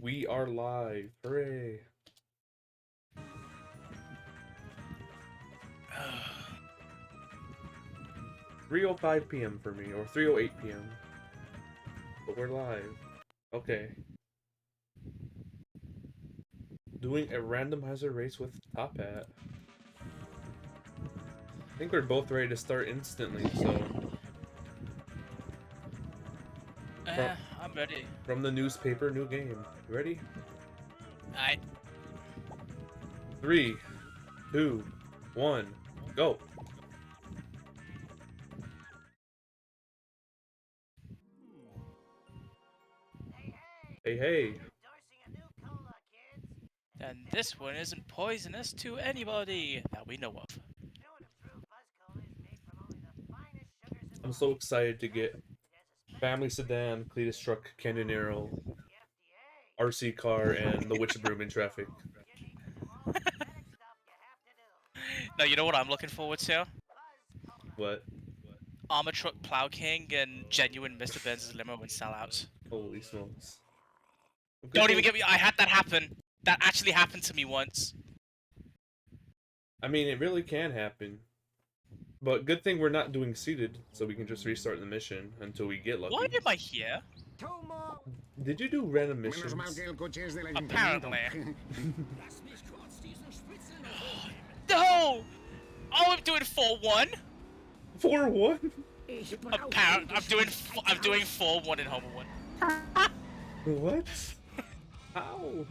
We are live. Hooray. 3:05 p.m. for me, or 3:08 p.m. But we're live. Okay. Doing a randomizer race with Top Hat. I think we're both ready to start instantly, so... I'm ready. From the newspaper, new game. You ready? Alright. 3, 2, 1, go! Hey, hey! And this one isn't poisonous to anybody that we know of. I'm so excited to get family sedan, Cletus truck, Canonero, RC car, and the witch broom in traffic. No, you know what I'm looking forward to? What? Armor Truck Plow King and genuine Mr. Benz's limo and sellouts. Holy smokes. Don't even get me. I had that happen. That actually happened to me once. I mean, it really can happen. But good thing we're not doing seated, so we can just restart the mission until we get lucky. Why am I here? Did you do random missions? Apparently. No! Oh, I'm doing 4-1. 4-1? Apparently, I'm doing 4-1 in Homer 1. What? How?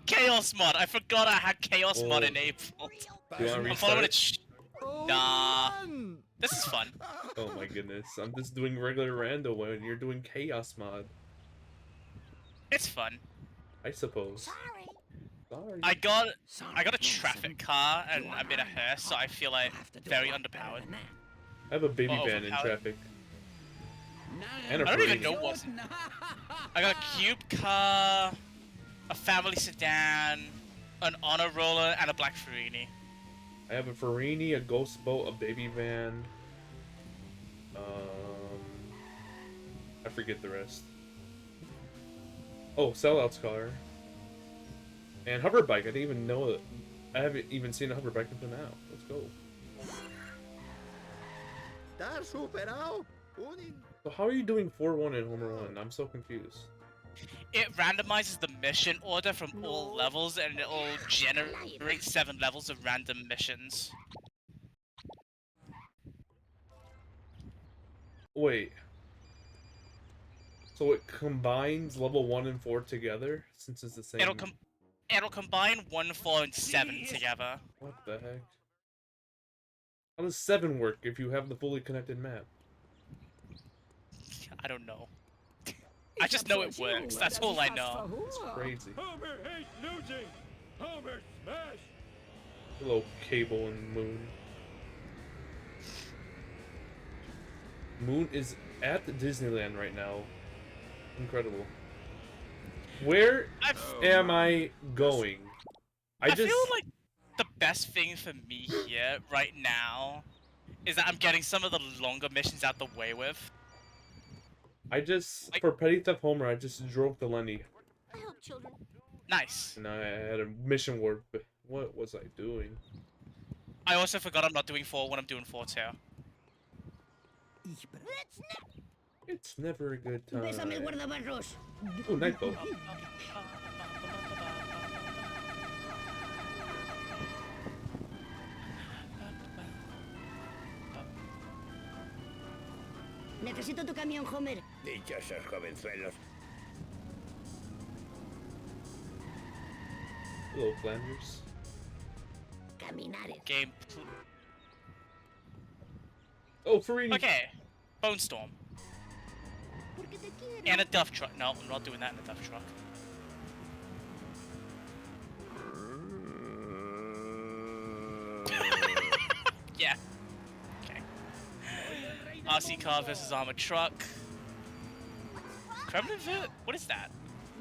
Chaos mod. I forgot I had Chaos mod enabled. Do you want to I'm following restart? it. Nah. This is fun. Oh my goodness. I'm just doing regular rando when you're doing chaos mod. It's fun. I suppose. Sorry. I got a traffic car and I'm in a hearse, so I feel like very underpowered. I have a baby Oh, van in overpowered. traffic. And a I don't even Ferrari. know what. I got a cube car, a family sedan, an honor roller, and a black Ferrini. I have a Ferrini, a ghost boat, a baby van. I forget the rest. Oh, sellouts car. And hover bike. I didn't even know it. I haven't even seen a hover bike until now. Let's go. So how are you doing 4-1 in Homer 1? I'm so confused. It randomizes the mission order from all levels, and it'll generate 7 levels of random missions. Wait. So it combines level 1 and 4 together? Since it's the same... It'll combine 1, 4, and 7 together. What the heck? How does 7 work if you have the fully connected map? I don't know. I just know it works. That's all I know. It's crazy. Homer hates losing. Homer smash. Hello, Cable and Moon. Moon is at Disneyland right now. Incredible. Where am I going? I feel like the best thing for me here right now is that I'm getting some of the longer missions out the way with. For Petty Theft Homer, I just drove to Lenny. I hope children. Nice. And I had a mission warp. What was I doing? I also forgot I'm not doing 4 when I'm doing 4-2. It's never a good time. Ooh, night boat. Necesito tu camión, Homer. Dichosos jovenzuelos. Hello, Flanders. Caminar. Game. Oh, Farini. Okay. Bone Storm. And a Duff truck. No, I'm not doing that in a Duff truck. Yeah. Okay. RC car versus armored truck. Kremlin Vert? What is that?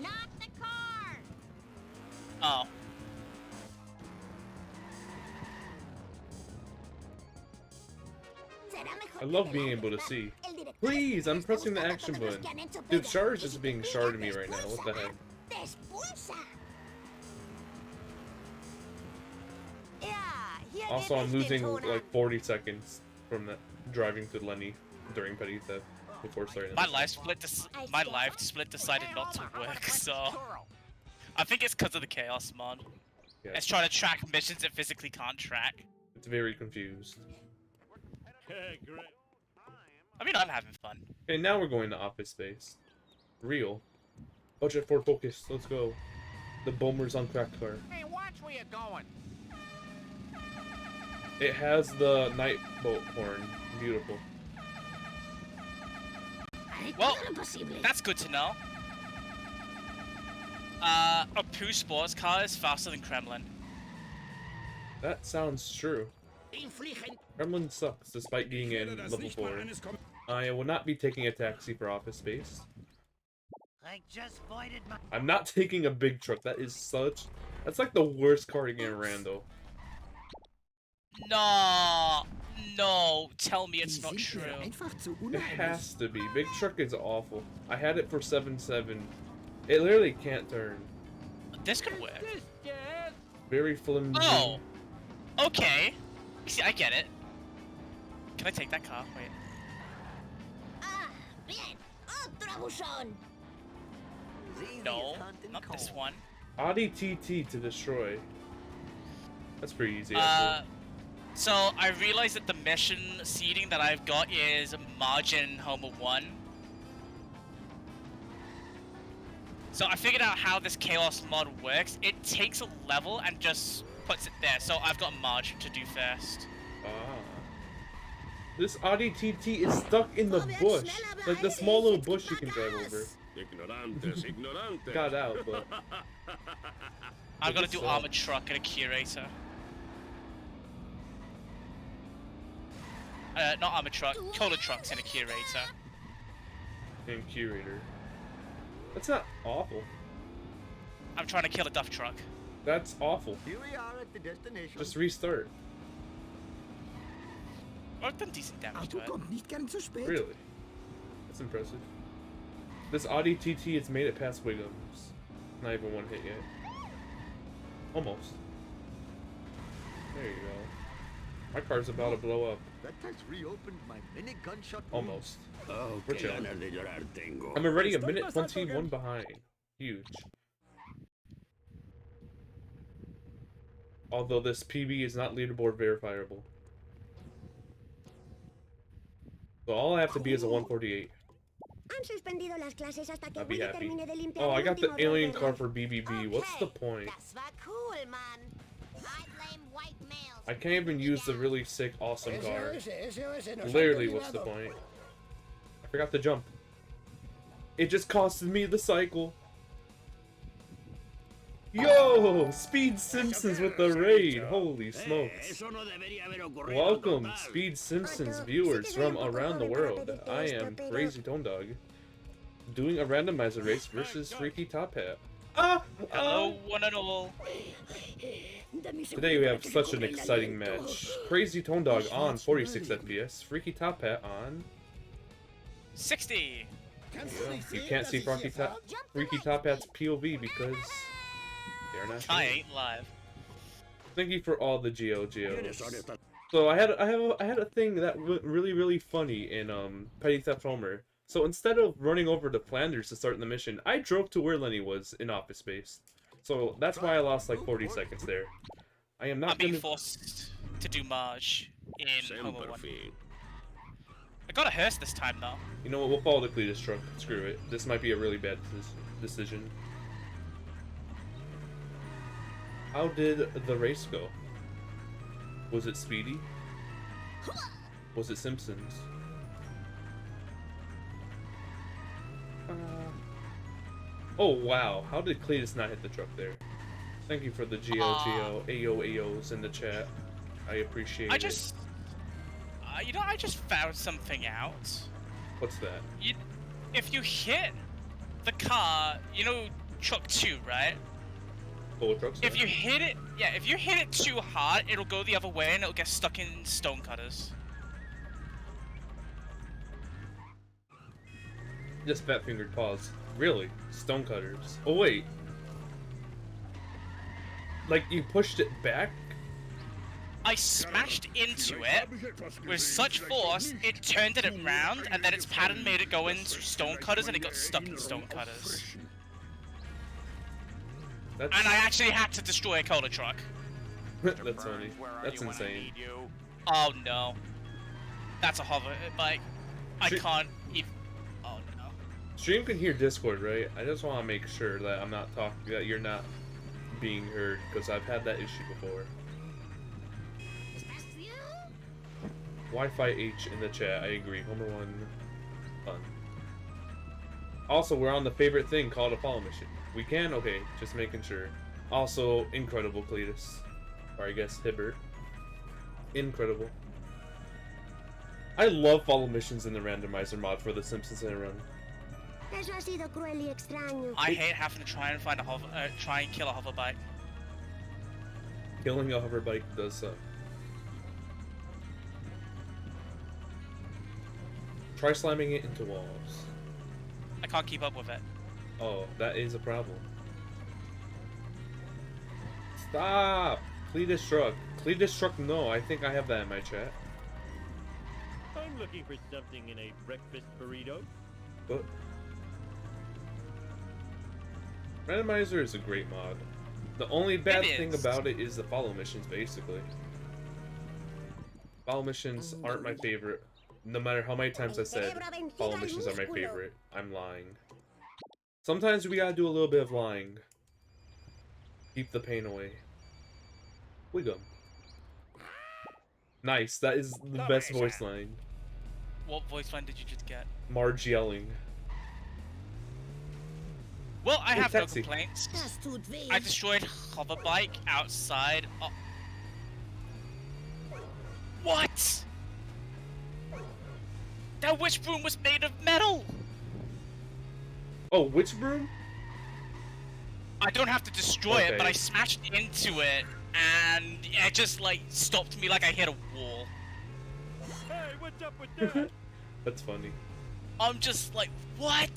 Not the car. Oh. I love being able to see. Please, I'm pressing the action button. Dude, Char is just being Char to me right now. What the heck? te expulsa. Yeah, here Also, I'm get losing Tuna. like 40 seconds from that driving to Lenny during petty theft before starting. My life split decided not to work, so I think it's because of the chaos mod. Yeah, It's trying to track missions it physically can't track. it's very confused. Hey, great. I mean, I'm having fun. Okay, now we're going to Office Space. Real. Budget Ford Focus. Let's go. The Boomers on crack car. Hey, watch where you're going. It has the night boat horn. Beautiful. Haré Well, todo lo posible. That's good to know. A Pooh sports car is faster than Kremlin. That sounds true. Infligen. Kremlin sucks despite being in level 4. I will not be taking a taxi for Office Space. I just voided my. I'm not taking a big truck. That's like the worst car to get in Rando. No, tell me it's not Die sind mir true. einfach zu It unheimlich. has to be. Big truck is awful. I had it for 7.7. It literally can't turn. This could work. Very flimsy. Oh, okay. See, I get it. Can I take that car? Wait. Ah, bien. Otro abusón. No, not this one. Audi TT to destroy. That's pretty easy. So I realized that the mission seeding that I've got is margin Homer 1. So I figured out how this chaos mod works. It takes a level and just puts it there. So I've got margin to do first. Ah. This Audi TT is stuck in the bush. Like the small little bush you can drive over. Ignorantes, ignorantes. Got out, but I've got to It do sucks. armored truck and a curator. Not armored truck, cola trucks and a curator. and curator. That's not awful. I'm trying to kill a duff truck. That's awful. Here we are at the destination. Just restart. Oh, I've done decent damage to Auto it. kommt nicht gern zu spät. Really? That's impressive. This Audi TT has made it past Wiggums. Not even one hit yet. Almost. There you go. My car's about to blow up. That has reopened my mini gunshot wound. Almost. Oh, We're qué chilling. ganas de llorar tengo. I'm already a minute 21 behind. Huge. Although this PB is not leaderboard verifiable. So all I have to be is a 148. Han suspendido las clases hasta que I'll be Willy happy. termine de limpiar Oh, I el got the último alien borde car verde. for BBB. What's the point? Das war cool, man. I blame white males. I can't even use the really sick, awesome car. SOS, nos han Literally, what's the derribado. point? I forgot to jump. It just costed me the cycle. Yo! Speed Simpsons with the raid! Holy smokes. Eso no debería haber ocurrido Welcome, total. Speed Simpsons viewers from around the world. I am Crazy Tone Dog, doing a randomizer race versus TheFreakyTopHat. Hello, one and all. Today we have such an exciting match. Crazy Tone Dog on 46 FPS, FreakyTopHat on... 60. Kannst du nicht You sehen, can't dass see ich hier fahre? FreakyTopHat's POV because they're not I here. ain't live. Thank you for all the GOGOs. ¿Quiénes son estas? So I had a thing that went really funny in Petty Theft Homer. So instead of running over to Flanders to start the mission, I drove to where Lenny was in Office Space. So that's why I lost like 40 seconds there. I am I'm not being gonna. forced to do Marge in Homer Sempre 1. fin. I got a hearse this time though. You know what? We'll follow the Cletus truck. Screw it. This might be a really bad decision. How did the race go? Was it speedy? Was it Simpsons? Oh wow, how did Cletus not hit the truck there? Thank you for the GOGO AOs in the chat. I appreciate I it. just, I just found something out. What's that? If you hit the car, truck 2, right? Full trucks? If you hit it, if you hit it too hard, it'll go the other way and it'll get stuck in stone cutters. Just fat fingered paws. Really? Stonecutters. Oh wait, Like, you pushed it back? I smashed into it with such force, it turned it around, and then its pattern made it go into stone cutters, and it got stuck in stone cutters. That's... And I actually had to destroy a cola truck. That's funny. That's insane. Oh no. That's a hover bike. I Should- can't even... Oh no. Stream can hear Discord, right? I just want to make sure that I'm not talking, that you're not being heard, because I've had that issue before. Wi-Fi H in the chat, I agree. Homer 1, fun. Also, we're on the favorite thing called a follow mission. We can? Okay, just making sure. Also, incredible Cletus. Or I guess Hibbert. Incredible. I love follow missions in the randomizer mod for the Simpsons I run. Eso ha sido cruel y extraño. I hate having to try and find a hover, try and kill a hover bike. Killing a hover bike does suck. Try slamming it into walls. I can't keep up with it. Oh, that is a problem. Stop! Cletus truck. Cletus truck, no. I think I have that in my chat. I'm looking for something in a breakfast burrito. But Randomizer is a great mod. The only bad thing about it is the follow missions, basically. Follow missions aren't my favorite. No matter how many times I said follow missions are my favorite, I'm lying. Sometimes we gotta do a little bit of lying. Keep the pain away. Wiggum. Nice, that is the best voice line. What voice line did you just get? Marge yelling. Well, I Hey, have taxi. no complaints. Das tut weh. I destroyed hover bike outside. Oh. What? That witch broom was made of metal. Oh, which broom? I don't have to destroy it, but Okay. I smashed into it, and it just like stopped me like I hit a wall. Hey, what's up with that? That's funny. I'm just like, what?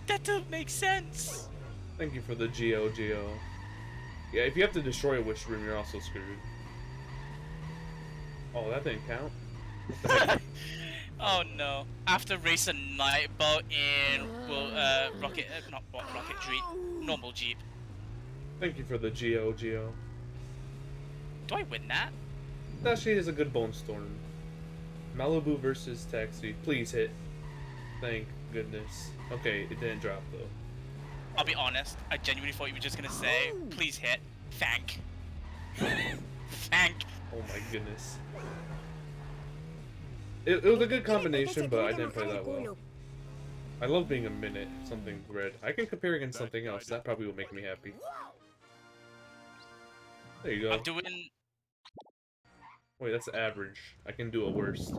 That don't make sense. Thank you for the GO. Yeah, if you have to destroy a witch room, you're also screwed. Oh, that didn't count? What the heck? Oh no. After race a night boat in rocket, not rocket jeep, normal jeep. Thank you for the GO. Do I win that? That actually is a good bone storm. Malibu versus Taxi. Please hit. Thank goodness. Okay, it didn't drop though. I'll be honest, I genuinely thought you were just gonna say, please hit, thank. Thank. Oh my goodness. It was a good combination, but I didn't play that well. I love being a minute, something red. I can compare against something else, that probably will make me happy. There you go. I'm doing... Wait, that's average. I can do a worse.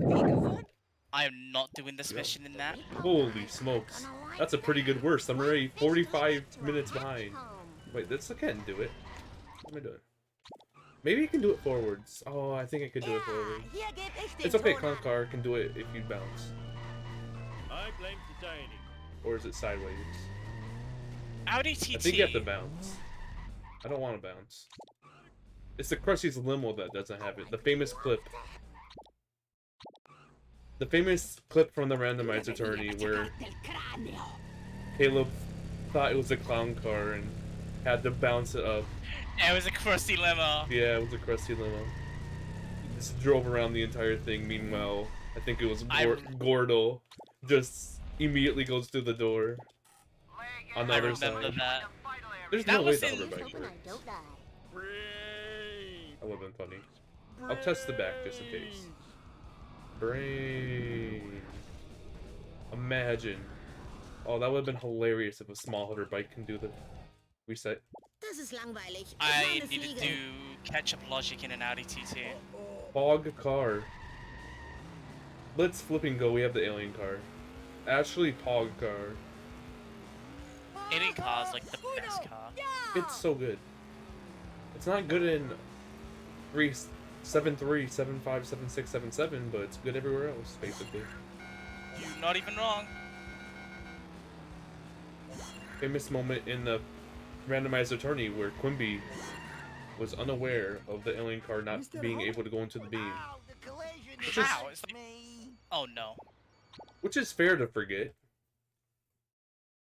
I am not doing this mission in that. Holy smokes. That's a pretty good worst. I'm already 45 minutes behind. Wait, this I can't do it. What am I doing? Maybe you can do it forwards. Oh, I think I could do it forwards. It's okay, Clown Car can do it if you bounce. I blame society. Or is it sideways? Audi TT. I think you have to bounce. I don't want to bounce. It's the Krusty's limo that doesn't have it. The famous clip. The famous clip from the Randomizer tourney where Caleb thought it was a clown car and had to bounce it up. It was a crusty limo. Yeah, it was a Krusty limo. He just drove around the entire thing. Meanwhile, I think it was Gordo just immediately goes through the door on the I other remember side. that. There's That no way was the in- hoverbike works. That would have been funny. I'll test the back just in case. Brain. Imagine. Oh, that would have been hilarious if a small hoverbike can do the reset. Das ist langweilig. I need to do catch-up logic in an Audi TT. Fog car. Let's flipping go. We have the alien car. Actually, Pog car. Alien car is like the best car. It's so good. It's not good in 373, 75, 76, 77, but it's good everywhere else, basically. You're not even wrong. Famous moment in the Randomizer tourney where Quimby was unaware of the alien car not being able to go into the beam. Ow, the collision Which is is- How? It's like, me. oh no. Which is fair to forget.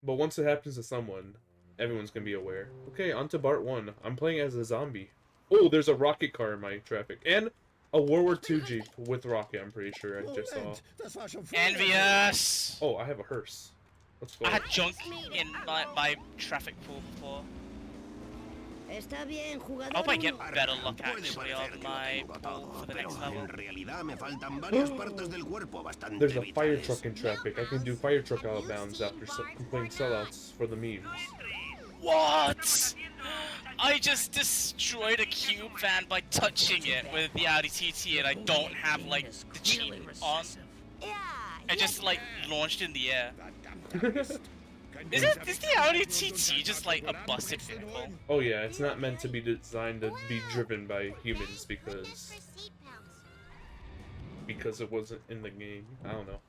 But once it happens to someone, everyone's gonna be aware. Okay, on to Bart 1. I'm playing as a zombie. Oh, there's a rocket car in my traffic. And a World War II Jeep with rocket, I'm pretty sure I just saw. Moment, das war schon vorher. Envious! Oh, I have a hearse. Let's go. I had junk in my traffic pool before. Está bien, I jugador. hope I get uno. better luck Puede actually parecer on que lo my tengo pool todo, for the pero next level. en realidad me faltan varias partes del cuerpo bastante There's a fire vitales. truck in traffic. I can do fire truck outbounds after completing sellouts for the memes. What? I just destroyed a cube van by touching it with the Audi TT and I don't have like the cheat on. Yeah. I just like launched in the air. Is Is the Audi TT just like a busted vehicle? Oh yeah, it's not meant to be designed to be driven by humans because it wasn't in the game. I don't know.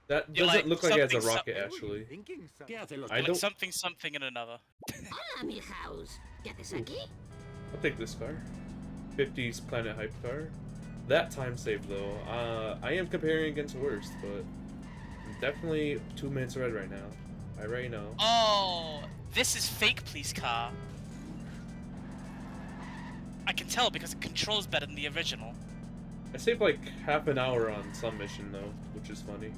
That You're doesn't like look like it has a something- rocket actually. Thinking so. ¿Qué hacen los I Like don't. something and another. Hola, mi house. ¿Qué haces aquí? I'll take this car. 50's Planet Hype car. That time save though. I am comparing against worst, but I'm definitely 2 minutes ahead right now. I already know. Oh, this is fake police car. I can tell because it controls better than the original. I saved like half an hour on some mission though, which is funny.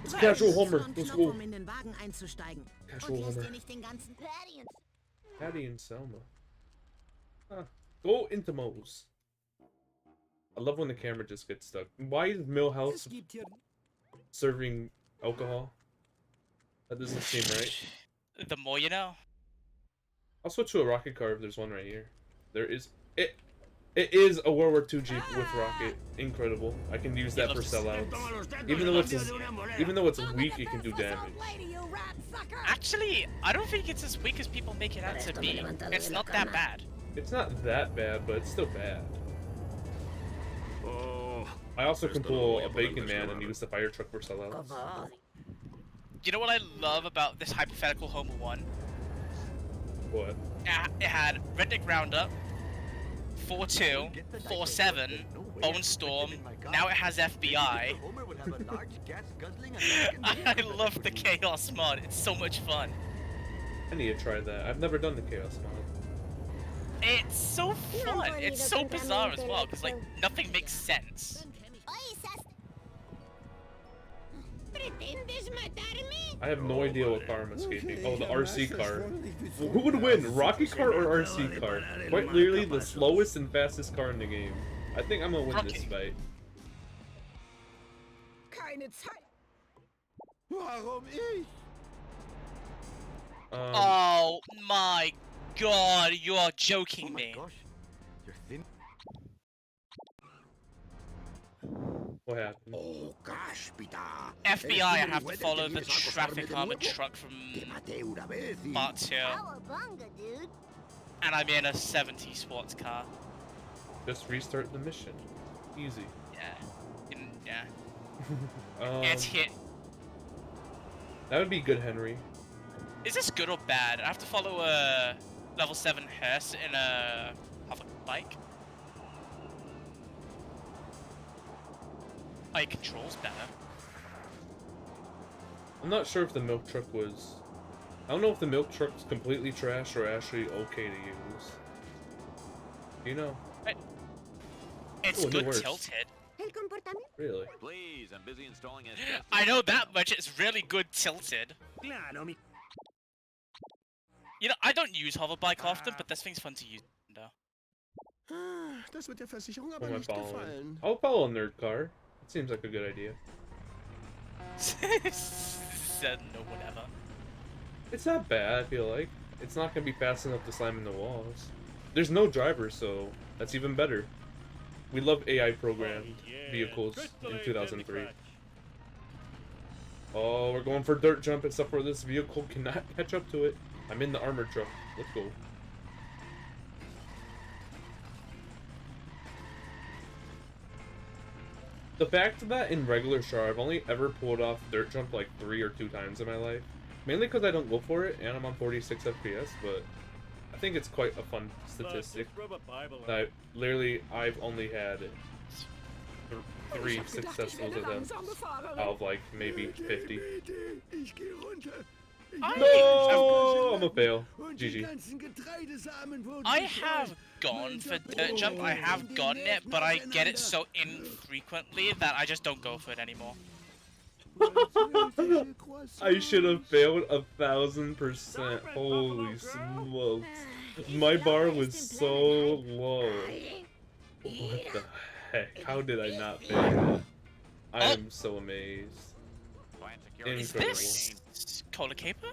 It's a casual Homer. Let's go. in den Wagen einzusteigen. Casual Und lässt Homer. dir nicht den ganzen Patty und Patty and Selma. Huh. Go into Moe's. I love when the camera just gets stuck. Why is Millhouse Es gibt hier serving alcohol? That doesn't seem right. The more you know. I'll switch to a rocket car if there's one right here. There is it. It is a World War II Jeep with rocket. Incredible. I can use that for sellouts. Even though it's weak, it can do damage. lady, you rat sucker. Actually, I don't think it's as weak as people make it out to be. It's not that bad. It's not that bad, but it's still bad. Oh, I also can pull a Bacon Man and use the fire truck for sellouts. You know what I love about this hypothetical Homer 1? What? It had Redneck Roundup, 4-2, 4-7, Bone Storm, now it has FBI. Homer would have a large gas guzzling I love the Chaos mod, it's so much fun. I need to try that. I've never done the Chaos mod. It's so fun, it's so bizarre as well, because like, nothing makes sense. Oye, Sas. ¿Pretendes matarme? I have no idea what car I'm escaping. Oh, the RC car. Who would win, rocket car or RC car? Quite literally the slowest and fastest car in the game. I think I'm gonna win this Rocket. fight. Keine Zeit. Warum ich? Oh my god, you are Oh joking my me. gosh. You're thin. What happened? oh, gosh, Peter. FBI, I have to follow the traffic armored truck from Te maté una vez y... Part 2, Cowabunga, dude. and I'm in a 70 sports car. Just restart the mission. Easy. Yeah. Um, It's hit. that would be good, Henry. Is this good or bad? I have to follow a level 7 hearse in a hover bike. Oh, it controls better. I'm not sure if the milk truck was... I don't know if the milk truck's completely trash or actually okay to use. Do you know? It's Oh, it good works. tilted. El comportamiento. Really? Please, I'm busy installing a... I know that much, it's really good tilted. Claro, mi. You know, I don't use hover bike often, but this thing's fun to use. though. Das wird der Versicherung Who aber am I nicht following? gefallen. I'll follow a nerd car. It seems like a good idea. Said no, whatever. It's not bad, I feel like. It's not gonna be fast enough to slam into walls. There's no driver, so that's even better. We love AI programmed vehicles in 2003. Oh, we're going for dirt jump, except for this vehicle cannot catch up to it. I'm in the armored truck. Let's go. The fact that in regular Char, I've only ever pulled off dirt jump like 3 or 2 times in my life. Mainly because I don't go for it, and I'm on 46 FPS, but think it's quite a fun statistic. Just rub a Bible on That I've only had 3 successful attempts out of like maybe 50. Ich geh runter. No, I'm a fail. Und die GG. ganzen Getreidesamen wurden I gestreut. have gone for dirt jump. I have gotten it, but I get it so infrequently that I just don't go for it anymore. I should have failed 1000%. Holy smokes. My bar was so low. What the heck? How did I not fail that? I am so amazed. Is Incredible. this Cola Caper?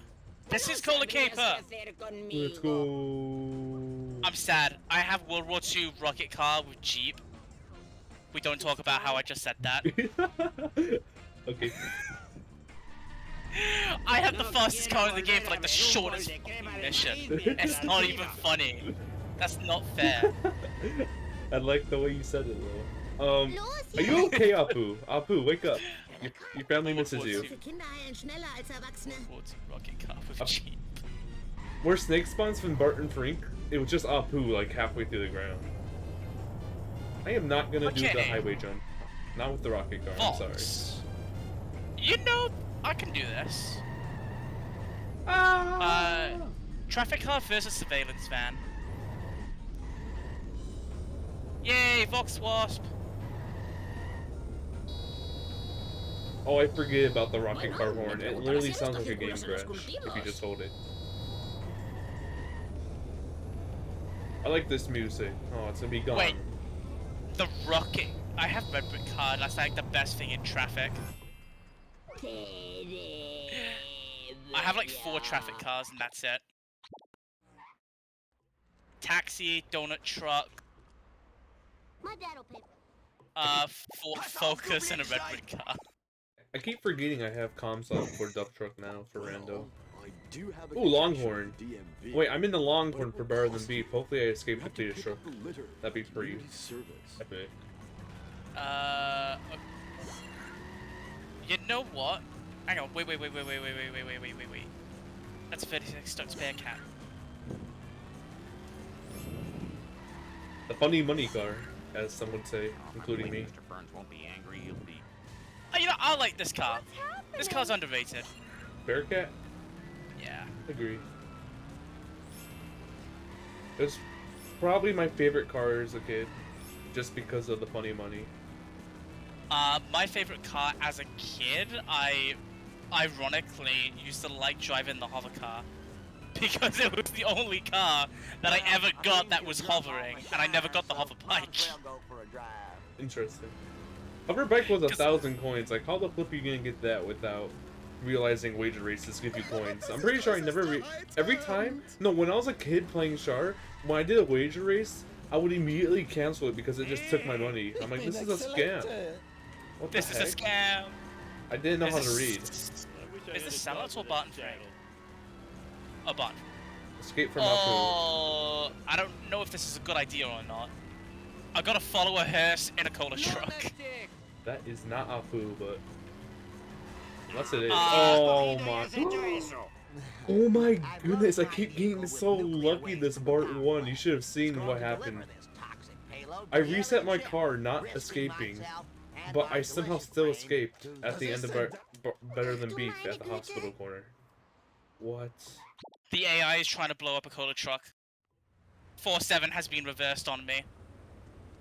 This is Cola Caper! Let's go. I'm sad. I have World War II rocket car with Jeep. We don't talk about how I just said that. Okay. I have the fastest car in the game for like the shortest fucking mission. It's not even funny. That's not fair. I like the way you said it though. Are you okay, Apu? Apu, wake up. Your family misses you. Kinder heilen schneller als Erwachsene. World War II rocket car with Jeep. Where Snake spawns from Barton Frink, it was just Apu like halfway through the ground. I am not gonna do the Okay. highway jump. Not with the rocket car, I'm sorry. Fox. You know, I can do this. Traffic car versus surveillance van. Yay, Vox Wasp. Oh, I forget about the rocket car horn. It literally sounds like a game crash if you just hold it. I like this music. Oh, it's gonna be gone. Wait. The rocket. I have red brick car. That's like the best thing in traffic. I have like 4 traffic cars and that's it. Taxi, donut truck, My dad'll pay. Ford Focus, and a red brick car. I keep forgetting I have comms on for Duck Truck now for Rando. I do have a Ooh, Longhorn. DMV. Wait, I'm in the Longhorn for Better Than Beef. Hopefully I escape the Theater Truck. That'd be pretty Service. epic. You know what? Hang on, wait. That's 36 stuck spare cat. The funny money car, as some would say, including me. Mr. Burns won't be angry. He'll be. Oh, you know, I like this car. This car's underrated. Bearcat? Yeah. Agree. It was probably my favorite car as a kid, just because of the funny money. My favorite car as a kid, I ironically used to like driving the hover car. Because it was the only car that I ever got that was hovering, and I never got the hover bike. Interesting. Hover bike was 1,000 coins. Like, how the flip are you gonna get that without realizing wager races give you coins? I'm pretty sure I never every time. No, when I was a kid playing Char, when I did a wager race, I would immediately cancel it because it just took my money. I'm like, this is a scam. What the This is a heck? scam. I didn't know how to read. Is this sellouts or Barton Frank? A bot. Escape from Apu. Oh, I don't know if this is a good idea or not. I gotta follow a hearse in a cola truck. That is not Apu, but unless it is. Uh, Oh my! Oh my goodness! I keep getting so lucky this Bart 1. You should have seen what happened. I reset my car, not escaping, but I somehow still escaped at the end of Better Than Beef at the hospital corner. What? The AI is trying to blow up a cola truck. 4-7 has been reversed on me.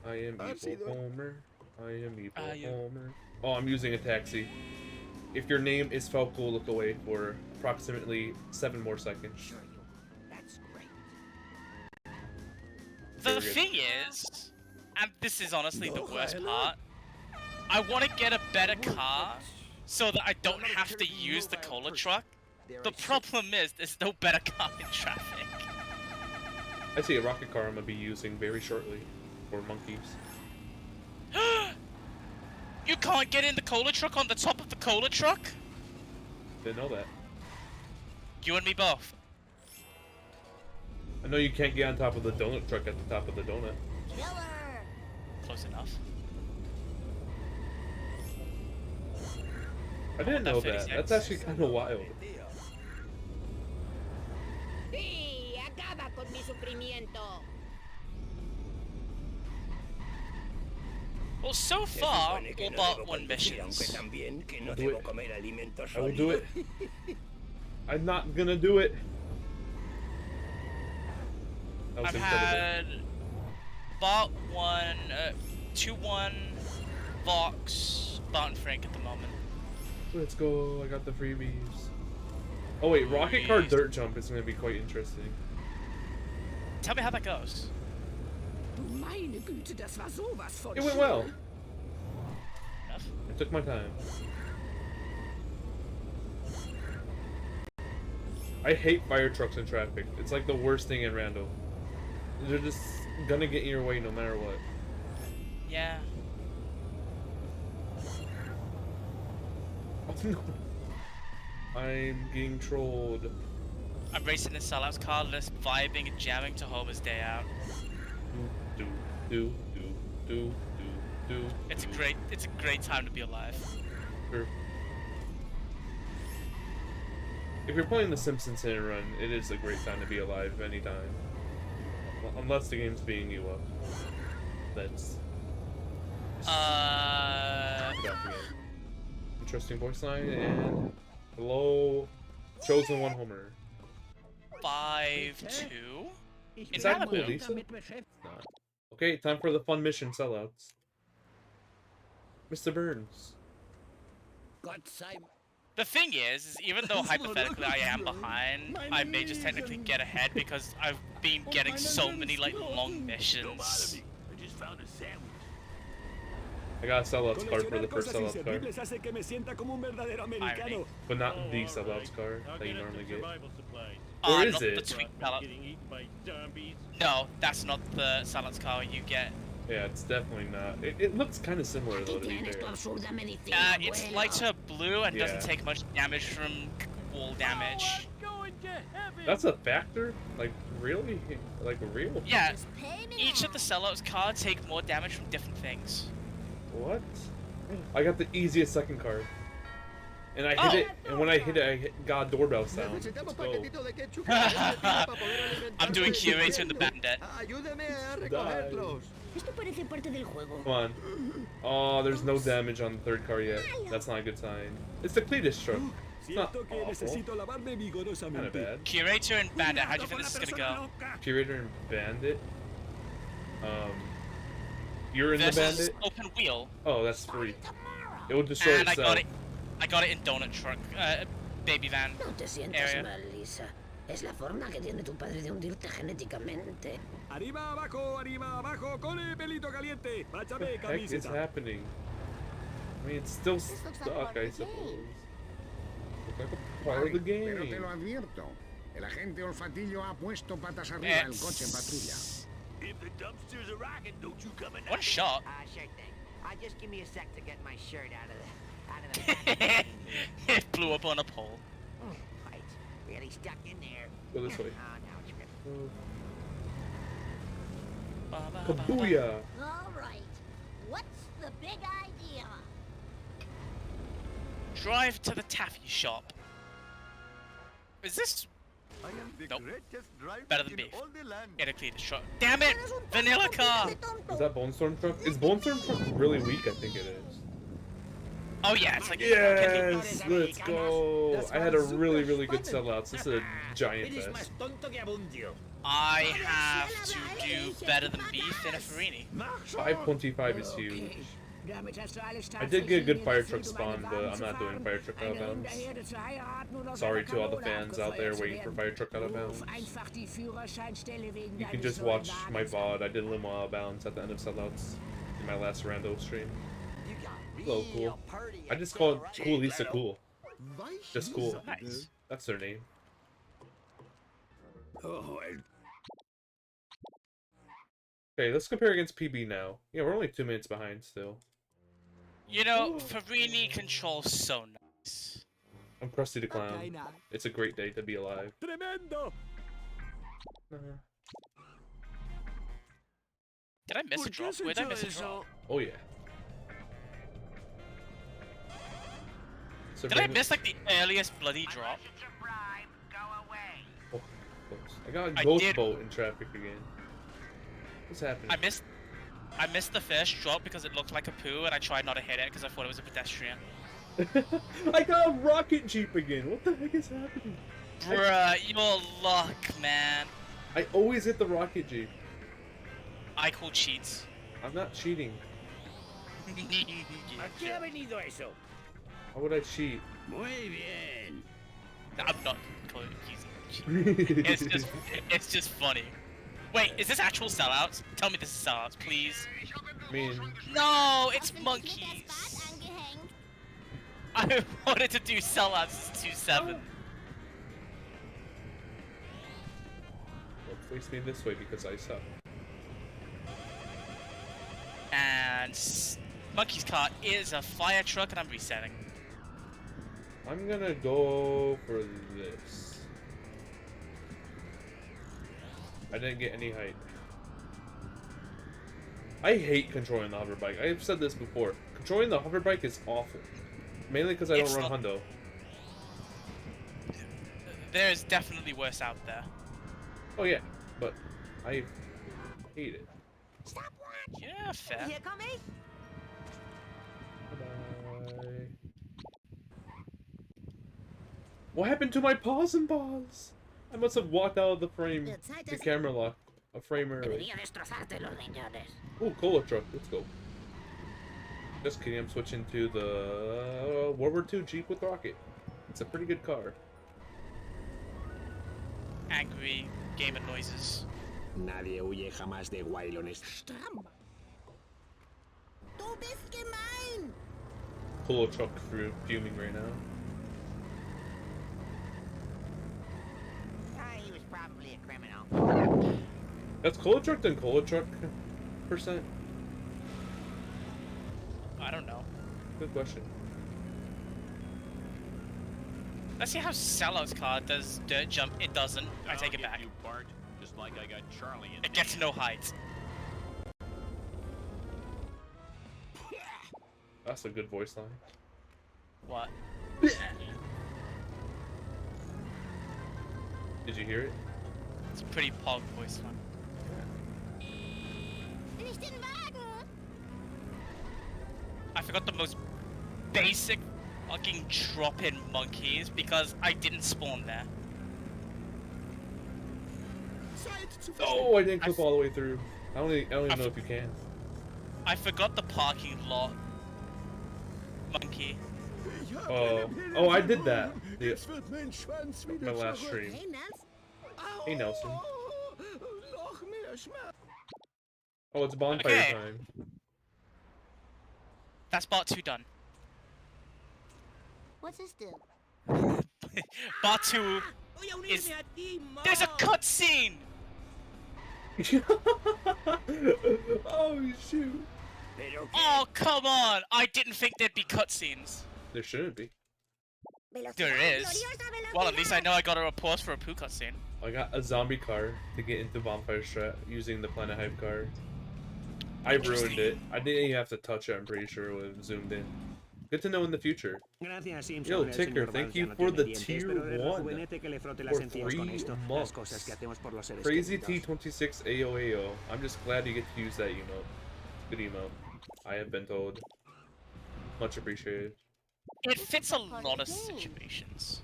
I am evil Homer. I am evil you- Homer. Oh, I'm using a taxi. If your name is Falco, look away for approximately 7 more seconds. The Very good. thing is, and this is honestly the worst part, I want to get a better car so that I don't have to use the cola truck. The problem is, there's no better car in traffic. I see a rocket car I'm gonna be using very shortly. For monkeys. You can't get in the cola truck on the top of the cola truck? Didn't know that. You and me both. I know you can't get on top of the donut truck at the top of the donut. Killer! Close enough. I didn't know that. That's actually kind of wild. Acaba con mi sufrimiento. Well, so far, all but one missions. Do it. I will do it. I'm not gonna do it. That was I've incredible. had Bart 1, 2-1, Vox, Bart and Frank at the moment. Let's go. I got the freebies. Oh wait, rocket car dirt jump is gonna be quite interesting. Tell me how that goes. Meine Güte, das war sowas von It went well. Enough. I took my time. I hate fire trucks in traffic. It's like the worst thing in Rando. They're just gonna get in your way no matter what. Yeah. Oh no. I'm getting trolled. I'm racing in Sellout's car, just vibing and jamming to Homer's Day Out. Do, do, do, do, do, do. It's a great time to be alive. Sure. If you're playing The Simpsons Hit and Run, it is a great time to be alive anytime. Well, unless the game's beating you up. That's about the game. Interesting voice line and hello, chosen one Homer. 5-2. Is that cool, Lisa? Not. Okay, time for the fun mission sellouts. Mr. Burns. Gott sei The thing is even though hypothetically I am behind, I may just technically get ahead because I've been getting so many like long missions. I just found a sandwich. I got a sellouts card for the first sellouts card, hace que me sienta como un verdadero Irony. but not the Oh, sellouts alright. card I'll that you get us normally some get. survival supplies. Or is not it? the tweak ballot. Getting eaten by zombies. No, that's not the silence car you get. Yeah, it's definitely not. It looks kind of similar though, to be fair. It's lighter blue and Yeah. doesn't take much damage from wall damage. Going to heaven. That's a factor? Like, really? Like, real? Yeah, Just pay me each now. of the sellouts cards take more damage from different things. What? I got the easiest second card. And I Oh. hit it, and when I hit it, I got a doorbell sound. Let's Necesitamos go. paquetito de ketchup para poder alimentarnos I'm doing de curator in the invierno. bandit. Ayúdeme a recogerlos. Esto parece parte del juego. Come on. Oh, there's no damage on the third car yet. That's not a good sign. It's the Cletus truck. It's not Siento que awful. necesito lavarme Kind of vigorosamente. bad. Curator and bandit, how do you think this is gonna go? Curator and Bandit. You're in the Versus Bandit? open wheel. Oh, that's free. Tomorrow. It will destroy And I itself. got it. I got it in donut truck, baby van No te sientas area. mal, Lisa. Es la forma que tiene tu padre de hundirte genéticamente. Arriba, abajo, cole, pelito caliente. What Báchame the heck is camiseta. happening? I mean, it's still This looks like stuck, part I of the suppose. game. Looks like a part of the Pero te lo game. advierto. El agente olfatillo ha puesto patas arriba el coche en patrulla. It's If the dumpsters are rocking, don't you come in. one shot. Sure thing. Just give me a sec to get my shirt out of the back. It blew up on a pole. Right. Really stuck in there. Go this way. Oh, now it's ripped. Kabooyah! All right. What's the big idea? Drive to the taffy shop. Is this I am the Nope. greatest driver Better than in beef? all the land. in a clean truck? Damn it! Vanilla car! Is that Bone Storm truck? Is Bone Storm truck really weak? I think it is. Oh yeah, it's like Yes! Let's go! I had a really, really good sellouts. This is a giant Eres fest. más tonto que abundio. I have to do better than beef in a Farrini. 525 is huge. I did get a good fire truck spawn, but I'm not doing fire truck out of bounds. Sorry to all the fans out there waiting for fire truck out of bounds. You can just watch my VOD. I did limo out of bounds at the end of sellouts in my last rando stream. You got Hello, real cool. party I just call it right? Cool Lisa Cool. Vice Just cool. Lisa. Nice. That's their name. Oh, el Okay, let's compare against PB now. Yeah, we're only 2 minutes behind still. You know, Farrini controls so nice. I'm Krusty the Okay, Clown. now. It's a great day to be alive. Tremendo. Did I miss a ¿Por qué drop? has Where did I hecho miss a eso? drop? Oh yeah. So Did I Raymond- miss like the earliest bloody drop? Oh, Oops. I got a I ghost did- boat in traffic again. What's happening? I missed the first drop because it looked like a poo, and I tried not to hit it because I thought it was a pedestrian. I got a rocket jeep again. What the heck is happening? Bruh, your luck, man. I always hit the rocket jeep. I call cheats. I'm not cheating. ¿A qué ha venido eso? How would I cheat? Muy bien. I'm not calling it it's just funny. Wait, is this actual sellouts? Tell me this is sellouts, please. I mean, No, it's Hast du dich mit der monkeys. Spat angehängt? I wanted to do sellouts as 2-7. don't face me this way because I suck. And Monkey's car is a fire truck, and I'm resetting. I'm gonna go for this. I didn't get any height. I hate controlling the hover bike. I've said this before. Controlling the hover bike is awful. Mainly because I don't run hundo. There's definitely worse out there. Oh yeah, but I hate it. Stop watch. Yeah, fair. Here come me. Bye. What happened to my pause and pause? I must have walked out of the frame. The camera lock. A frame early. Debería destrozarte los riñones. Ooh, cola truck. Let's go. Just kidding. I'm switching to the World War II Jeep with rocket. It's a pretty good car. Angry gamer noises. Nadie huye jamás de Wailones. Du bist gemein! Cola truck fuming right now. He was probably a criminal. That's cola truck than cola truck percent? I don't know. Good question. Let's see how Sellout's car does dirt jump. It doesn't. I take it back. You, Bart, just like I got Charlie in It gets no height. That's a good voice line. What? Did you hear it? It's a pretty pog voice line. Nicht den Wagen! I forgot the most basic fucking drop-in monkeys because I didn't spawn there. Oh, I didn't clip all the way through. I don't even know if you can. I forgot the parking lot monkey. Oh, I did that. Yeah. My last stream. Hey, Nels. Hey, Nelson. Oh, it's bonfire Okay. time. That's part 2 done. What's this do? Part 2 is... There's a cutscene! Oh, shoot. Oh, come on! I didn't think there'd be cutscenes. There shouldn't be. There is. Well, at least I know I got a report for a poo cutscene. I got a zombie car to get into Bonfire Strat using the Planet Hype car. I ruined it. I didn't even have to touch it, I'm pretty sure it was zoomed in. Good to know in the future. Gracias, Simpson. Yo, El Ticker, señor thank Vance you no for tiene the dientes, tier pero le 1 rejuvenece que le frote las for encías con 3 esto. Las months. cosas que hacemos por los seres Crazy queridos. T26 AOAO. I'm just glad you get to use that emote. Good emote. I have been told. Much appreciated. It fits a lot of situations.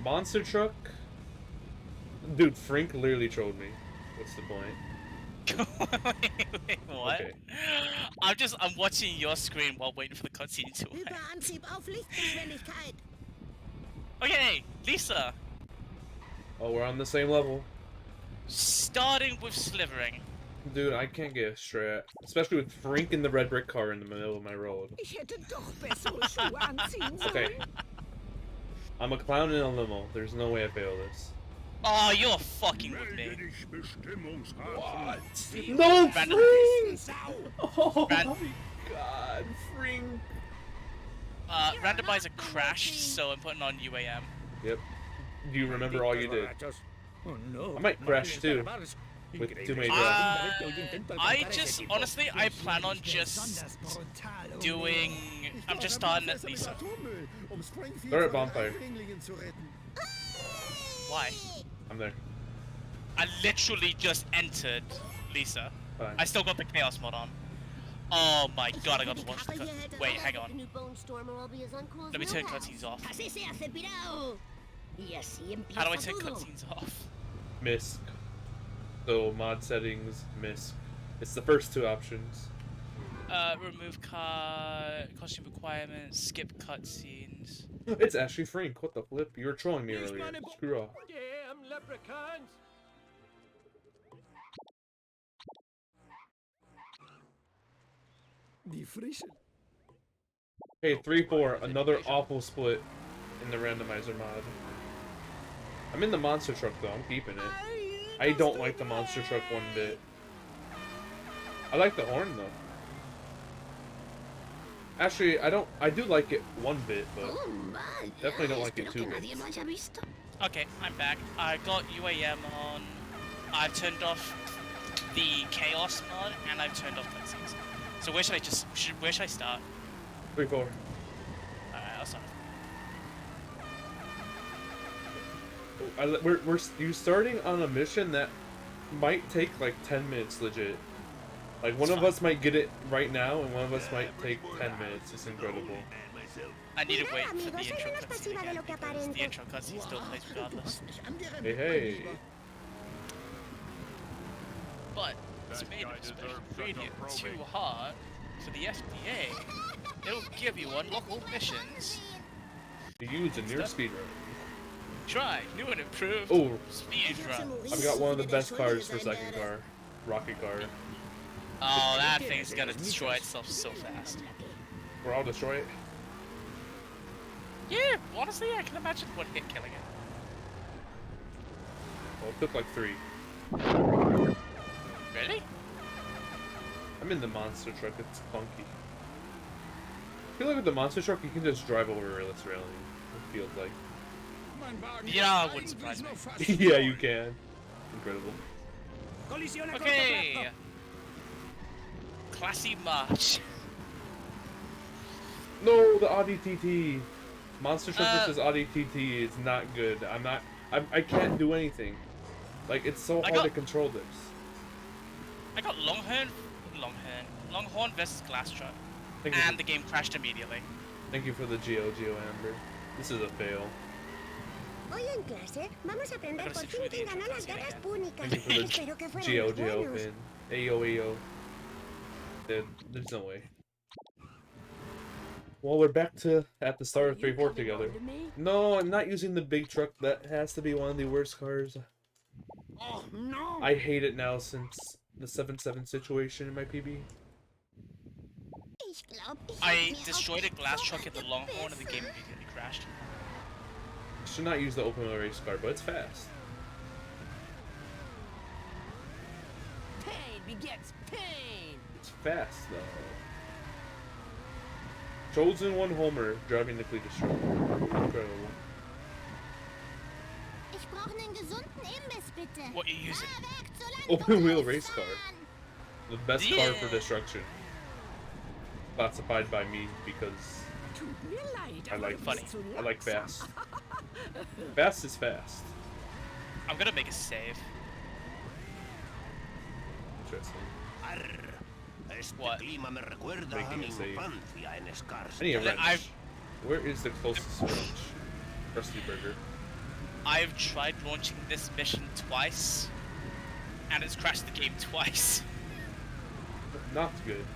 Monster truck? Dude, Frank literally trolled me. What's the point? Wait, what? Okay. I'm watching your screen while waiting for the cutscene to end. Überantrieb auf Lichtgeschwindigkeit. Okay, Lisa. Oh, we're on the same level. Starting with slivering. Dude, I can't get a strat. Especially with Frank in the red brick car in the middle of my road. Ich hätte doch bessere Schuhe anziehen sollen. Okay. I'm a clown in a limo. There's no way I fail this. Oh, you're fucking with me. What? No, Random- Frank! Oh my god, Frank! Randomizer crashed, so I'm putting on UAM. Yep. Do you remember all you did? Oh no. I might crash too. With too many drugs. I just, honestly, I plan on just doing... I'm just starting at Lisa. They're at Bonfire. Why? I'm there. I literally just entered, Lisa. Fine. I still got the Chaos mod on. Oh my god, I got to watch the cut. Wait, hang on. Let me turn cutscenes off. Así se hace, pirao. Y así How do I empieza turn todo. cutscenes off? Misc. So mod settings, misc. It's the first two options. Remove costume requirements, skip cutscenes. It's Ashley Frank. What the flip? You were trolling me These earlier. man- Screw off. Damn leprechauns! Die Frische. Hey, 3-4. Another awful split in the randomizer mod. I'm in the monster truck though. I'm keeping it. I don't like the monster truck one bit. I like the horn though. Actually, I do like it one bit, but Oh, vaya. definitely don't like it Espero too que much. nadie lo haya visto. Okay, I'm back. I got UAM on. I've turned off the Chaos mod and I've turned off cutscenes. So where should I where should I start? 3-4. Alright, I'll start. You starting on a mission that might take like 10 minutes legit. Like one of us might get it right now and one of us might take 10 minutes. It's incredible. I need to wait for the intro cutscene again because the intro cutscene still plays regardless. Hey, hey. But it's made of special ingredient too hard for the FDA. It'll give you unlockable missions. To use in your speedrun. Try new and improved Oh, speedrun. I've got one of the best cars for second car. Rocket car. Oh, that thing's gonna destroy itself so fast. Or I'll destroy it. Yeah, honestly, I can imagine one hit killing it. Well, it took like 3. Really? I'm in the monster truck. It's funky. I feel like with the monster truck, you can just drive over this railing. It feels like. Yeah, it wouldn't surprise me. Yeah, you can. Incredible. Okay. Classy march. No, the Audi TT. Monster truck Uh, versus Audi TT is not good. I can't do anything. Like, it's so hard to control this. I got Longhorn versus Glass Truck, Thank you and for- the game crashed immediately. Thank you for the Geo Amber. This is a fail. Hoy en clase vamos a aprender por fin quién ganó las guerras púnicas. Thank you for Espero que the fueran Geo los buenos. pin. Ayo. There's no way. Well, we're back to at the start of 3-4 together. No, I'm not using the big truck. That has to be one of the worst cars. Oh, no! I hate it now since the 7-7 situation in my PB. Ich glaub, ich I hab mir destroyed a auch Glass so Truck at the Longhorn, and the game gebissen. immediately crashed. Should not use the open wheel race car, but it's fast. Pain begets pain. It's fast though. Chosen one homer driving the Cletus truck. Incredible. Ich brauche einen gesunden Imbiss, bitte. What are you using? Fahrwerk zur Open wheel Landung race car. fahren. The best car for Yeah. destruction. Classified by me because I like Funny. I like fast. Fast is fast. I'm gonna make a save. Interesting. Este What? clima me recuerda a Making mi a save. infancia en Scarce. I need a wrench. I've- Where is the closest wrench? Krusty Burger. I've tried launching this mission twice, and it's crashed the game twice. Not good.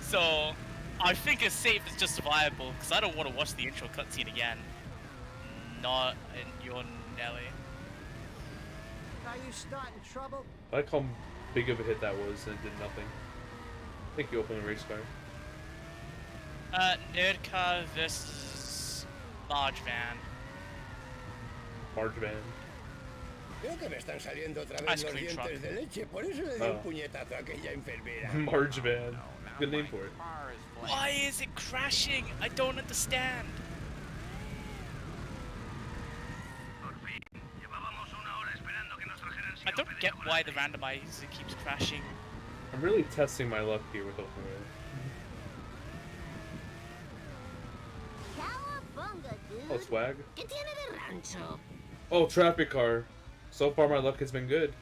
So, I think a save is justifiable, because I don't want to watch the intro cutscene again. Not in your Nelly. Are you starting trouble? I like how big of a hit that was and it did nothing. Thank you, open race car. Nerd car versus large van. Marge van. Creo que me están saliendo otra Ice cream truck. de leche, por eso le di un puñetazo a aquella enfermera. Marge van. Good name for it. Why is it crashing? I don't understand. I don't get why the randomizer keeps crashing. I'm really testing my luck here with open wheel. Cowabunga, dude. Oh, swag. ¿Qué tiene de rancho? Oh, traffic car. So far, my luck has been good.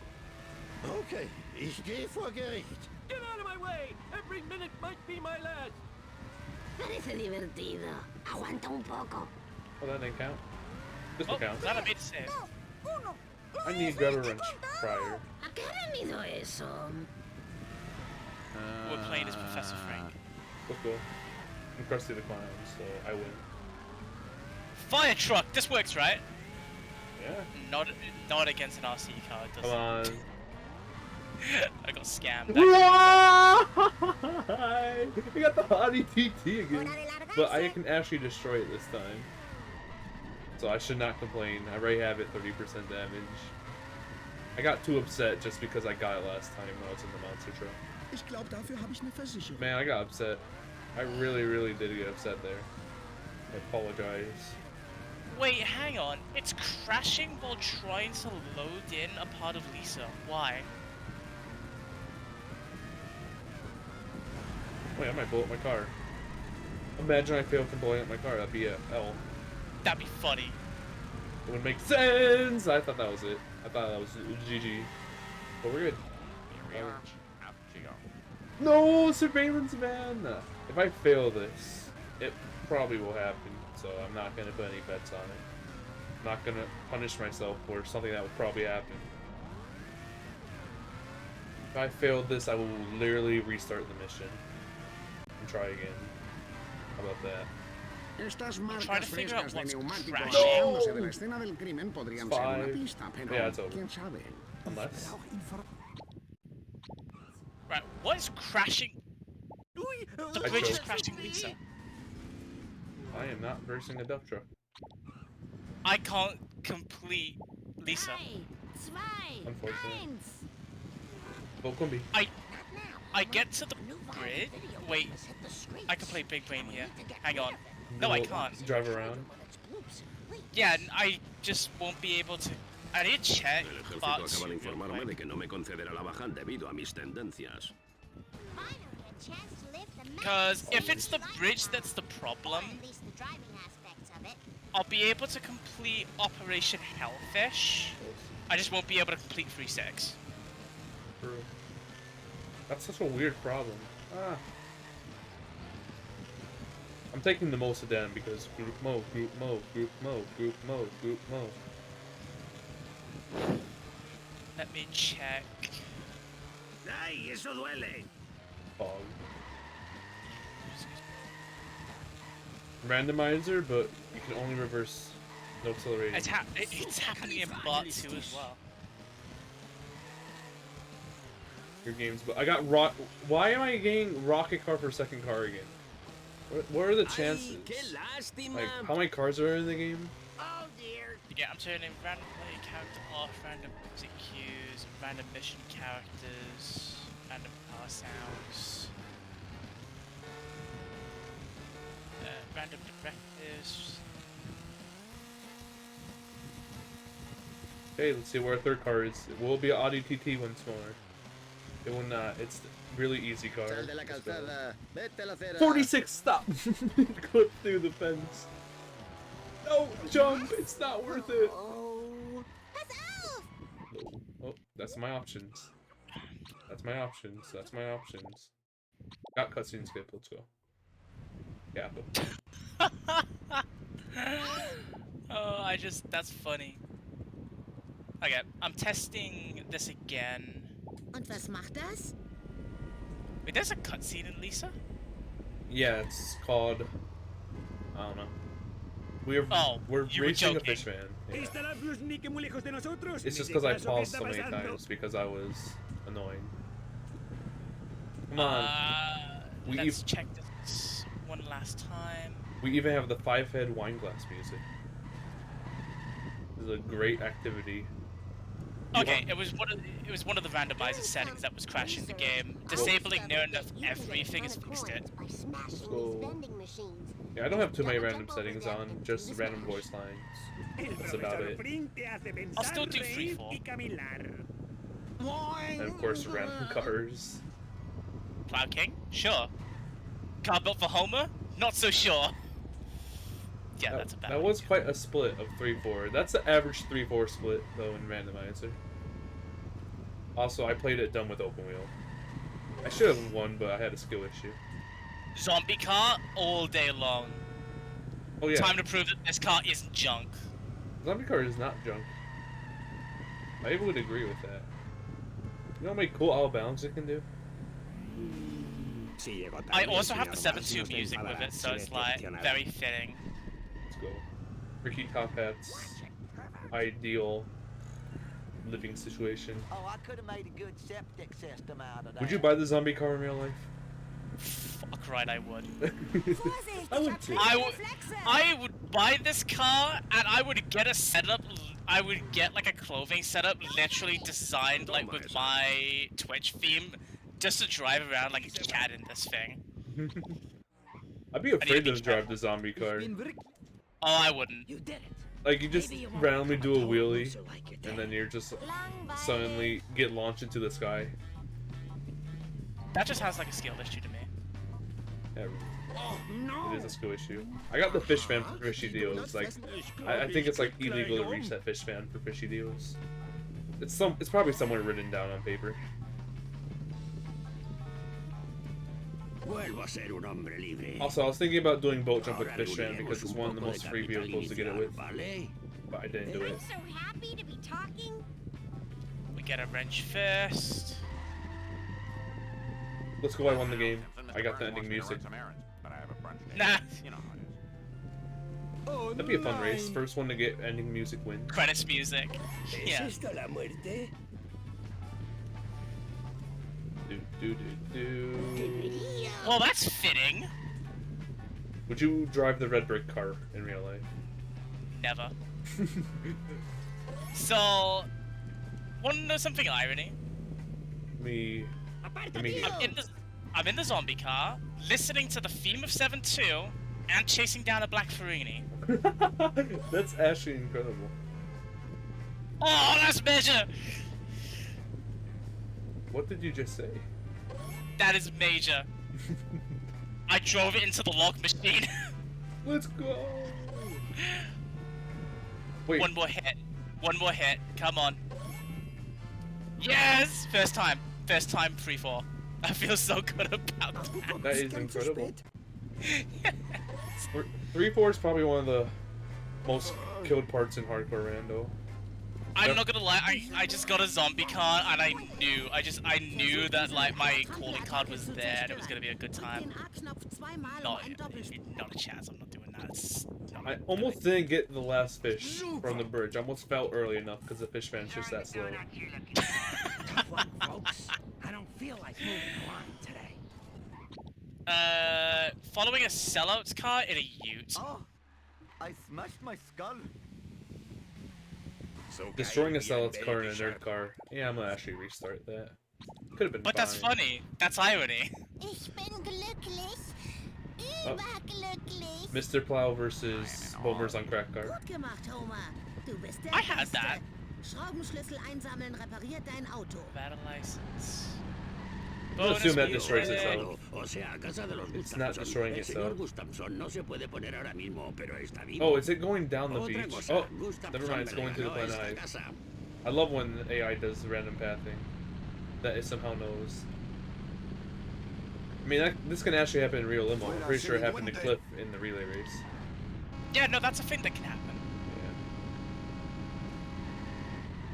Okay, ich gehe vor Gericht. Get out of my way! Every minute might be my last! Parece divertido. Aguanta un poco. Oh, that didn't count. This Oh, will count. glad I made a save. I need to grab a wrench prior. ¿A qué ha venido eso? We're playing as Professor Frank. Let's go. I'm Krusty the Clown, so I win. Fire truck! This works, right? Yeah. Not against an RC car, it Come doesn't. on. I got scammed. Why? We got the Audi TT again. But I can actually destroy it this time. So I should not complain. I already have it 30% damage. I got too upset just because I got it last time when I was in the monster truck. Ich glaub, dafür habe ich eine Versicherung. Man, I got upset. I really did get upset there. I apologize. Wait, hang on. It's crashing while trying to load in a part of Lisa. Why? Wait, I might blow up my car. Imagine I failed from blowing up my car. That'd be a L. That'd be funny. It would make sense! I thought that was it. I thought that was GG. But we're good. Here we are. Out you go. No! Surveillance van! If I fail this, it probably will happen. So I'm not gonna put any bets on it. I'm not gonna punish myself for something that would probably happen. If I failed this, I will literally restart the mission. And try again. How about that? Estas trying marcas to figure out frescas de what's neumático crashing. alejándose de la escena del crimen podrían ser una 5. pista, pero Yeah, it's over. quién sabe. Unless. Right, what is crashing? The I bridge is choked. crashing Lisa. I am not versing a dump truck. I can't complete Lisa. Unfortunately. Welcome. I get to the bridge. Wait, I can play Big Brain here. Hang on. No, I can't. Drive around. Yeah, I just won't be able to. I need to check, El ejército but acaba de informarme de que no me concederá la baja debido a mis tendencias. because if it's the bridge that's the problem, I'll be able to complete Operation Hellfish. I just won't be able to complete 3-6. True. That's such a weird problem. Ah. I'm taking the most of them because group mode, group mode, group mode, group mode, group mode. Let me check. ¡Ay, eso duele! Fog. Randomizer, but you can only reverse, no acceleration. It's happening in bot 2 as well. Your games, but I got rock. Why am I getting rocket car for second car again? What are the chances? Like, how many cars are in the game? Oh dear. Yeah, I'm turning random player character off, random music cues, random mission characters, random car sounds, random directives. Okay, let's see where our third car is. It will be an Audi TT once more. It will not. It's really easy car. Sal de la calzada, vete a la acera. 46, stop! Clip through the fence. No, jump! It's not worth it! Oh, that's my options. That's my options. That's my options. Got cutscene skip, let's go. Yeah, but... Oh, that's funny. Okay, I'm testing this again. Und was macht das? Wait, there's a cutscene in Lisa? Yeah, it's called... I don't know. We're you were racing a joking. fish man. Yeah. Estarás Bruce ni que muy lejos de nosotros. It's just Ni because I de caso que paused está so many pasando. times because I was annoying. Come on. We Let's check this one last time. We even have the 5-head wine glass music. This is a great activity. Okay, it was one of the randomizer settings that was crashing the game. Disabling near enough everything has fixed it. So, yeah, I don't have too many random settings on, just random voice lines. That's about it. I'll still do 3-4. And of course, random cars. Plow King? Sure. Car built for Homer? Not so sure. Yeah, that's a bad That was quite a split of 3-4. That's the average 3-4 split, though, in Randomizer. Also, I played it done with open wheel. I should have won, but I had a skill issue. Zombie car all day long. Oh yeah. Time to prove that this car isn't junk. Zombie car is not junk. I would agree with that. You know how many cool out of bounds it can do? I also have the 7.2 music with it, so it's like very fitting. Let's go. TheFreakyTopHat's ideal living situation. Oh, I could have made a good septic system out of that. Would you buy the zombie car in real life? Fuck right, I would. I would too. I would buy this car and I would get a setup. I would get like a clothing setup literally designed like with my Twitch theme, just to drive around like a cat in this thing. I'd be afraid to drive the zombie car. Oh, I wouldn't. You did it. Like you just randomly do a wheelie, and then you're just suddenly get launched into the sky. That just has like a skill issue to me. Yeah, it is a skill issue. I got the fish fan for fishy deals. Like, I think it's like illegal to reach that fish fan for fishy deals. It's probably somewhere written down on paper. Also, I was thinking about doing boat jump with fish fan because it's one of the most free vehicles to get it with, but I didn't do it. I'm so happy to be talking. We get a wrench first. Let's go, I won the game. I got the ending music. Nah. That'd be a fun race. First one to get ending music wins. Credits music. Yeah. Well, that's fitting. Would you drive the red brick car in real life? Never. So, wanna know something irony? I'm in the zombie car, listening to the theme of 7.2, and chasing down a black Farini. That's actually incredible. Oh, that's major! What did you just say? That is major. I drove it into the log machine. Let's go! Wait. One more hit. One more hit. Come on. Yes! First time. First time 3-4. I feel so good about that. That is incredible. 3-4 is probably one of the most killed parts in hardcore rando. I'm not gonna lie, I just got a zombie card and I knew that like my calling card was there and it was gonna be a good time. Not a chance, I'm not doing that. I almost didn't get the last fish from the bridge. I almost fell early enough because the fish fan's just that slow. Folks, I don't feel like moving along today. Following a sellout's car in a ute. Oh, I smashed my skull. Destroying a sellout's car in a nerd car. Yeah, I'm gonna actually restart that. Could have been But fine. that's funny. That's irony. Ich bin glücklich. Überglücklich. Mr. Plow versus Homer's on crack car. Gut gemacht, Homer. Du bist der I had Beste. that. Schraubenschlüssel einsammeln repariert dein Auto. Battle license. I'm gonna assume that Bonus destroys music. itself. It's not destroying itself. Oh, is it going down the beach? Oh, never mind, it's going to the planet Hive. I love when AI does random pathing. That it somehow knows. I mean, this can actually happen in real limo. I'm pretty sure it happened to Cliff in the relay race. Yeah, no, that's a thing that can happen.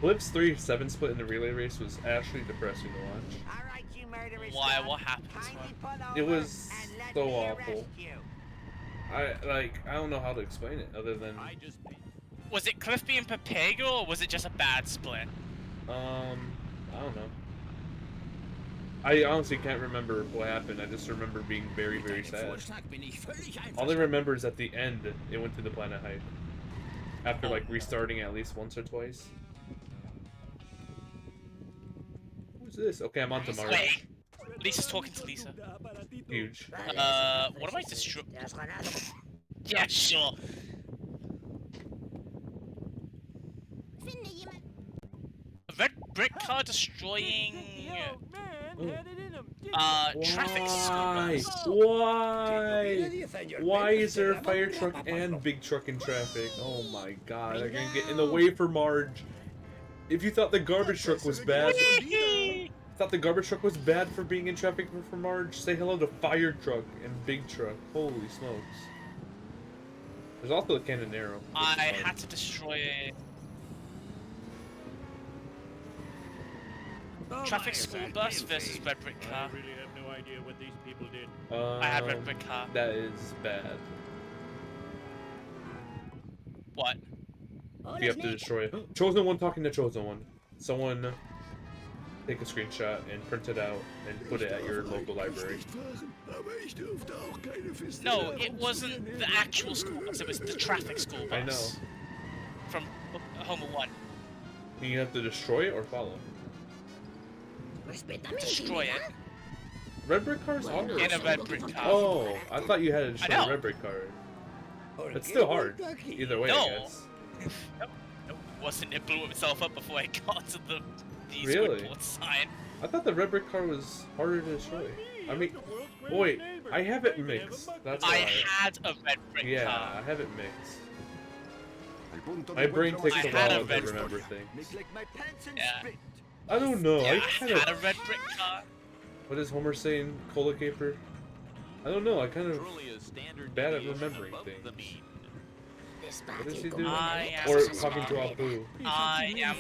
Cliff's 3-7 split in the relay race was actually depressing to watch. All right, you murderous Why? scum. What happened? Kindly pull It over was and let so me awful. arrest you. I don't know how to explain it other than Was it Cliff being Papago or was it just a bad split? I don't know. I honestly can't remember what happened. I just remember being very, very sad. All I remember is at the end it went to the planet Hype. After like restarting at least once or twice. Who's this? Okay, I'm on to Mars. Wait. Lisa's talking to Lisa. Huge. What am I destroying? Yeah, sure. A red brick car destroying... Traffic school Why? bus. Why? Why is there a fire truck and big truck in traffic? Oh my god, they're gonna get in the way for Marge. If you thought the garbage truck was bad, thought the garbage truck was bad for being in traffic for Marge, say hello to fire truck and big truck. Holy smokes. There's also the Cannonero. I had to destroy traffic school bus versus red brick car. I really have no idea what these people did. I had red brick car. That is bad. What? You have to destroy it. Chosen One talking to Chosen One. Someone take a screenshot and print it out and put it at your local library. No, it wasn't the actual school bus, it was the traffic school bus. I know. From Homer 1. You have to destroy it or follow? Destroy it. Red brick cars hard. In a red brick car. Oh, I thought you had to destroy know. a red brick car. It's still hard. Either way, No. I guess. Nope. Nope. Wasn't it blew itself up before I got to the Really? Woodport sign? I thought the red brick car was harder to destroy. I mean, wait, I have it mixed. That's why. I had a red brick Yeah, car. I have it mixed. My brain takes I a had a while to red remember things. Yeah. I don't know. Yeah, I I kind had of. a red brick car. What is Homer saying? Cola caper? I don't know. I kind of bad at remembering things. What is he doing? I am Or smart. talking to Apu. I am.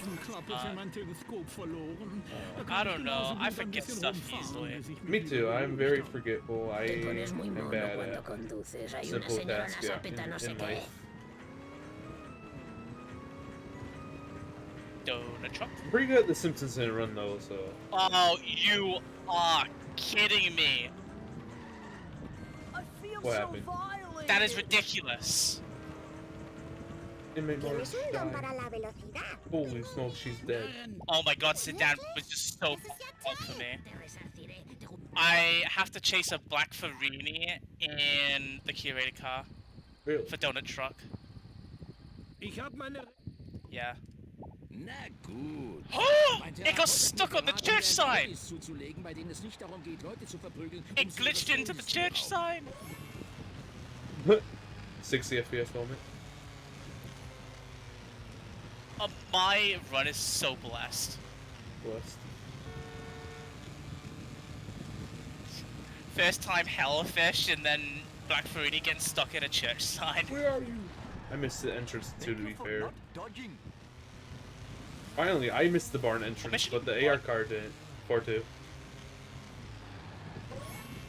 I don't know. I forget stuff easily. Me too. I'm very forgetful. I Te pones muy am mono bad cuando at conduces. Hay una simple señora tasks yeah, sapeta no sé in qué. life. Donut truck. I'm pretty good at The Simpsons in a run though, so. Oh, you are kidding me. What happened? That is ridiculous. Inmate Marge ¿Tienes un don died. para la velocidad? Holy smoke, she's dead. Oh my god, sit down was just so fun for me. I have to chase a black Farini in the curated car Really? for donut truck. Ich hab meine... Yeah. Na gut. Oh! It got stuck on the church sign! It glitched into the church sign! 60 FPS moment. My run is so blessed. Blessed. First time Hellfish and then Black Farini getting stuck in a church sign. Where are you? I missed the entrance too, to be fair. Finally, I missed the barn entrance, but the AR car didn't. 4-2.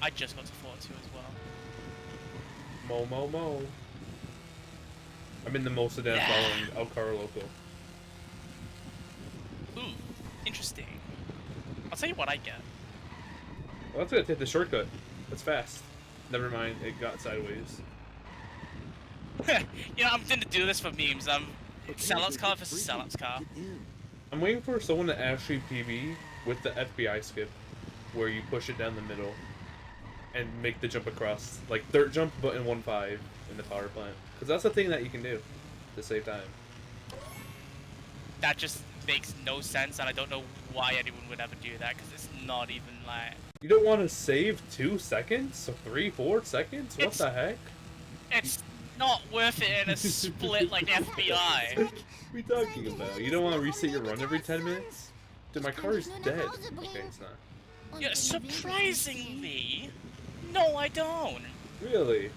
I just got to 4-2 as well. Mo. I'm in the most sedan following El Carro Loco. Ooh, interesting. I'll tell you what I get. Well, that's gonna take the shortcut. That's fast. Never mind, it got sideways. You know, I'm gonna do this for memes. Sellouts car versus sellouts car. I'm waiting for someone to actually PB with the FBI skip, where you push it down the middle and make the jump across, like dirt jump, but in 1.5 in the power plant. Because that's the thing that you can do to save time. That just makes no sense, and I don't know why anyone would ever do that, because it's not even like... You don't want to save 2 seconds? So 3-4 seconds? What the heck? It's not worth it in a split like FBI. What are we talking about? You don't want to reset your run every 10 minutes? Dude, my car is dead. Okay, it's not. Yeah, surprisingly, no, I don't. Really?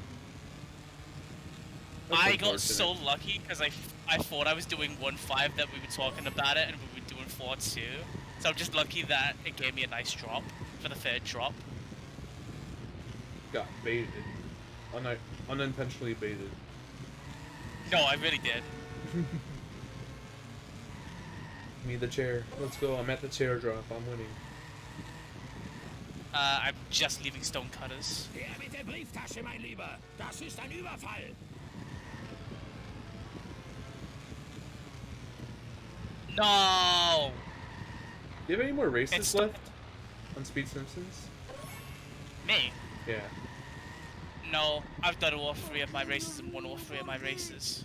That's I got unfortunate. so lucky because I thought I was doing 1.5 that we were talking about it, and we were doing 4.2. So I'm just lucky that it gave me a nice drop for the third drop. Got baited. Unintentionally baited. No, I really did. Me the chair. Let's go. I'm at the chair drop. I'm winning. I'm just leaving stonecutters. Der mit der Brieftasche, mein Lieber. Das ist ein Überfall. No! Do you have any more races It's- left on Speed Simpsons? Me? Yeah. No, I've done all 3 of my races and won all 3 of my races.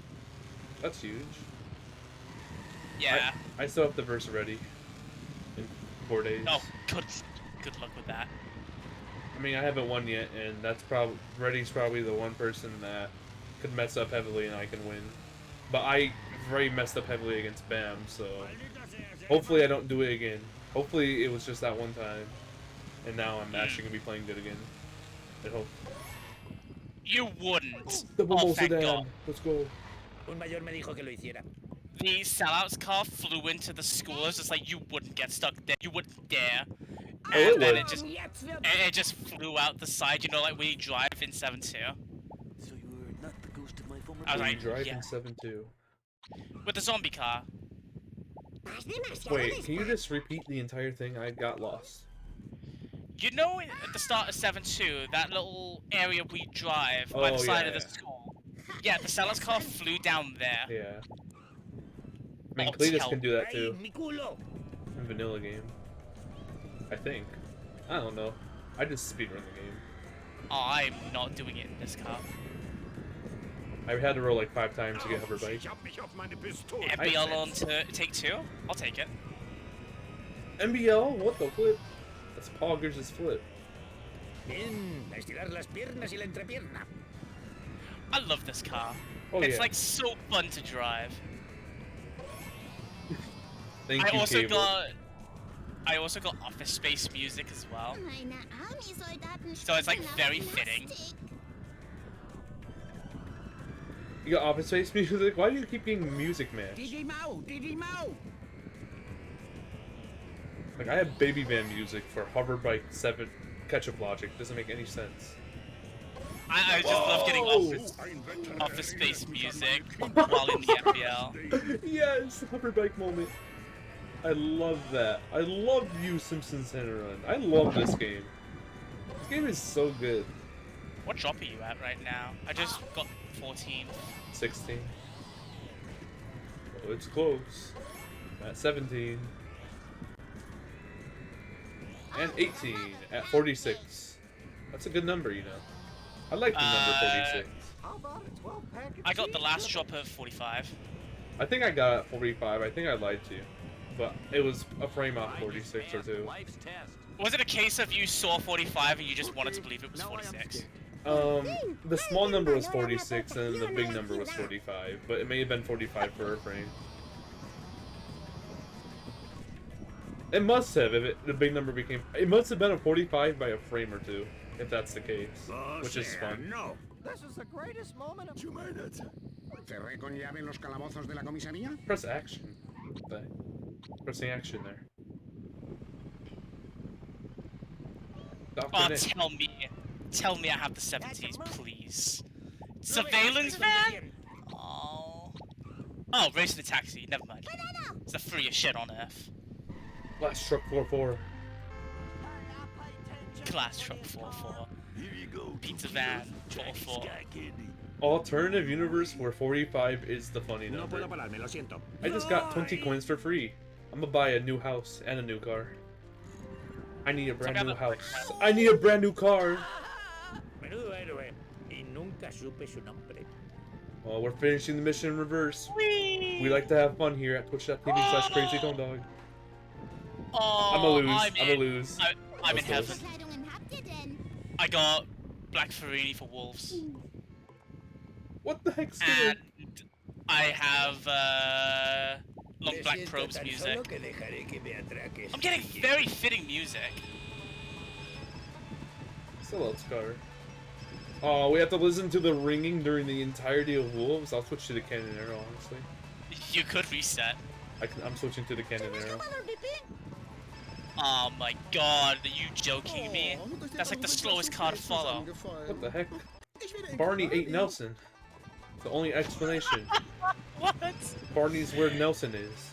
That's huge. Yeah. I still have the verse ready in 4 days. Oh, good luck with that. I mean, I haven't won yet, and that's probably Reddy's probably the one person that could mess up heavily and I can win. But I very messed up heavily against Bam, so hopefully I don't do it again. Hopefully it was just that one time, and now I'm actually gonna be playing good again. I hope. You wouldn't. Double Oh, thank sedan. God. Let's go. Un mayor me dijo que lo hiciera. The sellouts car flew into the school. It was just like, you wouldn't get stuck there. You wouldn't dare. Oh, it And then would. it just flew out the side. You know, like when you drive in 7-2. So you were not the ghost of my former I was We like, drive yeah. in 7-2. With the zombie car. Vas demasiado Wait, can you despacio. just repeat the entire thing? I got lost. You know, at the start of 7-2, that little area we drive by Oh, the side yeah, of the yeah. school. Yeah, the seller's car flew down there. Yeah. I mean, Oh, Cletus tell can do that Ay, too mi culo. in vanilla game. I think. I don't know. I just speedrun the game. Oh, I'm not doing it in this car. I had to roll like 5 times to get hover bike. FBL on to take 2? I'll take it. MBL? What the flip? That's Poggers' flip. Bien, a estirar las piernas y la entrepierna. I love this car. Oh It's yeah. like so fun to drive. Thank I you, also Cable. got Office Space music as well. Meine Army-Soldaten So it's like stehen auf very fitting. Plastik. You got Office Space music? Why do you keep getting music match? DJ Mau, DJ Mau. Like, I have Baby Van music for Hover Bike 7 Ketchup Logic. Doesn't make any sense. I just love getting Office Space music while in the FBL. Yes, Hover Bike moment. I love that. I love you, Simpsons Center Run. I love this game. This game is so good. What drop are you at right now? I just got 14. 16. Oh, it's close. I'm at 17. And 18 at 46. That's a good number, you know. I like the number 46. How about a 12-pack of I got the cheese last dip? drop of 45. I think I got it at 45. I think I lied to you. But it was a frame off 46 or 2. Was it a case of you saw 45 and you just wanted to believe it was 46? The small number was 46 and the big number was 45. But it may have been 45 for a frame. It must have, if the big number became... It must have been a 45 by a frame or 2, if that's the case. Which is fun. No. This is the greatest moment of... Cerré con llave los calabozos de la comisaría. Press action. What the heck? Pressing action there. Dr. Oh, Nick. tell me I have the 70s, please. Surveillance van? Oh. Oh, racing the taxi, never mind. It's the freest shit on earth. Last truck 4-4. Class truck 4-4. Pizza van 4-4. Alternative universe where 45 is the funny No number. puedo pararme, lo siento. I just got 20 coins for free. I'm gonna buy a new house and a new car. I need a brand new house. I need a brand new car. Menudo héroe. Y nunca supe su nombre. Well, we're finishing the mission in reverse. We like to have fun here at twitch.tv/crazyconedog. Oh, I'm a lose. I'm in Of course. heaven. Kleidungen habt ihr denn? I got Black Farini for Wolves. What the heck's going And I have Long Me Black siento Probes tan music. solo que dejaré que me atraques. I'm getting very fitting music. Sellout's car. Oh, we have to listen to the ringing during the entirety of Wolves? I'll switch to the Cannon Arrow, honestly. You could reset. I'm switching to the Cannon Arrow. Oh my god, are you joking me? That's like the slowest car to follow. What the heck? Barney ate Nelson. It's the only explanation. What? Barney's where Nelson is.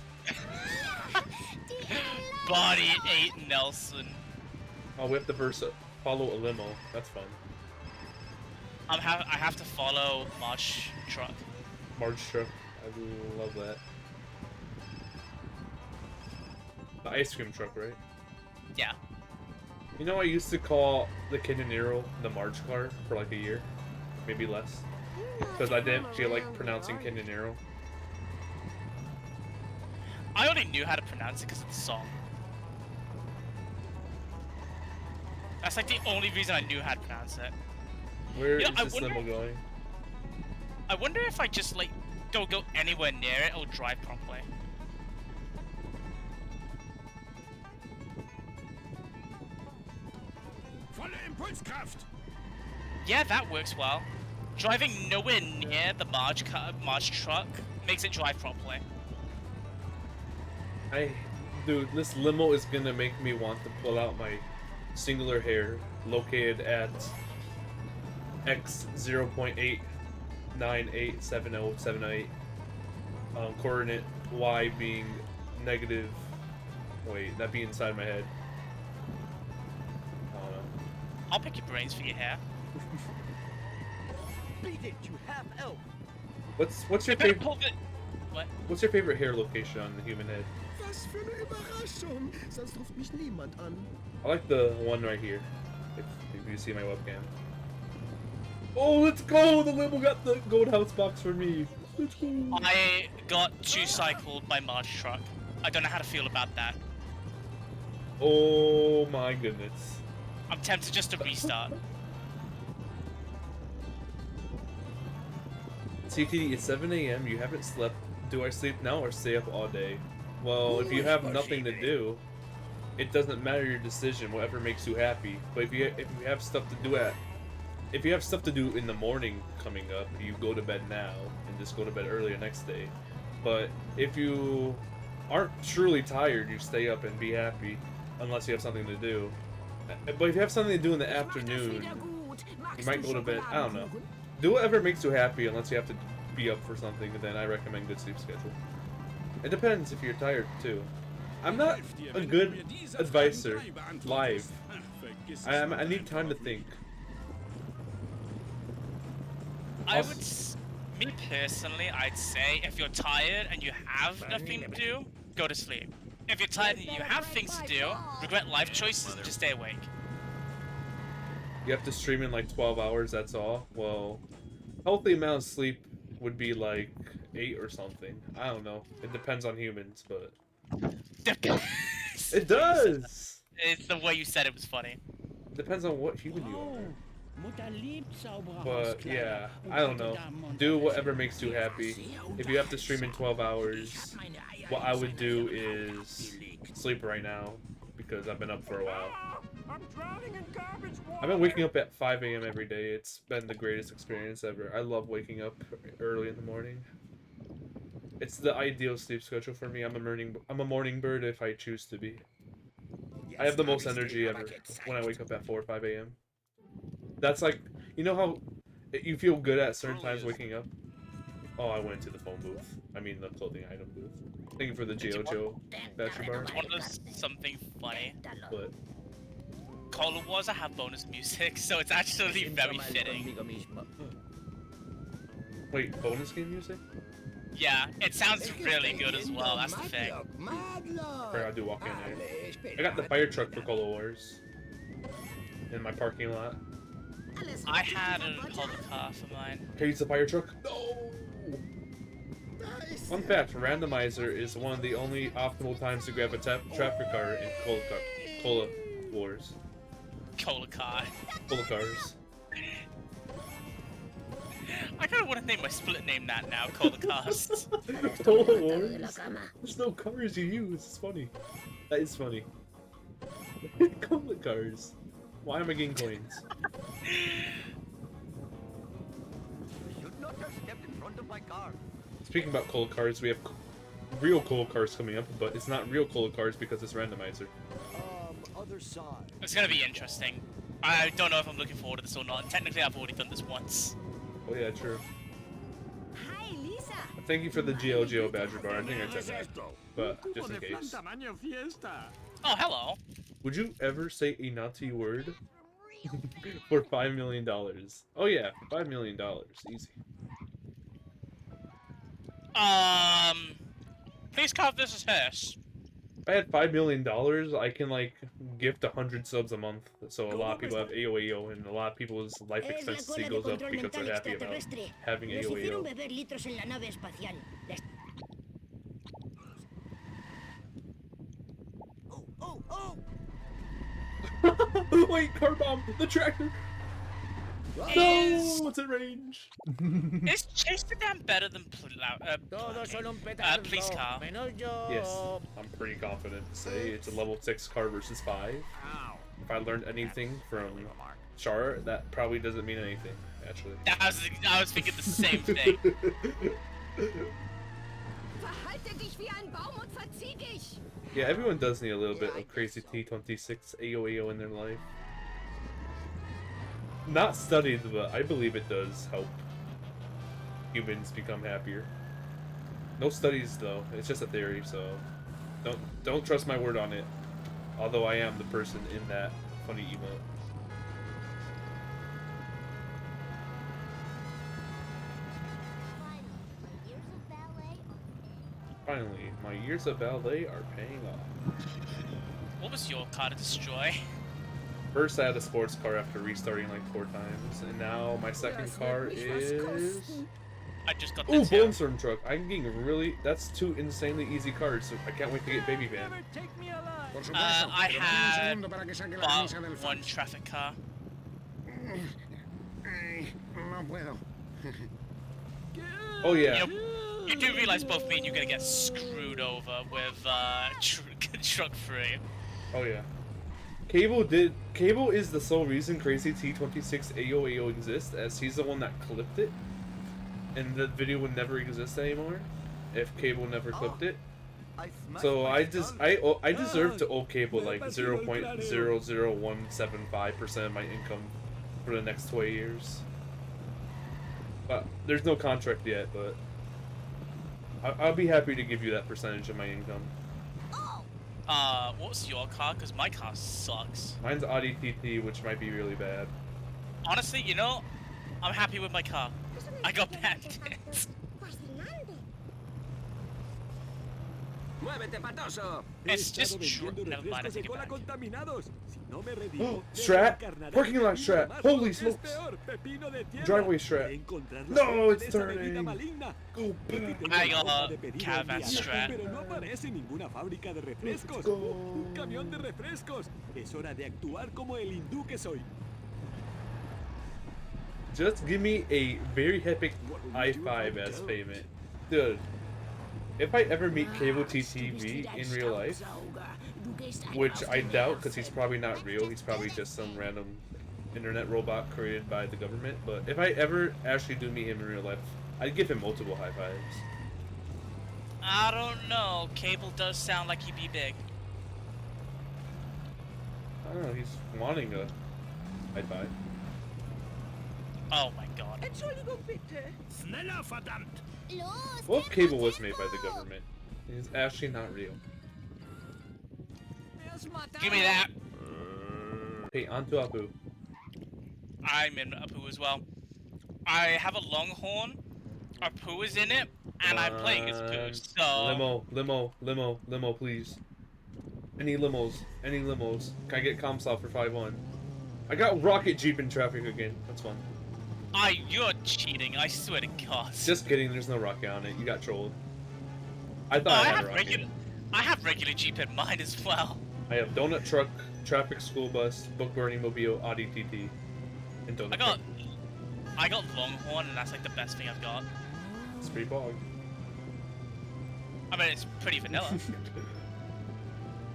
Body 8 Nelson. Oh, we have to follow a limo. That's fun. I have to follow March Truck. Marge truck. I love that. The ice cream truck, right? Yeah. You know, I used to call the Canonero the Marge car for like a year. Maybe less. Because I didn't feel like pronouncing Canonero. I only knew how to pronounce it because of the song. That's like the only reason I knew how to pronounce it. Where You is know, this limo going? I wonder if I just like go anywhere near it, it'll drive properly. Volle Impulskraft! Yeah, that works well. Driving nowhere near the Marge truck makes it drive properly. Dude, this limo is gonna make me want to pull out my singular hair located at X 0.8987078. Coordinate Y being negative. Wait, that be inside my head. I don't know. I'll pick your brains for your hair. Beat it, you half elf. What's your Better favorite? pull the... What? What's your favorite hair location on the human head? Was für eine Überraschung. Sonst ruft mich niemand an. I like the one right here. If you see my webcam. Oh, let's go! The limo got the gold house box for me. Let's go. I got two-cycled by Marge truck. I don't know how to feel about that. Oh my goodness. I'm tempted just to restart. CTD, it's 7 a.m. You haven't slept. Do I sleep now or stay up all day? Well, if you have nothing to do, it doesn't matter your decision. Whatever makes you happy. But if you have stuff to do if you have stuff to do in the morning coming up, you go to bed now and just go to bed early the next day. But if you aren't truly tired, you stay up and be happy, unless you have something to do. But if you have something to do in the afternoon, you might go to bed. I don't know. Do whatever makes you happy, unless you have to be up for something. Then I recommend good sleep schedule. It depends if you're tired too. I'm not a good advisor live. I need time to think. Me personally, I'd say if you're tired and you have nothing to do, go to sleep. If you're tired and you have things to do, regret life choices and just stay awake. You have to stream in like 12 hours, that's all? Well, healthy amount of sleep would be like 8 or something. I don't know. It depends on humans, but... It does! It's the way you said it was funny. Depends on what human you are. But yeah, I don't know. Do whatever makes you happy. If you have to stream in 12 hours, what I would do is sleep right now, because I've been up for a while. I've been waking up at 5 a.m. every day. It's been the greatest experience ever. I love waking up early in the morning. It's the ideal sleep schedule for me. I'm a morning bird if I choose to be. I have the most energy ever when I wake up at 4 or 5 a.m. That's like, you know how you feel good at certain times waking up? Oh, I went to the phone booth. I mean the clothing item booth. Thank you for the JUL Bachelor Bar. It's one of those something funny. But Cola Wars, I have bonus music, so it's actually very fitting. wait, bonus game music? Yeah, it sounds really good as well, that's the thing. I forgot to walk in there. I got the fire truck for Cola Wars in my parking lot. I had a hover car for mine. Can I use the fire truck? No! Fun fact, Randomizer is one of the only optimal times to grab a traffic car in Cola Wars. Cola car. Cola cars. I kind of want to name my split name that now, Cola Cast. Cola Wars? There's no cars you use, it's funny. That is funny. Cola cars. Why am I getting coins? Should not have stepped in front of my car. Speaking about cola cars, we have real cola cars coming up, but it's not real cola cars because it's Randomizer. Other side. It's gonna be interesting. I don't know if I'm looking forward to this or not. Technically, I've already done this once. Oh yeah, true. Hi, Lisa. Thank you for the GLGO Badger Bar. I think I said that, but just in case. Oh, hello. Would you ever say a naughty word for $5 million? Oh yeah, $5 million, easy. Please count this as hers. If I had $5 million, I can like gift 100 subs a month. So a lot of people have AOAO, and a lot of people's life expectancy goes up because they're happy about having AOAO. Wait, car bomb! The tractor! No! It's in range! Is chase the damn better than police car? Yes, I'm pretty confident to say it's a level 6 car versus 5. If I learned anything from Char, that probably doesn't mean anything, actually. I was thinking the same thing. Yeah, everyone does need a little bit of crazy T26 AO in their life. Not studied, but I believe it does help humans become happier. No studies though, it's just a theory, so don't trust my word on it. Although I am the person in that funny emote. Finally, my years of ballet are paying off. What was your car to destroy? First, I had a sports car after restarting like 4 times, and now my second car is... I just got Ooh, that too. Bullenstorm truck. I'm getting really... That's 2 insanely easy cars, so I can't wait to get Baby Van. Por supuesto, I pero dame un had segundo para que saque la bought camisa del one fax. traffic car. Ay, no puedo. Oh yeah. You know, you do realize both me and you're gonna get screwed over with truck 3. Oh yeah. Cable is the sole reason Crazy T26 AO exists, as he's the one that clipped it. And the video would never exist anymore if Cable never clipped it. So I deserve to owe Cable like 0.00175% of my income for the next 20 years. But there's no contract yet, but I'll be happy to give you that percentage of my income. What was your car? Because my car sucks. Mine's Audi TT, which might be really bad. Honestly, you know, I'm happy with my car. I got bandits. ¡Muévete, patoso! It's just never mind, I take it back. Strat? Parking lot strat! Holy smokes! Driveway strat. No, it's turning! Go back! I got a caravan strat. Pero no aparece ninguna fábrica de refrescos. Un camión de refrescos. Es hora de actuar como el hindú que soy. Just give me a very epic I-5 as payment. Dude, if I ever meet Cable TTV in real life, which I doubt because he's probably not real, he's probably just some random internet robot created by the government, but if I ever actually do meet him in real life, I'd give him multiple high fives. I don't know. Cable does sound like he'd be big. I don't know, he's wanting a high five. Oh my god. Entschuldigung, bitte. Schneller, verdammt! Well, Cable was made by the government. He's actually not real. Give me that. Hey, onto Abu. I'm in Apu as well. I have a Longhorn. Apu is in it, and I'm playing as Pooh, so... Limo, please. Any limos. Can I get Comsol for 5-1? I got Rocket Jeep in traffic again. That's fun. You're cheating, I swear to God. Just kidding, there's no rocket on it. You got trolled. I thought I had a rocket. I have regular Jeep in mine as well. I have Donut Truck, Traffic School Bus, Book Burning Mobile, Audi TT, and Donut Truck. I got Longhorn, and that's like the best thing I've got. It's pretty bog. I mean, it's pretty vanilla.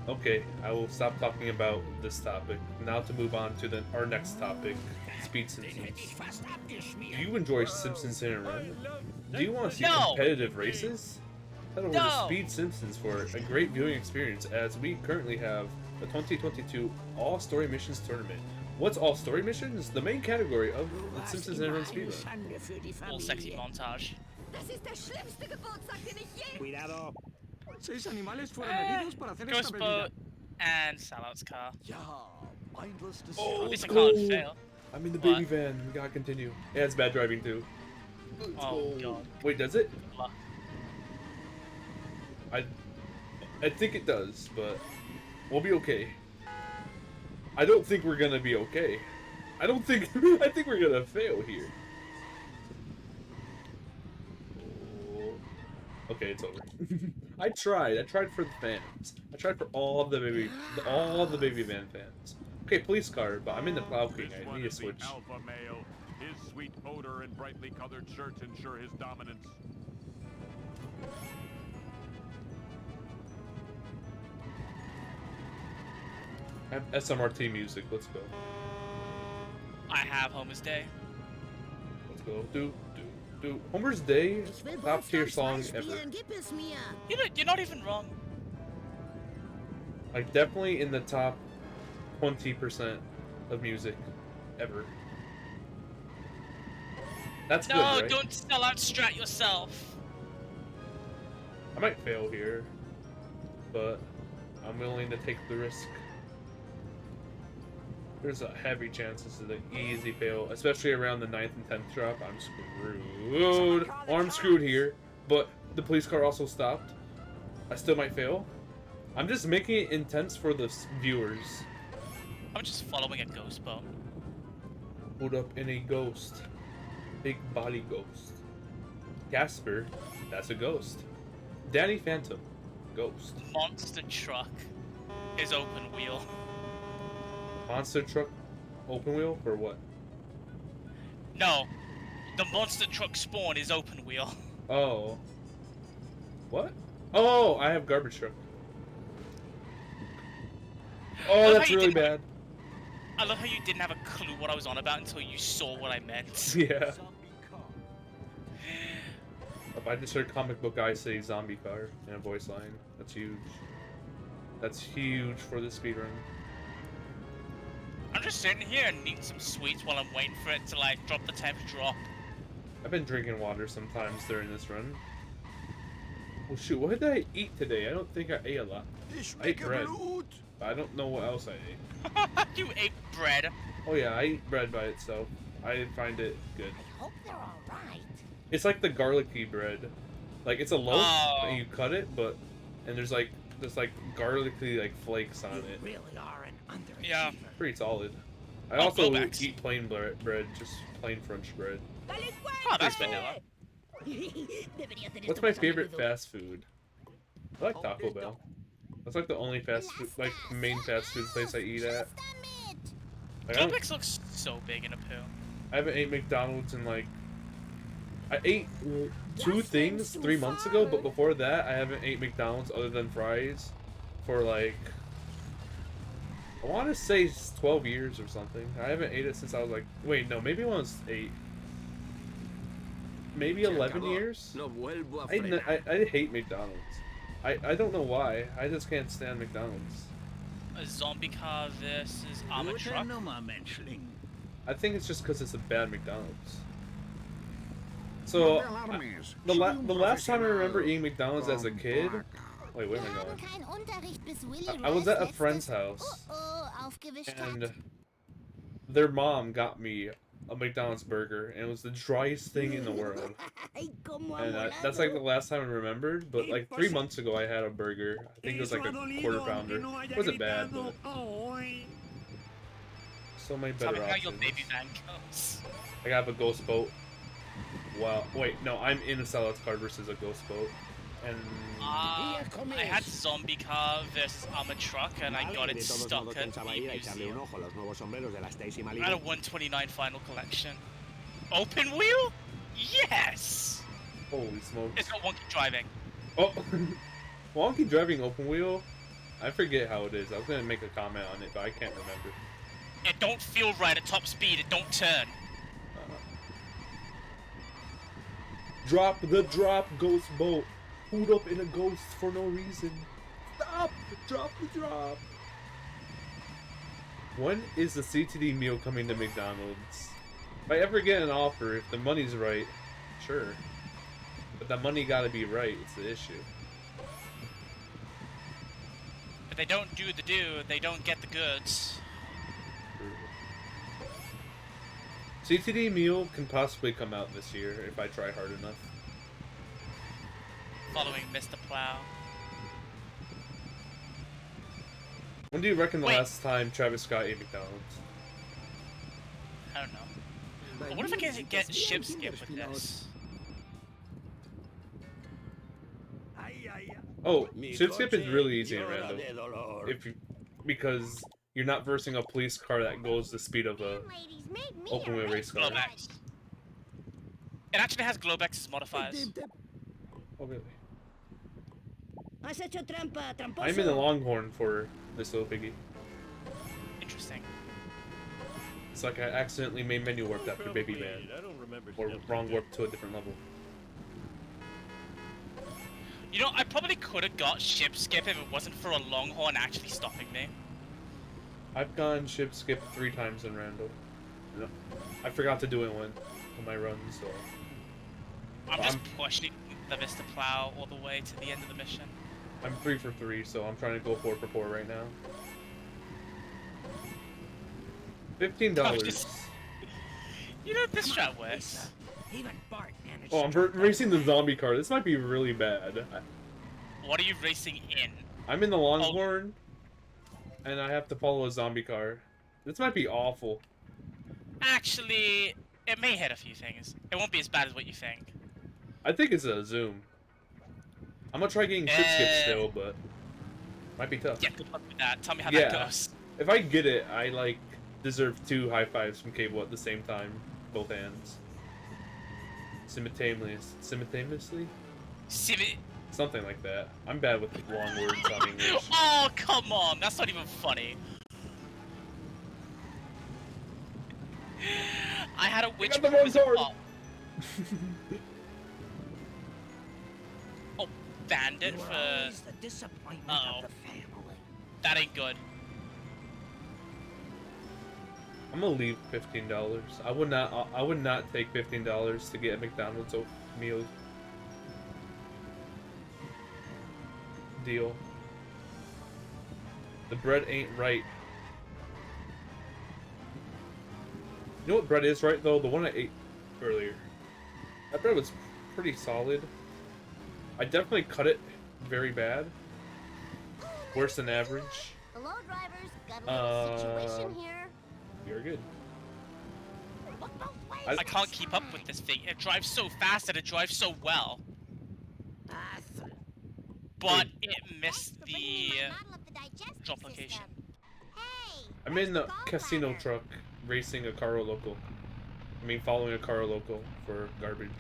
Okay, I will stop talking about this topic. Now to move on to our next topic, Speed Simpsons. Do you enjoy Simpsons in a Run? Do you want to see competitive races? Head over to Speed Simpsons for a great viewing experience, as we currently have the 2022 All Story Missions Tournament. What's All Story Missions? The main category of the Simpsons in a Run speedrun. All sexy montage. Cuidado. 6 animales fueron heridos para hacer esta Ghost bebida. Boat and Salad's car. Oh, At least let's I go! can't fail. I'm in the baby van. We gotta continue. Yeah, it's bad driving too. Oh god. Wait, does it? I think it does, but we'll be okay. I don't think we're gonna be okay. I think we're gonna fail here. Okay, it's over. I tried for the fans. I tried for all the baby van fans. Okay, police car, but I'm in the Plow King. This I one need to is the switch. alpha male. His sweet odor and brightly colored shirts ensure his dominance. I have SMRT music. Let's go. I have Homer's Day. Let's go. Do. Homer's Day, Ich will top tier Brawl Stars song 2 ever. spielen, gib es mir. You're not even wrong. Like definitely in the top 20% of music ever. That's good, No, right? don't sell out Strat yourself. I might fail here, but I'm willing to take the risk. There's a heavy chance this is an easy fail, especially around the 9th and 10th drop. I'm screwed. Or I'm screwed here, but the police car also stopped. I still might fail. I'm just making it intense for the viewers. I'm just following a ghost boat. Pulled up in a ghost. Big body ghost. Casper, that's a ghost. Danny Phantom, ghost. Monster truck is open wheel. Monster truck, open wheel for what? No, the monster truck spawn is open wheel. Oh. What? Oh, I have garbage truck. Oh, that's really bad. I love how you didn't have a clue what I was on about until you saw what I meant. Yeah. If I just heard comic book guy say zombie car in a voice line, that's huge. That's huge for the speedrun. I'm just sitting here and eating some sweets while I'm waiting for it to like drop the 10th drop. I've been drinking water sometimes during this run. Oh shoot, what did I eat today? I don't think I ate a lot. I ate bread. But I don't know what else I ate. You ate bread. Oh yeah, I eat bread by itself. I find it good. I hope they're all right. It's like the garlicky bread. Like it's a loaf and you cut it, but and there's like garlicky like flakes on it. Really are an underachiever. Yeah. Pretty solid. I Oh, also Bobax. eat plain bread, just plain French bread. Oh, that's vanilla. What's my favorite fast food? I like Taco Bell. That's like the only fast food, like main fast food place I eat at. Like, I, Bobax looks so big in a poo. I haven't ate McDonald's in like I ate 2 things 3 months ago, but before that I haven't ate McDonald's other than fries for like I want to say 12 years or something. I haven't ate it since I was like wait no maybe when I was 8. Maybe 11 years? No vuelvo a frenar. I hate McDonald's. I don't know why. I just can't stand McDonald's. A zombie car versus armored truck. I think it's just because it's a bad McDonald's. So, the last time I remember eating McDonald's as a kid... Wait, where am I going? I was at a friend's house. And their mom got me a McDonald's burger, and it was the driest thing in the world. And that's like the last time I remembered, but like 3 months ago I had a burger. I think it was like a quarter pounder. It wasn't bad, but so many Tell me better how your options. baby van goes. I got a ghost boat. Wow, wait, no, I'm in a Salad car versus a ghost boat. And I had zombie car versus armored truck, and I got it stuck at the museum. I had a 129 final collection. Open wheel? Yes! holy smokes. It's got wonky driving. Oh, wonky driving open wheel? I forget how it is. I was gonna make a comment on it, but I can't remember. It don't feel right at top speed, it don't turn. Drop the drop, ghost boat. Pulled up in a ghost for no reason. Stop! Drop the drop. When is the CTD meal coming to McDonald's? If I ever get an offer, if the money's right, sure. But the money gotta be right, it's the issue. If they don't do the do, they don't get the goods. CTD meal can possibly come out this year if I try hard enough. Following Mr. Plow. When do you reckon the Wait. last time Travis Scott ate McDonald's? I don't know. But what if I get ship skip with this? Oh, ship skip is really easy and random. Because you're not versing a police car that goes the speed of a Ladies made me open wheel race car. Globex. It actually has Globex's modifiers. Oh really? Has hecho trampa, tramposo. I'm in the Longhorn for this little piggy. Interesting. It's like I accidentally made menu warped after Baby Man. I don't remember Or stepping wrong there. warp to a different level. You know, I probably could have got ship skip if it wasn't for a Longhorn actually stopping me. I've gone ship skip 3 times in rando. No, I forgot to do it on my run, so I'm just pushing the Vista Plow all the way to the end of the mission. I'm 3 for 3, so I'm trying to go 4 for 4 right now. $15. You know, this strat works. Even Bart managed. Oh, I'm racing the zombie car. This might be really bad. What are you racing in? I'm in the Longhorn, and I have to follow a zombie car. This might be awful. Actually, it may hit a few things. It won't be as bad as what you think. I think it's a zoom. I'm gonna try getting ship skip still, but might be tough. Yeah, good luck with that. Tell me how Yeah. that goes. If I get it, I like deserve 2 high fives from Cable at the same time, both hands. Simultaneously? Something like that. I'm bad with long words on English. Oh, come on. That's not even funny. I had a witch got the wrong cruiser card. pop. Oh, bandit You were for... always the disappointment Uh-oh. of the family. That ain't good. I'm gonna leave $15. I would not take $15 to get a McDonald's meal deal. The bread ain't right. You know what bread is right though? The one I ate earlier. That bread was pretty solid. I definitely cut it very bad. Worse than average. Hello, drivers. Got a little situation here. You're good. Look both ways. I can't keep up with this thing. It drives so fast and it drives so well. But it missed Thanks for bringing the me my model of the digestive drop location. system. Hey, I'm where's in the the casino gallbladder? truck racing a Caro Loco. I mean, following a Caro Loco for garbage.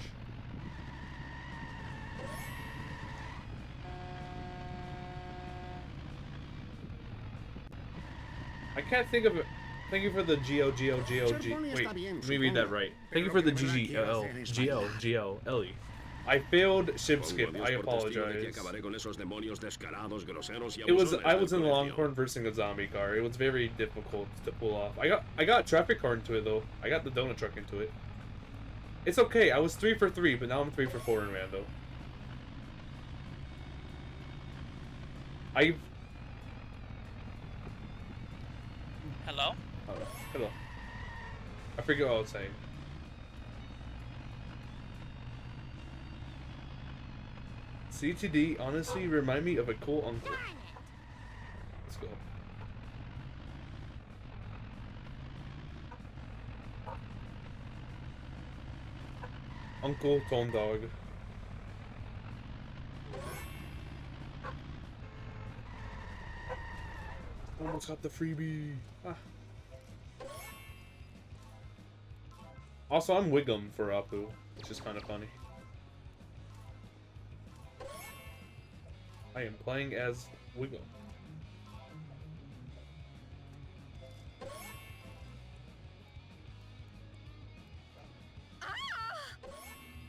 I can't think of it. Thank you for the G-O-G-O-G-O-G. Wait, let me read that right. Thank you for the G-G-L-G-O-G-O-L-E. I failed ship skip. I apologize. I was in the Longhorn versing a zombie car. It was very difficult to pull off. I got traffic car into it though. I got the donut truck into it. It's okay. I was 3 for 3, but now I'm 3 for 4 in rando. Hello? Oh, hello. I forget what I was saying. CTD honestly remind me of a cool uncle. Let's go. Uncle Tone Dog. Almost got the freebie. Ah. Also, I'm Wiggum for Apu, which is kind of funny. I am playing as Wiggum.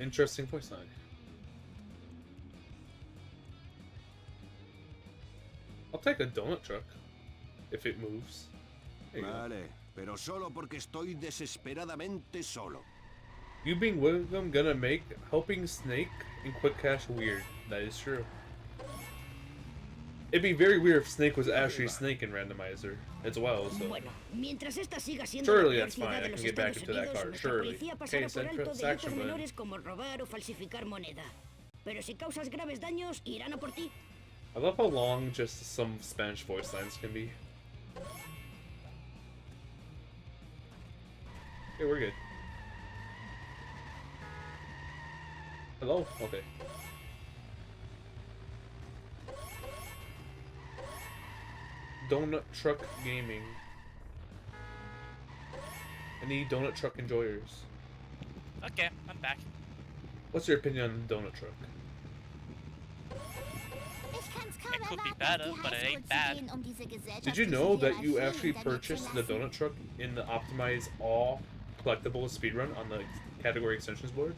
Interesting voice line. I'll take a donut truck if it moves. There you go. Vale, pero solo porque estoy desesperadamente solo. You being Wiggum gonna make helping Snake in Quick Cash weird. That is true. It'd be very weird if Snake was actually Snake in Randomizer as well, so. Bueno, mientras esta siga siendo Surely la that's peor fine, ciudad I de can los get back Estados into that Unidos, car, nuestra surely. policía pasará Case por alto delitos satisfaction, man. menores como robar o falsificar moneda. Pero si causas graves daños, irán a por ti. I love how long just some Spanish voice lines can be. Okay, we're good. Hello? Okay. Donut Truck Gaming. Any donut truck enjoyers? Okay, I'm back. What's your opinion on the donut truck? It could be better, but it ain't bad. Did you know that you actually purchased the donut truck in the optimize all collectibles speedrun on the category extensions board?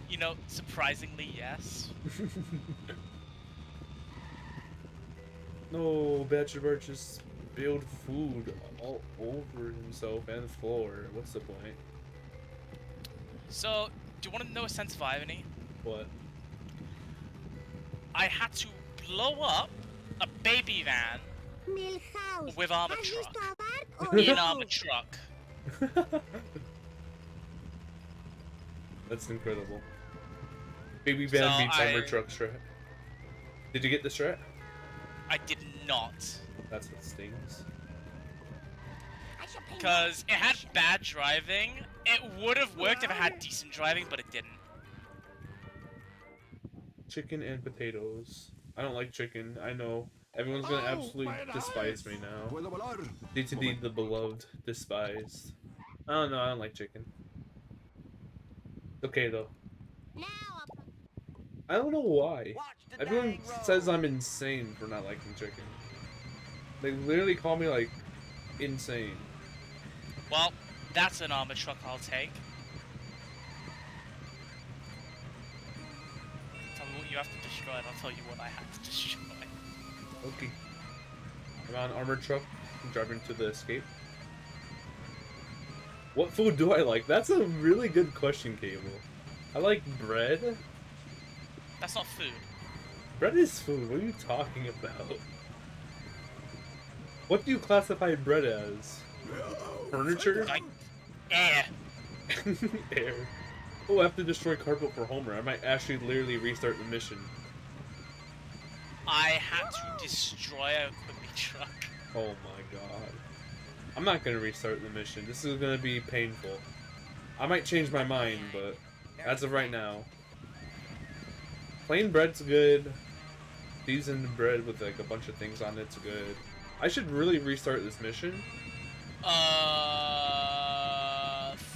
You know, surprisingly, yes. No, Bachelor just spilled food all over himself and the floor. What's the point? So, do you want to know a sense of irony? What? I had to blow up a baby van Milhouse, with armor ¿has truck. visto a Bart o In no? armor truck. That's incredible. Baby van So beats armor truck strat. Did you get the strat? I did not. That's what stings. Because it had bad driving. It would have worked if it had decent driving, but it didn't. Chicken and potatoes. I don't like chicken. I know. Everyone's gonna absolutely despise me now. D2D the beloved, despised. I don't know. I don't like chicken. Okay though. I don't know why. Everyone says I'm insane for not liking chicken. They literally call me like insane. Well, that's an armor truck I'll take. Tell me what you have to destroy, and I'll tell you what I have to destroy. Okay. I'm on armored truck. I'm driving to the escape. What food do I like? That's a really good question, Cable. I like bread. That's not food. Bread is food. What are you talking about? What do you classify bread as? Furniture? Air. Air. Oh, I have to destroy carpet for Homer. I might actually literally restart the mission. I had to destroy a quickly truck. Oh my god. I'm not gonna restart the mission. This is gonna be painful. I might change my mind, but as of right now. Plain bread's good. Seasoned bread with like a bunch of things on it's good. I should really restart this mission.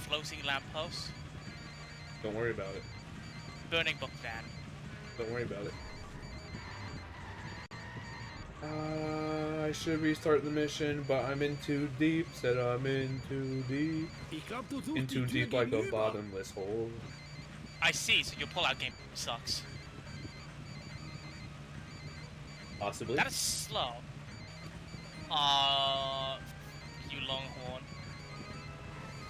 Floating lamppost. Don't worry about it. Burning book van. Don't worry about it. I should restart the mission, but I'm in too deep. Said I'm in too deep. In too deep like a bottomless hole. I see, so your pull-out game sucks. Possibly. That is slow. You longhorn.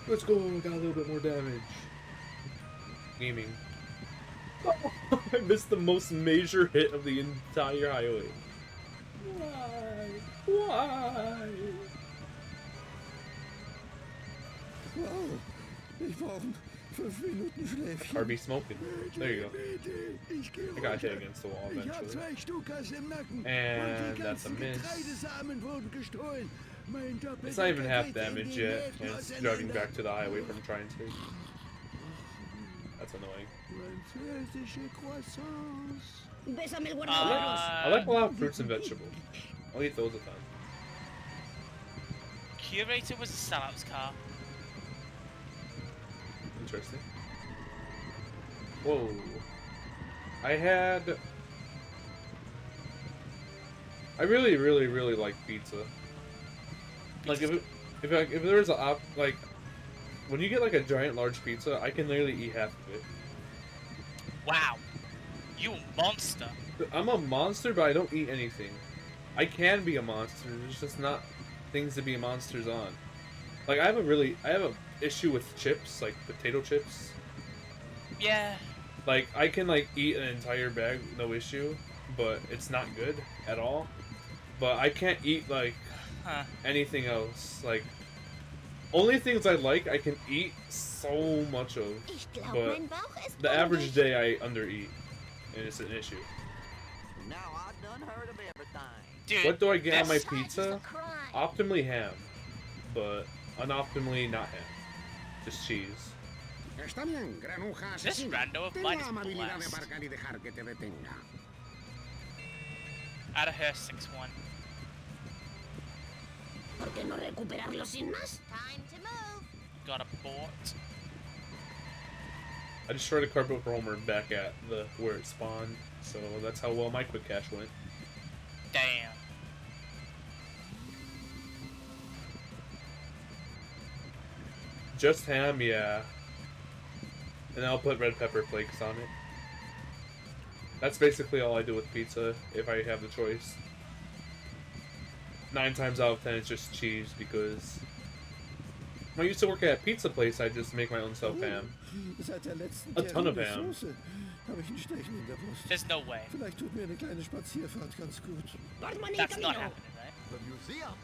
Let's go, got a little bit more damage. Gaming. I missed the most major hit of the entire highway. Why? Why? RB smoking. There you go. I got hit against the wall eventually. And that's a miss. It's not even half damage yet, and it's driving back to the highway from trying to. That's annoying. I like a lot of fruits and vegetables. I'll eat those a ton. Curator was a sellout's car. Interesting. Whoa. I really like pizza. Like if there was a like when you get like a giant large pizza, I can literally eat half of it. Wow. You a monster. I'm a monster, but I don't eat anything. I can be a monster. There's just not things to be monsters on. Like I have a issue with chips, like potato chips. Yeah. Like I can like eat an entire bag, no issue, but it's not good at all. But I can't eat like anything else. Like only things I like, I can eat so much of. But the average day I undereat, and it's an issue. Now I done heard of everything. Dude, what do I get on my pizza? Optimally ham, but unoptimally not ham. Just cheese. Está bien, granuja This asesina. rando of Ten mine la is amabilidad de blessed. aparcar y dejar que te detenga. Out of her 6-1. ¿Por qué no recuperarlo sin más? Time to move. Got a port. I destroyed a carpet for Homer back at the where it spawned, so that's how well my quick cache went. Damn. Just ham, yeah. And I'll put red pepper flakes on it. That's basically all I do with pizza, if I have the choice. 9 times out of 10 it's just cheese, because when I used to work at a pizza place, I just make my own self ham. Seit der letzten A ton of Terrine ham. Soße habe ich ein Stechen in der Brust. There's no way. Vielleicht tut mir eine kleine Spazierfahrt ganz gut. That's not happening, right? The museum?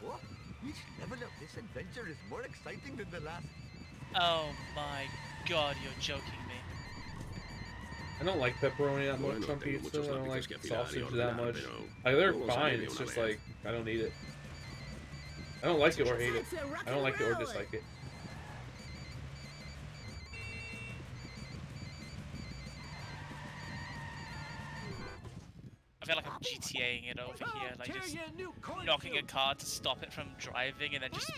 What? Each level of this adventure is more exciting than the last. Oh my god, you're joking me. I don't like pepperoni that much on pizza, I don't like sausage that much. Like, they're fine, it's just like, I don't need it. I don't like it or hate it. I don't like it or dislike it. I feel like I'm GTAing it over here, like just knocking a car to stop it from driving and then just...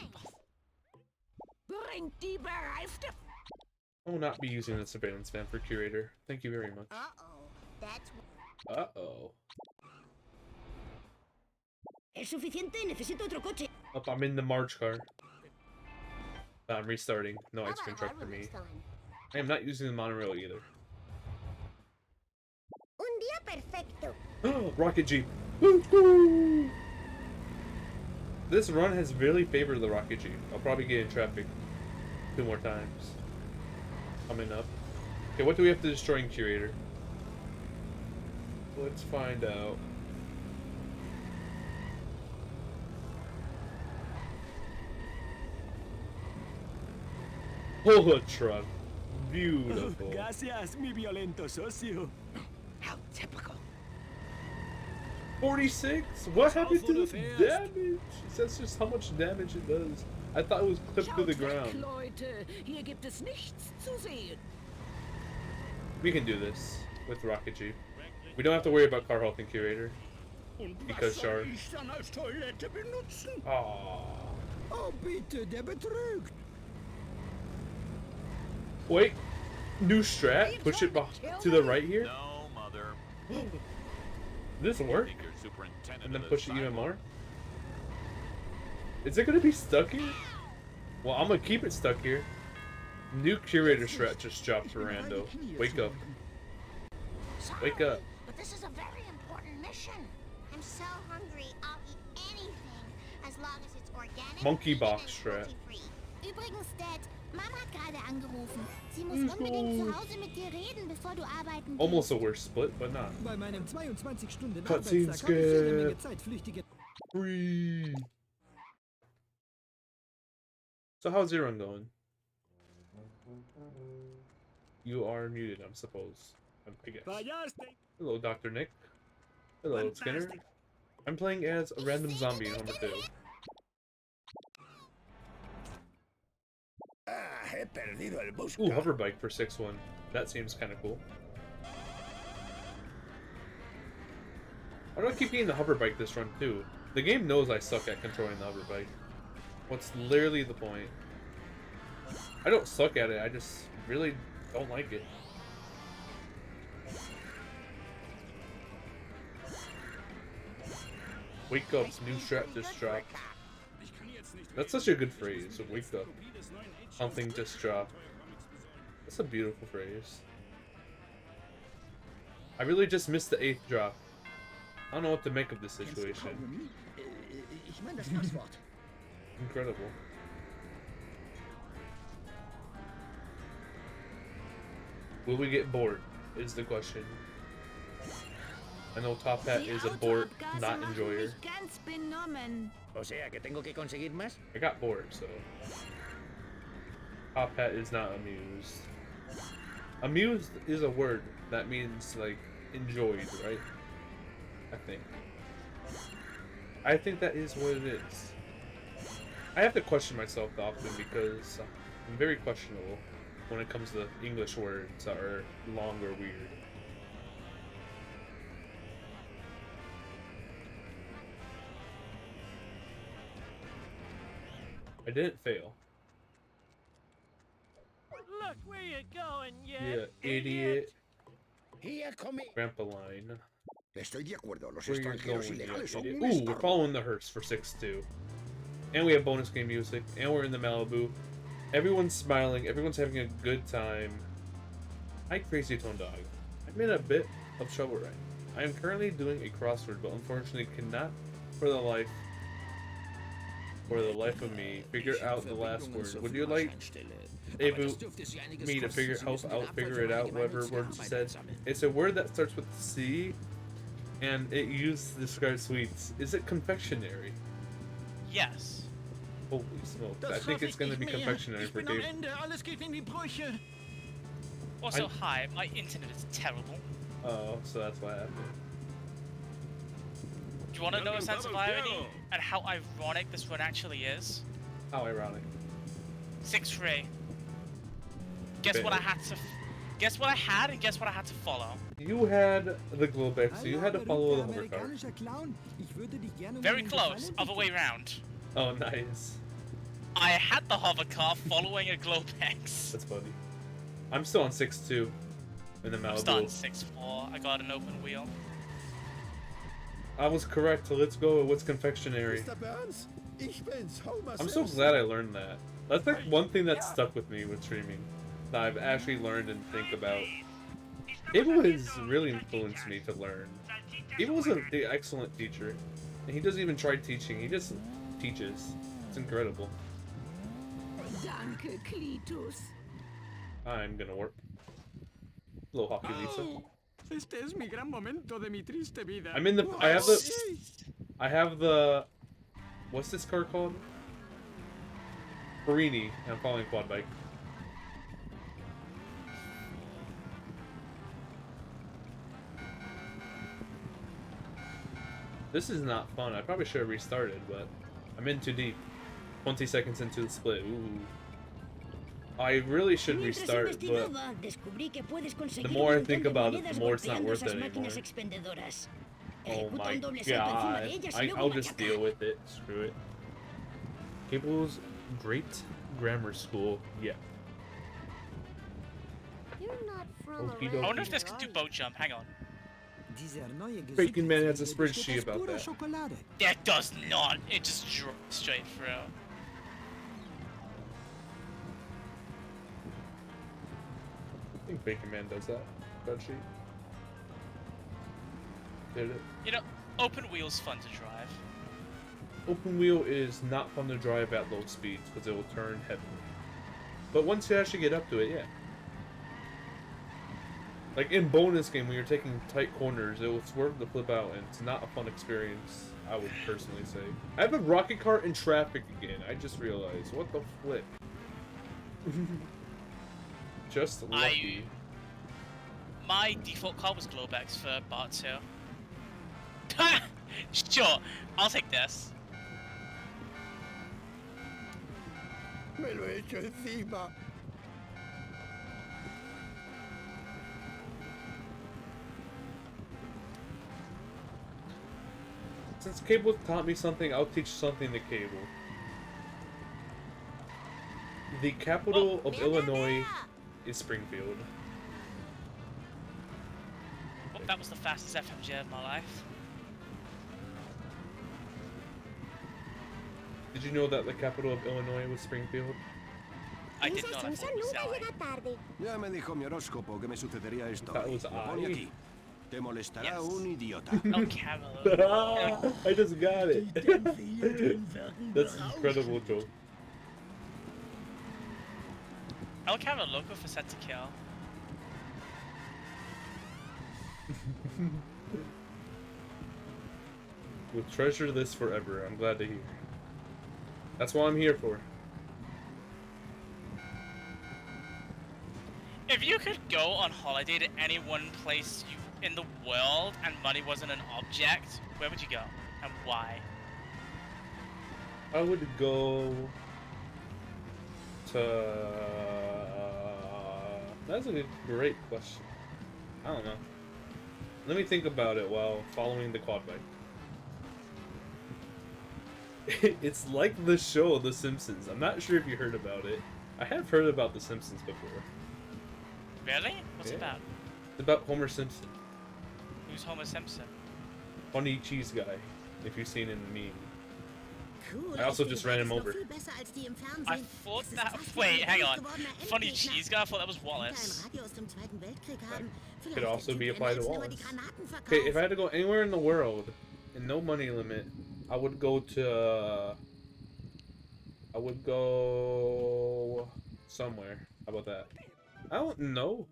I will not be using the surveillance van for curator. Thank you very much. Uh-oh. That's... Uh-oh. Es suficiente, necesito otro coche. Oh, I'm in the March car. I'm restarting. No ice cream truck for me. I am not using the monorail either. Un día perfecto. Rocket Jeep. Woo-hoo! This run has really favored the Rocket Jeep. I'll probably get in traffic 2 more times. Coming up. Okay, what do we have to destroy in Curator? Let's find out. Pull a truck. Beautiful. Gracias, mi violento socio. How typical. 46? What happened to the damage? That's just how much damage it does. I thought it was clipped to the ground. Leute, hier gibt es nichts zu sehen. We can do this with Rocket Jeep. We don't have to worry about car health and curator. Because Char. Aww. Oh, bitte, der betrügt. Wait. New strat? Push it to the right here? No, mother. This work? Think you're superintendent And then of push this it even sidewalk. more? Is it gonna be stuck here? Well, I'm gonna keep it stuck here. New curator strat just dropped for Rando. Wake up. Wake up. But this is a very important mission. I'm so hungry, I'll eat anything as long as it's organic. Monkey vegan, box and strat. cruelty-free. Übrigens, Dad, Mama hat gerade angerufen. Sie muss unbedingt zu Hause mit dir reden, bevor du arbeiten gehst. Almost a worse split, but not. Bei meinem 22-Stunden Cutscene Arbeitstag habe ich jede Menge skip. Zeit, flüchtige... Free. So how's your run going? You are muted, I'm suppose. I guess. Hello, Dr. Nick. Hello, Skinner. I'm playing as a random zombie in Homer 2. Ooh, hoverbike for 6-1. That seems kind of cool. Why do I keep getting the hoverbike this run too? The game knows I suck at controlling the hoverbike. What's literally the point? I don't suck at it, I just really don't like it. Wake up, new strat just dropped. That's such a good phrase, wake up. Something just dropped. That's a beautiful phrase. I really just missed the 8th drop. I don't know what to make of this situation. Incredible. Will we get bored? Is the question. I know Top Hat is a bored, not enjoyer. O sea, que tengo que conseguir más. I got bored, so. Top Hat is not amused. Amused is a word that means, like, enjoyed, right? I think that is what it is. I have to question myself often because I'm very questionable. when it comes to English words that are long or weird. I didn't fail. Look where you're going, Yeah, idiot. Here come it. Grandpa line. Estoy de acuerdo. Los Where you're extranjeros going, yeah, ilegales son idiot. un Ooh, we're estorbo. following the hearse for 6-2. And we have bonus game music. And we're in the Malibu. Everyone's smiling. Everyone's having a good time. Hi, Crazy Tone Dog. I'm in a bit of trouble right now. I am currently doing a crossword, but unfortunately cannot, for the life of me, figure out the last word. Would you like me to figure it out, whatever word you said? It's a word that starts with C, and it used to describe sweets. Is it confectionery? Yes. Holy smokes. I think it's going to be confectionery for Dave. Also, hi, my internet is terrible. Oh, so that's what happened. Do you want to know a sense of irony and how ironic this run actually is? How ironic. 6-3. Guess what I had to... Guess what I had and guess what I had to follow. You had the Globex, so you had to follow the hover car. Very close, other way round. Oh, nice. I had the hover car following a Globex. That's funny. I'm still on 6-2 in the Malibu. I'm starting 6-4. I got an open wheel. I was correct, so let's go with what's confectionery. I'm so glad I learned that. That's like one thing that stuck with me with streaming. That I've actually learned and think about. Abel has really influenced me to learn. Abel was an excellent teacher. And he doesn't even try teaching, he just teaches. It's incredible. I'm gonna warp. Little hockey Lisa. Este es mi gran momento de mi triste vida. I'm in the. I have the. What's this car called? Perini, and I'm following quad bike. This is not fun. I probably should have restarted, but I'm in too deep. 20 seconds into the split. Ooh. I really should restart, but the more I think about it, the more it's not worth it anymore. Oh my god. I'll just deal with it. Screw it. Cable's Great Grammar School. Yeah. You're not from I wonder if this could do boat jump. Hang on. Breaking Man has a spreadsheet about that. Yeah, it does not. It just drops straight through. I think Bacon Man does that spreadsheet. Did it? You know, open wheel's fun to drive. Open wheel is not fun to drive at low speeds because it will turn heavily. But once you actually get up to it, yeah. Like in bonus game, when you're taking tight corners, it will swerve to flip out, and it's not a fun experience, I would personally say. I have a rocket car in traffic again, I just realized. What the flip? Just lucky. My default car was Globex for Bart 2. Sure, I'll take this. Me lo he hecho encima. Since Cable taught me something, I'll teach something to Cable. The capital of Illinois is Springfield. Oh, that was the fastest FMJ of my life. Did you know that the capital of Illinois was Springfield? I did not. I thought it was LA. Ya me dijo mi horóscopo que me sucedería esto. That was Lo pone I. aquí. Te molestará Yes. un idiota. El Camel. I just got it. That's incredible, Joe. El Camel logo for set to kill. We'll treasure this forever. I'm glad to hear. That's what I'm here for. If you could go on holiday to any one place in the world and money wasn't an object, where would you go and why? I would go to That's a great question. I don't know. Let me think about it while following the quad bike. It's like the show The Simpsons. I'm not sure if you heard about it. I have heard about The Simpsons before. Really? What's it Yeah. about? It's about Homer Simpson. Who's Homer Simpson? Funny cheese guy, if you've seen it in the meme. Cool. I also just ran him over. I thought that. Wait, hang on. Funny cheese guy? I thought that was Wallace. Could also be applied to Wallace. Okay, if I had to go anywhere in the world and no money limit, I would go to. I would go somewhere. How about that? I don't know.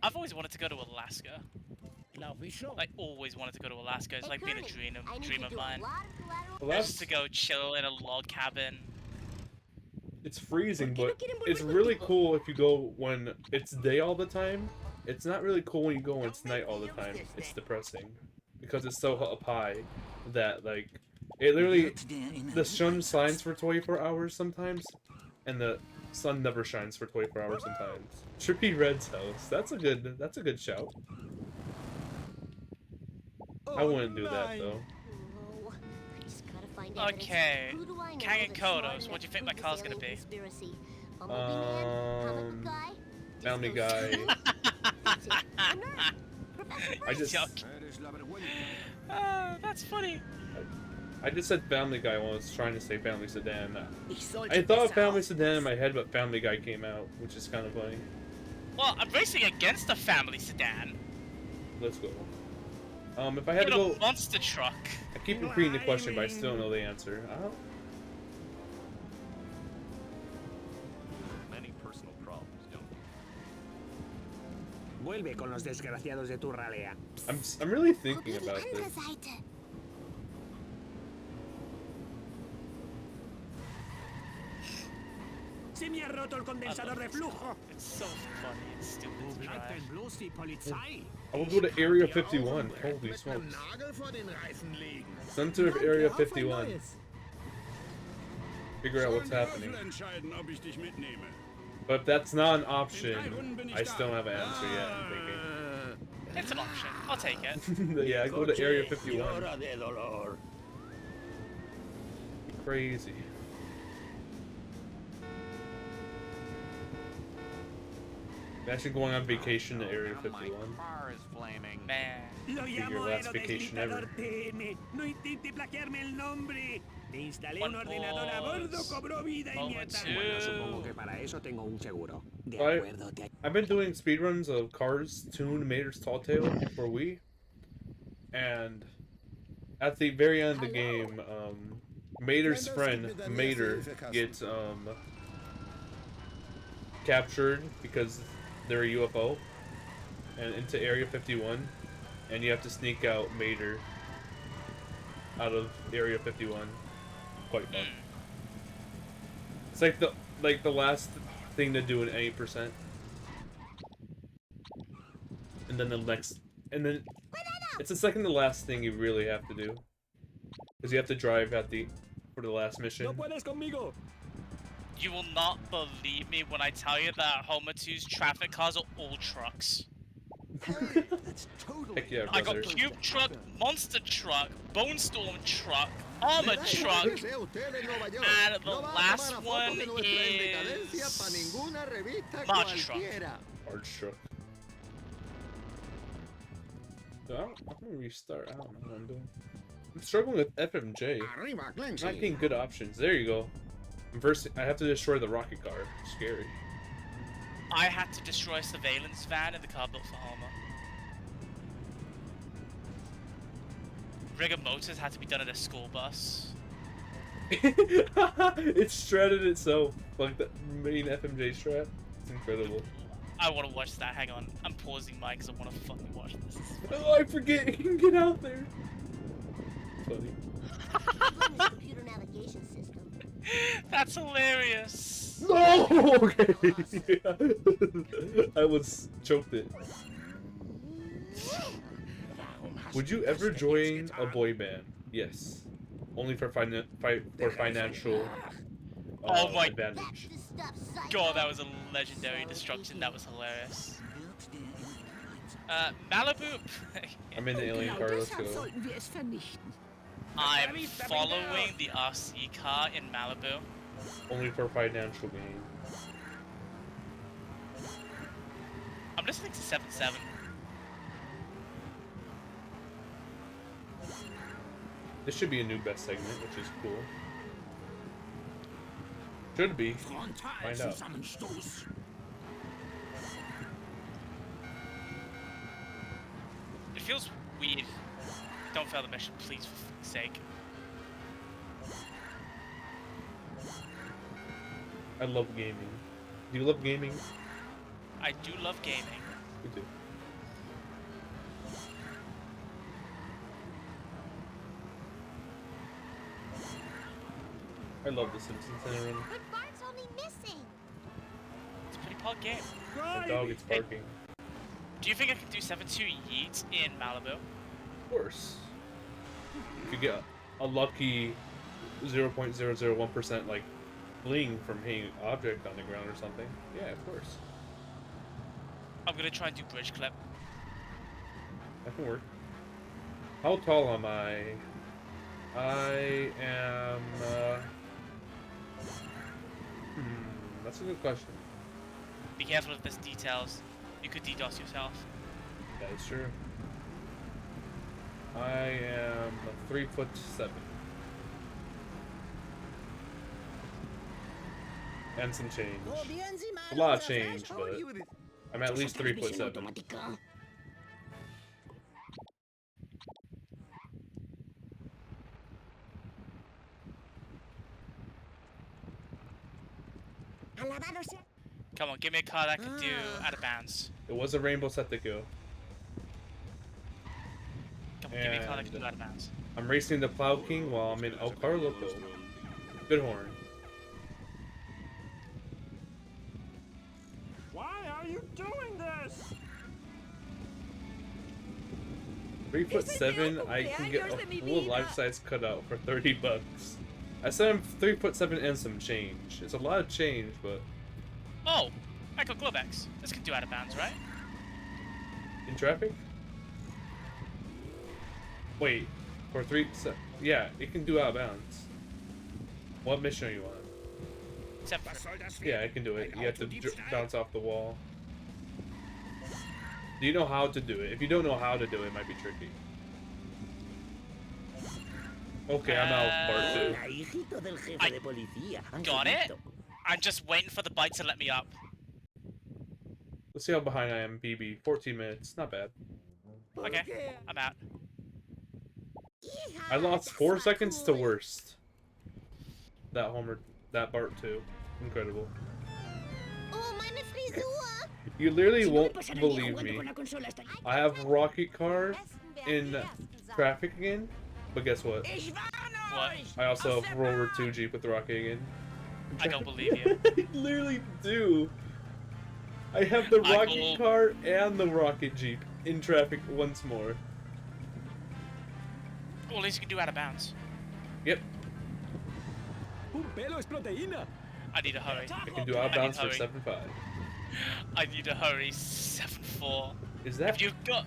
I've always wanted to go to Alaska. I always wanted to go to Alaska. It's like being a dream of mine. Just to go chill in a log cabin. It's freezing, but it's really cool if you go when it's day all the time. It's not really cool when you go when it's night all the time. It's depressing because it's so up high that like it literally the sun shines for 24 hours sometimes, and the sun never shines for 24 hours sometimes. Trippy Red's house. That's a good shout. I wouldn't do that though. Okay, Kang and Kodos, what do you think my car's gonna be? Family Guy. I just. That's funny. I just said Family Guy when I was trying to say Family Sedan. I thought of Family Sedan in my head, but Family Guy came out, which is kind of funny. Well, I'm racing against a family sedan. Let's go. If I had to In go, a monster truck. I keep repeating the question, but I still don't know the answer. Many personal problems, don't Vuelve con los desgraciados de tu ralea. I'm really thinking about this. Se me ha roto el condensador de flujo. It's so funny and stupid to drive. I will go to Area 51. Holy smokes. Center of Area 51. Figure out what's happening. But if that's not an option, I still don't have an answer yet, I'm thinking. It's an option. I'll take it. Yeah, go to Area 51. Crazy. Imagine going on vacation to Area 51. Man. Your last vacation ever. No intente plagiarme el nombre. Te instalé un ordenador a bordo, cobró vida inmediata. Bueno, supongo que para eso tengo un seguro. De acuerdo, I've been doing speedruns of Cars Toon Mater's Tall Tale for Wii. And at the very end of the game, Mater's friend, Mater, gets captured because they're a UFO and into Area 51, and you have to sneak out Mater out of Area 51. Quite fun. It's like the last thing to do in any percent, and then it's the second to last thing you really have to do, because you have to drive for the last mission. No puedes conmigo. You will not believe me when I tell you that Homer 2's traffic cars are all trucks. Heck yeah, I got brother. Cube Truck, Monster Truck, Bone Storm Truck, Armor Truck, and the last one is March Truck. March Truck. I'm gonna restart. I don't know what I'm doing. I'm struggling with FMJ. I'm not getting good options. There you go. First, I have to destroy the rocket car. Scary. I had to destroy a surveillance van in the car built for Homer. Rigor Motors had to be done in a school bus. It shredded itself, like the main FMJ strat. It's incredible. I want to watch that. Hang on. I'm pausing mine because I want to fucking watch this. Oh, I forget. You can get out there. Funny. Computer navigation system. That's hilarious. No! Okay. I was choked it. Would you ever join a boy band? Yes. Only for financial Oh my advantage. god, that was a legendary destruction. That was hilarious. Malibu. I'm in the alien car. Let's go. sollten wir es vernichten. I'm following the RC car in Malibu. Only for financial gain. I'm listening to 7-7. This should be a new best segment, which is cool. Should be. Find out. It feels weird. Don't fail the mission, please, for fuck's sake. I love gaming. Do you love gaming? I do love gaming. Me too. I love The Simpsons in a run. But Bart's only missing. It's a pretty pog game. The dog is barking. Do you think I can do 7-2 yeet in Malibu? Of course. If you get a lucky 0.001% like bling from hitting an object on the ground or something, yeah, of course. I'm gonna try and do bridge clip. That can work. How tall am I? I am. That's a good question. Be careful of this details. You could DDoS yourself. That is true. I am 3'7". And some change. A lot of change, but I'm at least 3'7". Come on, give me a car that can do out of bounds. It was a rainbow set to go. Come on, give me a car that can do out of bounds. I'm racing the Plow King while I'm in El Carloco. Good horn. Why are you doing this? 3'7", I can get a full life-size cutout for $30. I said I'm 3'7" and some change. It's a lot of change, but Oh, I got Globex. This can do out of bounds, right? in traffic. Wait, for 3'7", yeah, it can do out of bounds. What mission are you on? 7. Yeah, I can do it. You have to bounce off the wall. Do you know how to do it? If you don't know how to do it, it might be tricky. Okay, I'm out of part 2. I got it. I'm just waiting for the bike to let me up. Let's see how behind I am, BB. 14 minutes. Not bad. Okay, I'm out. I lost 4 seconds to worst. That Homer, that Bart 2. Incredible. Oh, meine Frisur! You literally won't believe me. I have Rocket Car in traffic again, but guess what? What? I also have Rover 2 Jeep with Rocket again. I don't believe you. I literally do. I have the Rocket Car and the Rocket Jeep in traffic once more. Well, at least you can do out of bounds. Yep. I need to hurry. I can do out of bounds for 7.5. I need to hurry. 7-4. Is that? If you've got.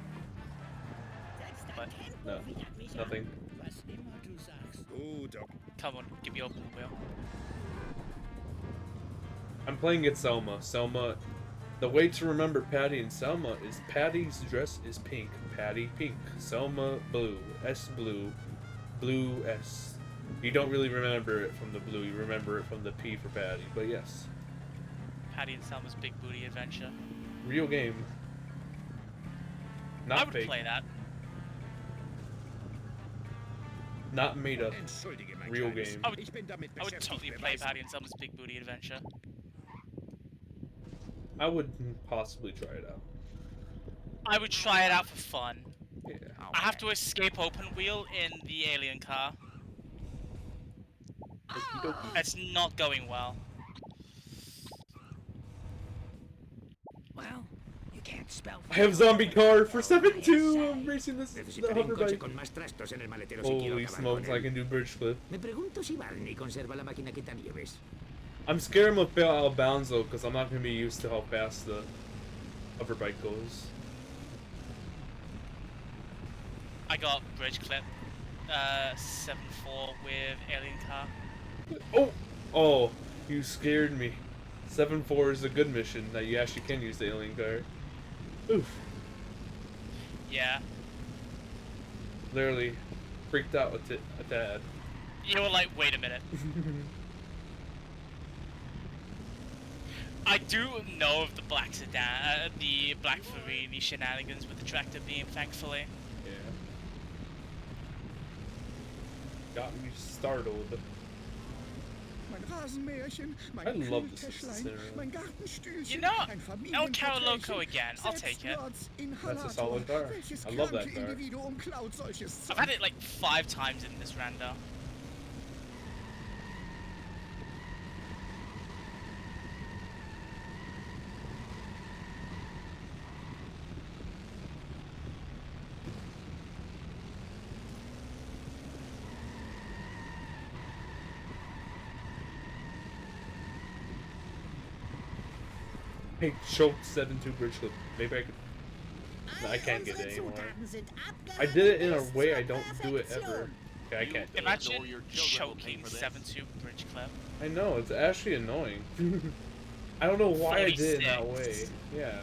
What? No. Nothing. Come on, give me open wheel. I'm playing it Selma. Selma. The way to remember Patty and Selma is Patty's dress is pink. Patty pink. Selma blue. S blue. Blue S. You don't really remember it from the blue. You remember it from the P for Patty. But yes. Patty and Selma's Big Booty Adventure. Real game. Not I would fake. play that. Not made up. Real game. I would totally play Patty and Selma's Big Booty Adventure. I would possibly try it out. I would try it out for fun. Yeah. I have to escape open wheel in the alien car. It's not going well. Well, you can't spell. I have zombie car for 7.2. I'm racing this the hover bike. Holy smokes! I can do bridge flip. Me pregunto si Barney conserva la máquina quitanieves. I'm scared I'm gonna fail out of bounds though, because I'm not gonna be used to how fast the hover bike goes. I got bridge clip. 7-4 with alien car. Oh! Oh, you scared me. 7-4 is a good mission that you actually can use the alien car. Oof. Yeah. Literally freaked out a tad. You were like, wait a minute. I do know of the black sedan, the black Ferrari shenanigans with the tractor beam, thankfully. Yeah. Got me startled. I love this scenario. You know, El Caro Loco again. I'll take it. That's a solid car. I love that car. I've had it like 5 times in this rando. Hey, choked 7-2 bridge clip. Maybe I could. No, I can't get it anymore. I did it in a way I don't do it ever. Okay, I can't. Imagine choking 7-2 bridge clip. I know, it's actually annoying. I don't know why I did it that way. Yeah.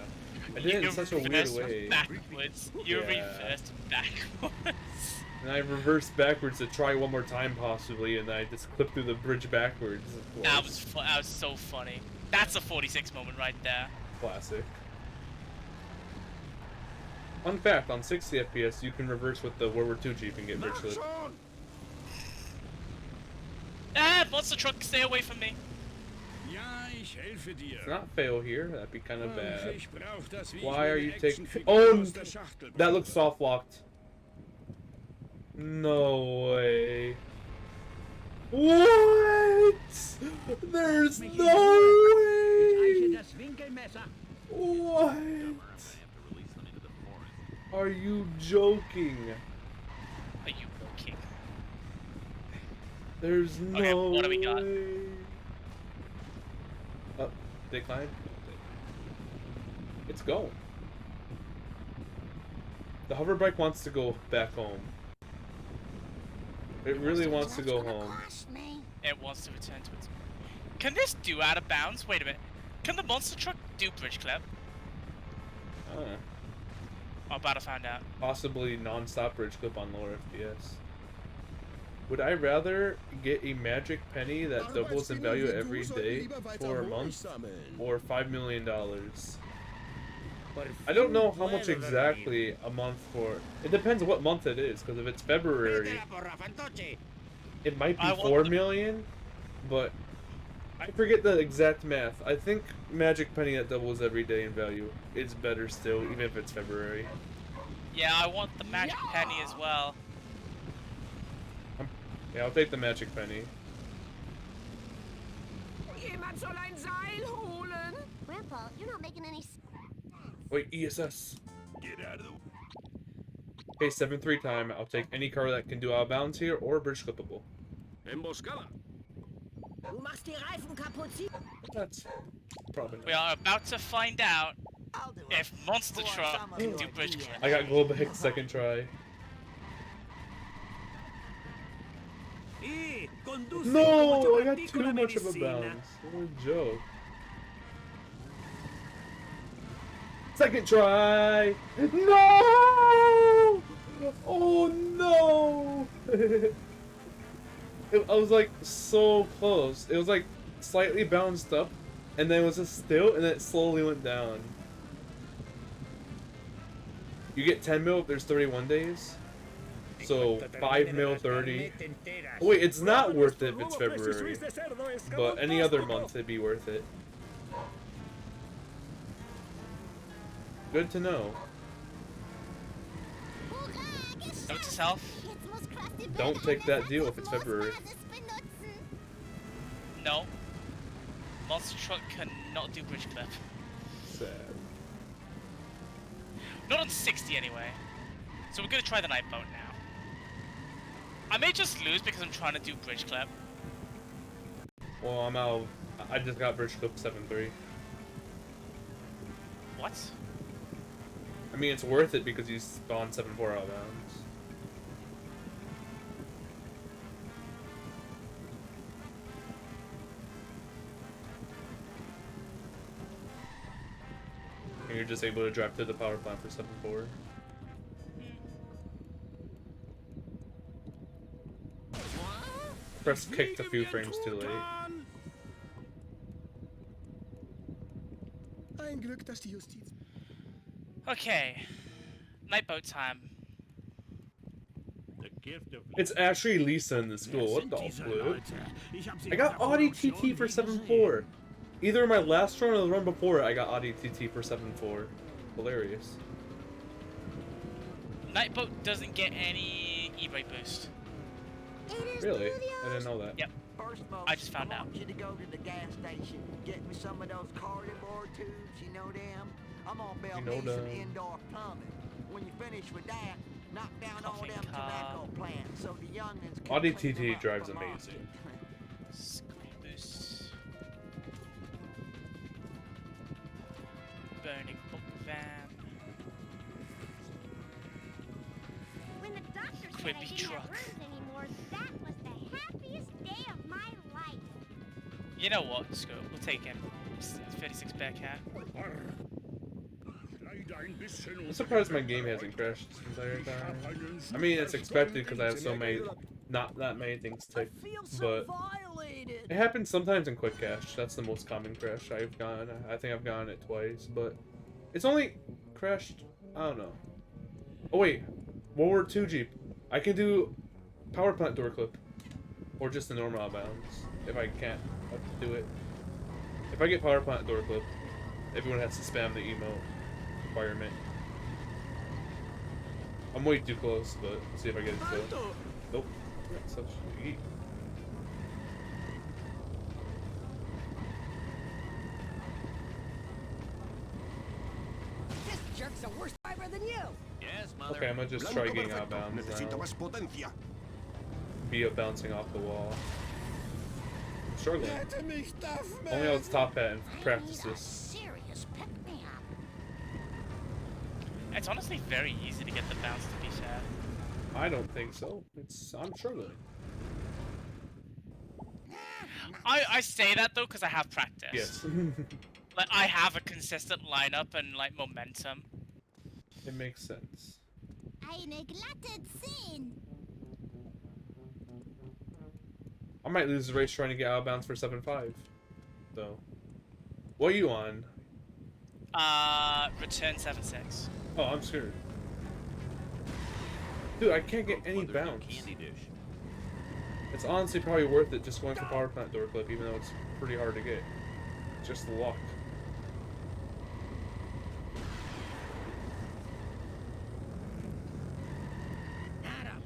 I did it in such a weird way. Backwards. You reversed backwards. And I reversed backwards to try one more time possibly, and I just clipped through the bridge backwards. That was so funny. That's a 46 moment right there. Classic. Fun fact, on 60 FPS, you can reverse with the World War II Jeep and get bridge clip. Ah, monster truck, stay away from me. Let's not fail here, that'd be kind of bad. Why are you taking... Oh! That looks soft locked. No way. What? There's no way! What? Are you joking? Are you joking? There's no okay, what do we got? way. Oh, decline? It's going. The hover bike wants to go back home. It really wants to go home. It wants to return to its... Can this do out of bounds? Wait a minute. Can the monster truck do bridge clip? Oh. I'm about to find out. Possibly non-stop bridge clip on lower FPS. Would I rather get a magic penny that doubles in value every day for a month, or $5 million? I don't know how much exactly a month for. It depends what month it is, because if it's February, it might be 4 million, but I forget the exact math. I think magic penny that doubles every day in value is better still, even if it's February. Yeah, I want the magic penny as well. Yeah, I'll take the magic penny. Grandpa, you're not making any sense. Wait, ESS. Get out of the... Okay, 7-3 time. I'll take any car that can do out of bounds here or bridge clippable. Emboscada. That's probably not. We are about to find out if monster truck can do bridge clip. I got global hit second try. No, I got too much of a bounce. What a joke. Second try! No! Oh no! I was like so close. It was like slightly bounced up, and then it was just still, and then it slowly went down. You get 10 mil if there's 31 days. So 5 mil 30. Oh, wait, it's not worth it if it's February. But any other month it'd be worth it. Good to know. Note to self. Don't take that deal if it's February. No. Monster truck cannot do bridge clip. Sad. Not on 60 anyway. So we're gonna try the night boat now. I may just lose because I'm trying to do bridge clip. Well, I'm out of I just got bridge clip 7-3. What? I mean, it's worth it because you spawn 7-4 out of bounds. And you're just able to drive to the power plant for 7-4. Press kicked a few frames too late. Ein Glück, dass die Justiz. Okay. Night boat time. The gift of It's actually Lisa in the school. What the flip? I got Audi TT for 7-4. Either in my last run or the run before it, I got Audi TT for 7-4. Hilarious. Night boat doesn't get any e-brake boost. Really? I didn't know that. Yep. First, folks, I just found I out. want you to go to the gas station, get me some of those cardboard tubes, you know them? I'm gonna build You know me some them. indoor plumbing. When you finish with that, knock down all Coffee them car. tobacco plants so the youngins can Audi clean them TT up drives for market. amazing. Boost. Burning book van. When the doctor said Quippy I didn't truck. have rooms anymore, that was the happiest day of my life. You know what? Screw it. We'll take him. It's 36 Bearcat. I'm surprised my game hasn't crashed this entire time. I mean, it's expected because I have so many, not that many things ticked, but it happens sometimes in quick cache. That's the most common crash I've gotten. I think I've gotten it twice, but it's only crashed, I don't know. Oh wait, World War II Jeep. I can do power plant door clip, or just the normal outbounds if I can't do it. If I get power plant door clip, everyone has to spam the emote requirement. I'm way too close, but let's see if I get it still. Nope. That's such a geek. This jerk's a worse driver than you. Yes, mother. Okay, I'm gonna just try getting out of bounds now. Via bouncing off the wall. I'm struggling. Only on top hat and practice this. Serious pick-me-up. It's honestly very easy to get the bounce to be fair. I don't think so. I'm struggling. I say that though because I have practice. Yes. Like I have a consistent lineup and like momentum. It makes sense. I neglected sin. I might lose the race trying to get out of bounds for 7-5. Though. What are you on? Return 7-6. Oh, I'm scared. Dude, I can't get any Mother's no bounce. candy dish. It's honestly probably worth it just going for power plant door clip, even though it's pretty hard to get. Just luck.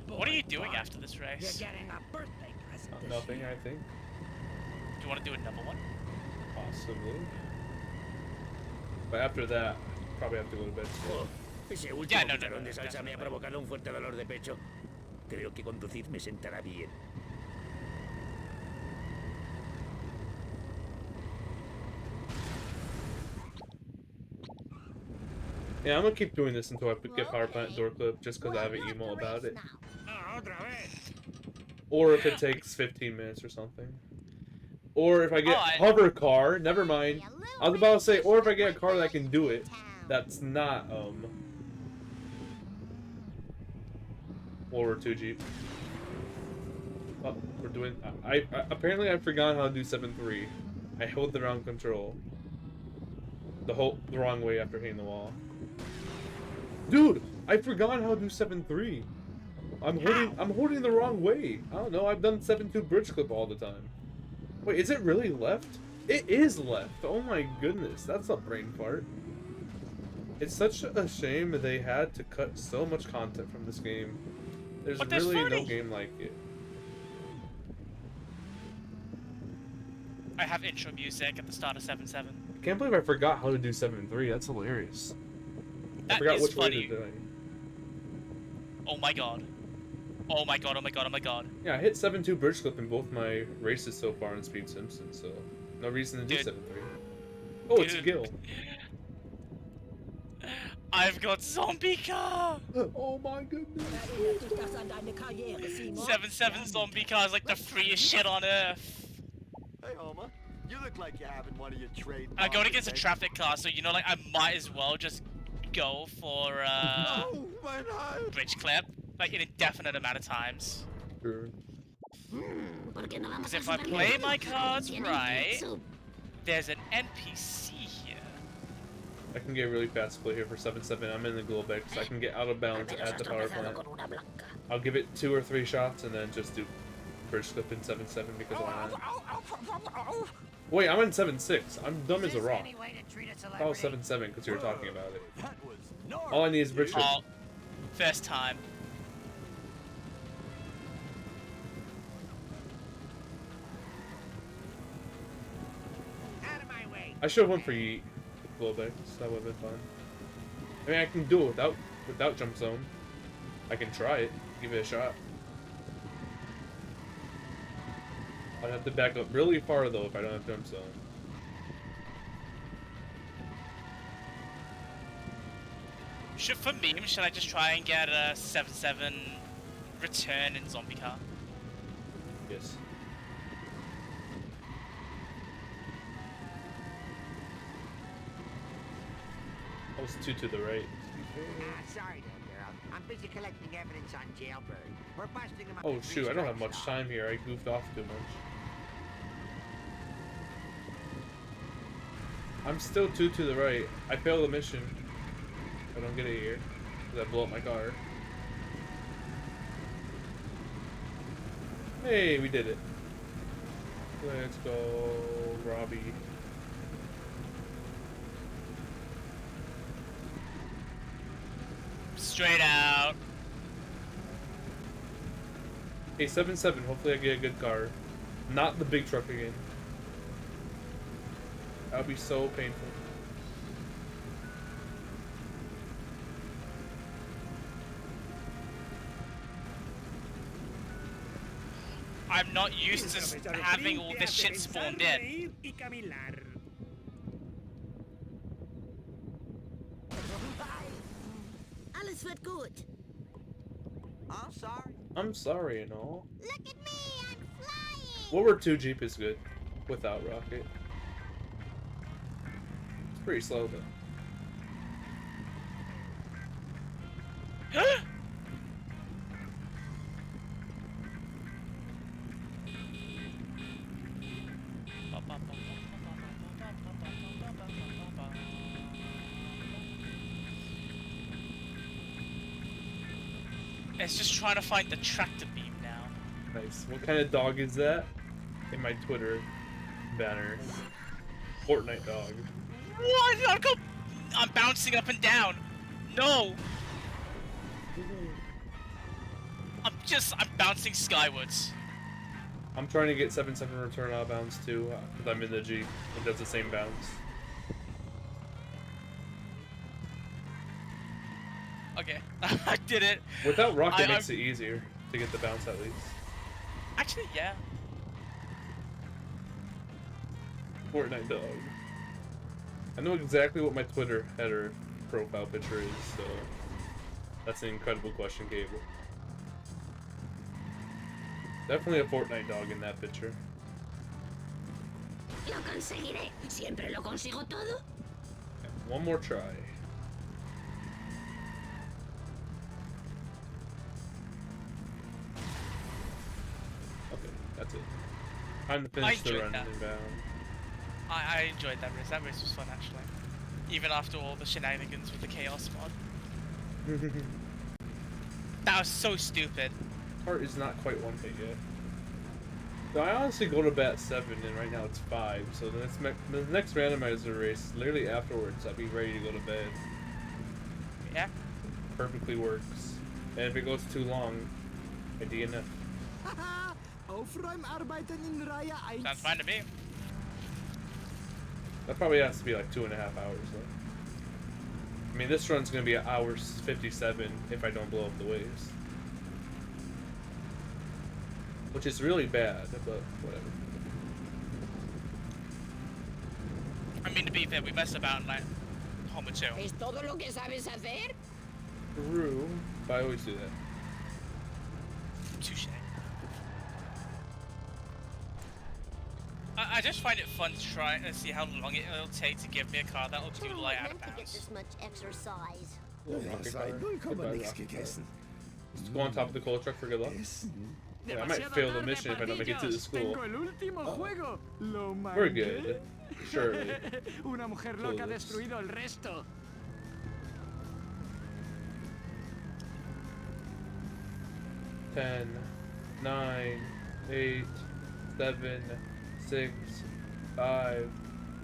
What are you doing after this race? You're getting a birthday present this Nothing, year. I think. Do you want to do another one? Possibly. But after that, probably have to go to bed. Ese Yeah, último no, cucharón no, de salsa me ha definitely. provocado un fuerte dolor de pecho. Creo que conducir me sentará bien. Yeah, I'm gonna keep doing this until I get power plant door clip, just because I have an emo about it. Or if it takes 15 minutes or something. Or if I get hover car, never mind. I was about to say, or if I get a car that can do it, that's not, World War II Jeep. Oh, we're doing, apparently I forgot how to do 7-3. I held the wrong control. The wrong way after hitting the wall. Dude, I forgot how to do 7-3. I'm holding the wrong way. I don't know, I've done 7-2 bridge clip all the time. Wait, is it really left? It is left. Oh my goodness, that's a brain fart. It's such a shame they had to cut so much content from this game. There's really no game like it. I have intro music at the start of 7-7. I can't believe I forgot how to do 7-3. That's hilarious. I That forgot is which way funny. to do it. Oh my god. Oh my god, oh my god, oh my god. Yeah, I hit 7-2 bridge clip in both my races so far in Speed Simpson, so No reason to do Dude. 7-3. Oh, it's Dude. Gil. I've got zombie car. Oh my goodness. 7-7 zombie car is like the freest shit on earth. Hey, Homer. You look like you're having one of your trade. I going against a traffic car, so you know, like I might as well just go for Oh, my God. bridge clip, like an indefinite amount of times. Sure. Because if I play my cards right, there's an NPC here. I can get a really fast split here for 7-7. I'm in the glow bag, so I can get out of bounds at the power plant. I'll give it 2 or 3 shots and then just do bridge clip in 7-7 because why not? Wait, I'm in 7-6. I'm dumb as a rock. I was 7-7 because you were talking about it. All I need is bridge clip. Oh, first time. Out of my way. I should have went for Yeet with glow bags. That would have been fun. I mean, I can do it without jump zone. I can try it. Give it a shot. I'd have to back up really far though if I don't have jump zone. For meme, should I just try and get a 7-7 return in zombie car? Yes. I was 2 to the right. Sorry there, girl. I'm busy collecting evidence on Jailbird. We're busting him up. Oh with shoot, I don't have strikes, much though. time here. I goofed off too much. I'm still 2 to the right. I failed the mission. I don't get it here. Because I blow up my car. Hey, we did it. Let's go, Robbie. Straight out. Hey, 7-7. Hopefully I get a good car. Not the big truck again. That would be so painful. I'm not used to having all this shit spawned in. Alles wird gut. I'm sorry. I'm sorry and all. Look at me, I'm flying. World War II Jeep is good without rocket. It's pretty slow though. It's just trying to find the tractor beam now. Nice. What kind of dog is that? In my Twitter banner. Fortnite dog. What? I'm bouncing up and down. No. I'm bouncing skywards. I'm trying to get 7-7 return out of bounds too, because I'm in the Jeep. It does the same bounce. Okay, I did it. Without rocket makes it easier to get the bounce at least. Actually, yeah. Fortnite dog. I know exactly what my Twitter header profile picture is, so that's an incredible question, Cable. Definitely a Fortnite dog in that picture. Lo conseguiré. Siempre lo consigo todo. One more try. Okay, that's it. Time to finish the run and bound. I enjoyed that race. That race was fun, actually. Even after all the shenanigans with the Chaos mod. That was so stupid. Part is not quite 1 hit yet. So I honestly go to bat 7, and right now it's 5. So the next randomizer race, literally afterwards, I'll be ready to go to bed. Yeah. Perfectly works. And if it goes too long, I DNF. Sounds fine to me. That probably has to be like 2.5 hours though. I mean, this run's gonna be an hour 57 if I don't blow up the waves. Which is really bad, but whatever. mean, to be fair, we messed about in like Homer 2. ¿Es todo lo que sabes hacer? True, but I always do that. Touche. I just find it fun to try and see how long it'll take to give me a car that'll do like out of meant to get bounds. this much exercise. Seit 0, nichts gegessen. Let's go on top of the coal truck for good luck. Yeah, I might fail the mission if I don't make it to the school. We're good. Surely. Una mujer loca ha destruido el resto. 10, 9, 8, 7, 6, 5,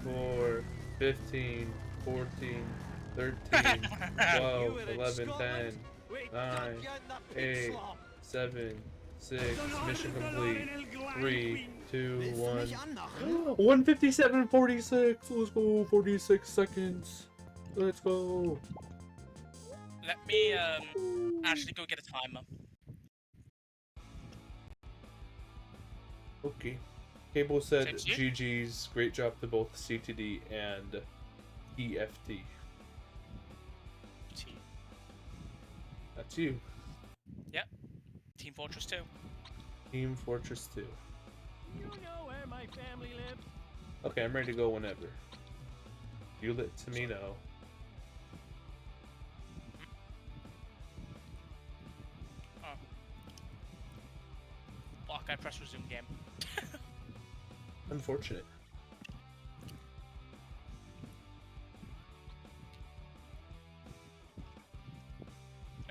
4, 15, 14, 13, 12, 11, 10, 9, 8, 7, 6, mission complete. 3, 2, 1. 157.46. Let's go. 46 seconds. Let's go. Let me actually go get a timer. Okay. Cable said Thanks, you. GG's. Great job to both CTD and EFT. T. That's you. Yep. Team Fortress 2. Team Fortress 2. You know where my family lives? Okay, I'm ready to go whenever. You let me know. Oh. Fuck, I pressed resume game. Unfortunate.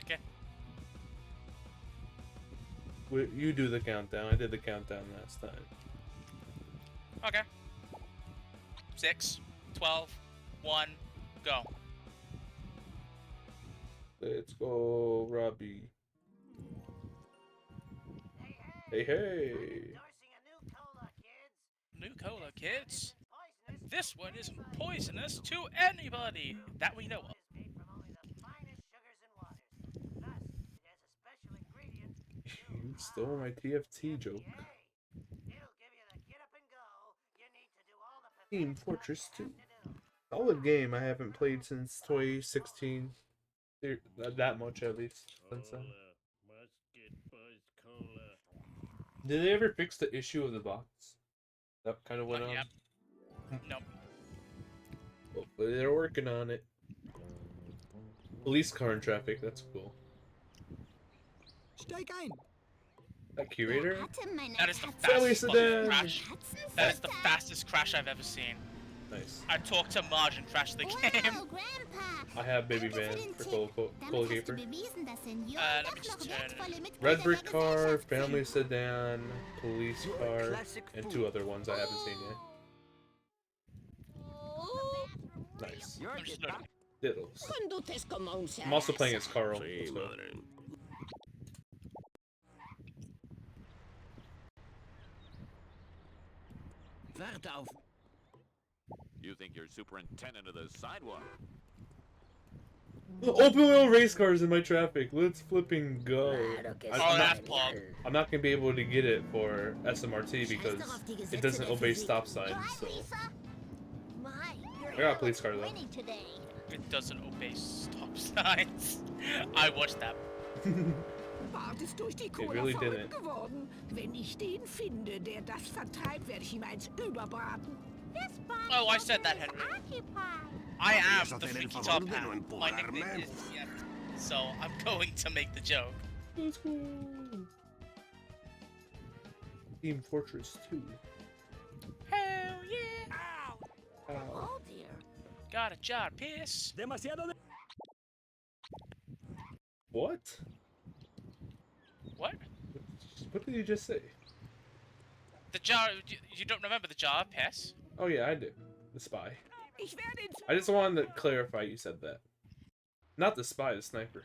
Okay. You do the countdown. I did the countdown last time. Okay. 6, 12, 1, go. Let's go, Robbie. Hey, hey. New cola, kids. This one isn't poisonous to anybody that we know of. You stole my TFT joke. Team Fortress 2. Solid game. I haven't played since 2016. That much at least. Since then. Did they ever fix the issue of the box? That kind of went on. Yep. Nope. Hopefully they're working on it. Police car in traffic. That's cool. Steig ein. That curator. That is the Family fastest fucking sedan. crash. That is the fastest crash I've ever seen. Nice. I talked to Marge and crashed the game. I have baby van for Cola Caper. Let me just turn it. Red brick car, family sedan, police car, and 2 other ones I haven't seen yet. Nice. I'm just loading. Diddles. Conduces como un I'm also playing as Carl. Sí, so- madre. Wart auf. You think you're superintendent of the sidewalk? Open wheel race cars in my traffic. Let's flipping go. Oh, that's Pog. I'm not gonna be able to get it for SMRT because it doesn't obey stop signs. So I got a police car though. It doesn't obey stop signs. I watched that. Bart ist durch die It Cola really verrückt didn't. geworden. Wenn ich den finde, der das vertreibt, werde ich ihm eins überbraten. Oh, I said that, Henry. I am the freaky top hat. My nickname is TF, so I'm going to make the joke. Let's go. Team Fortress 2. Hell yeah! Ow. Oh dear. Got a jar piss. Demasiado de... What? What? What did you just say? The jar. You don't remember the jar piss? Oh yeah, I do. The spy. Ich werde ihn... I just wanted to clarify you said that. Not the spy, the sniper.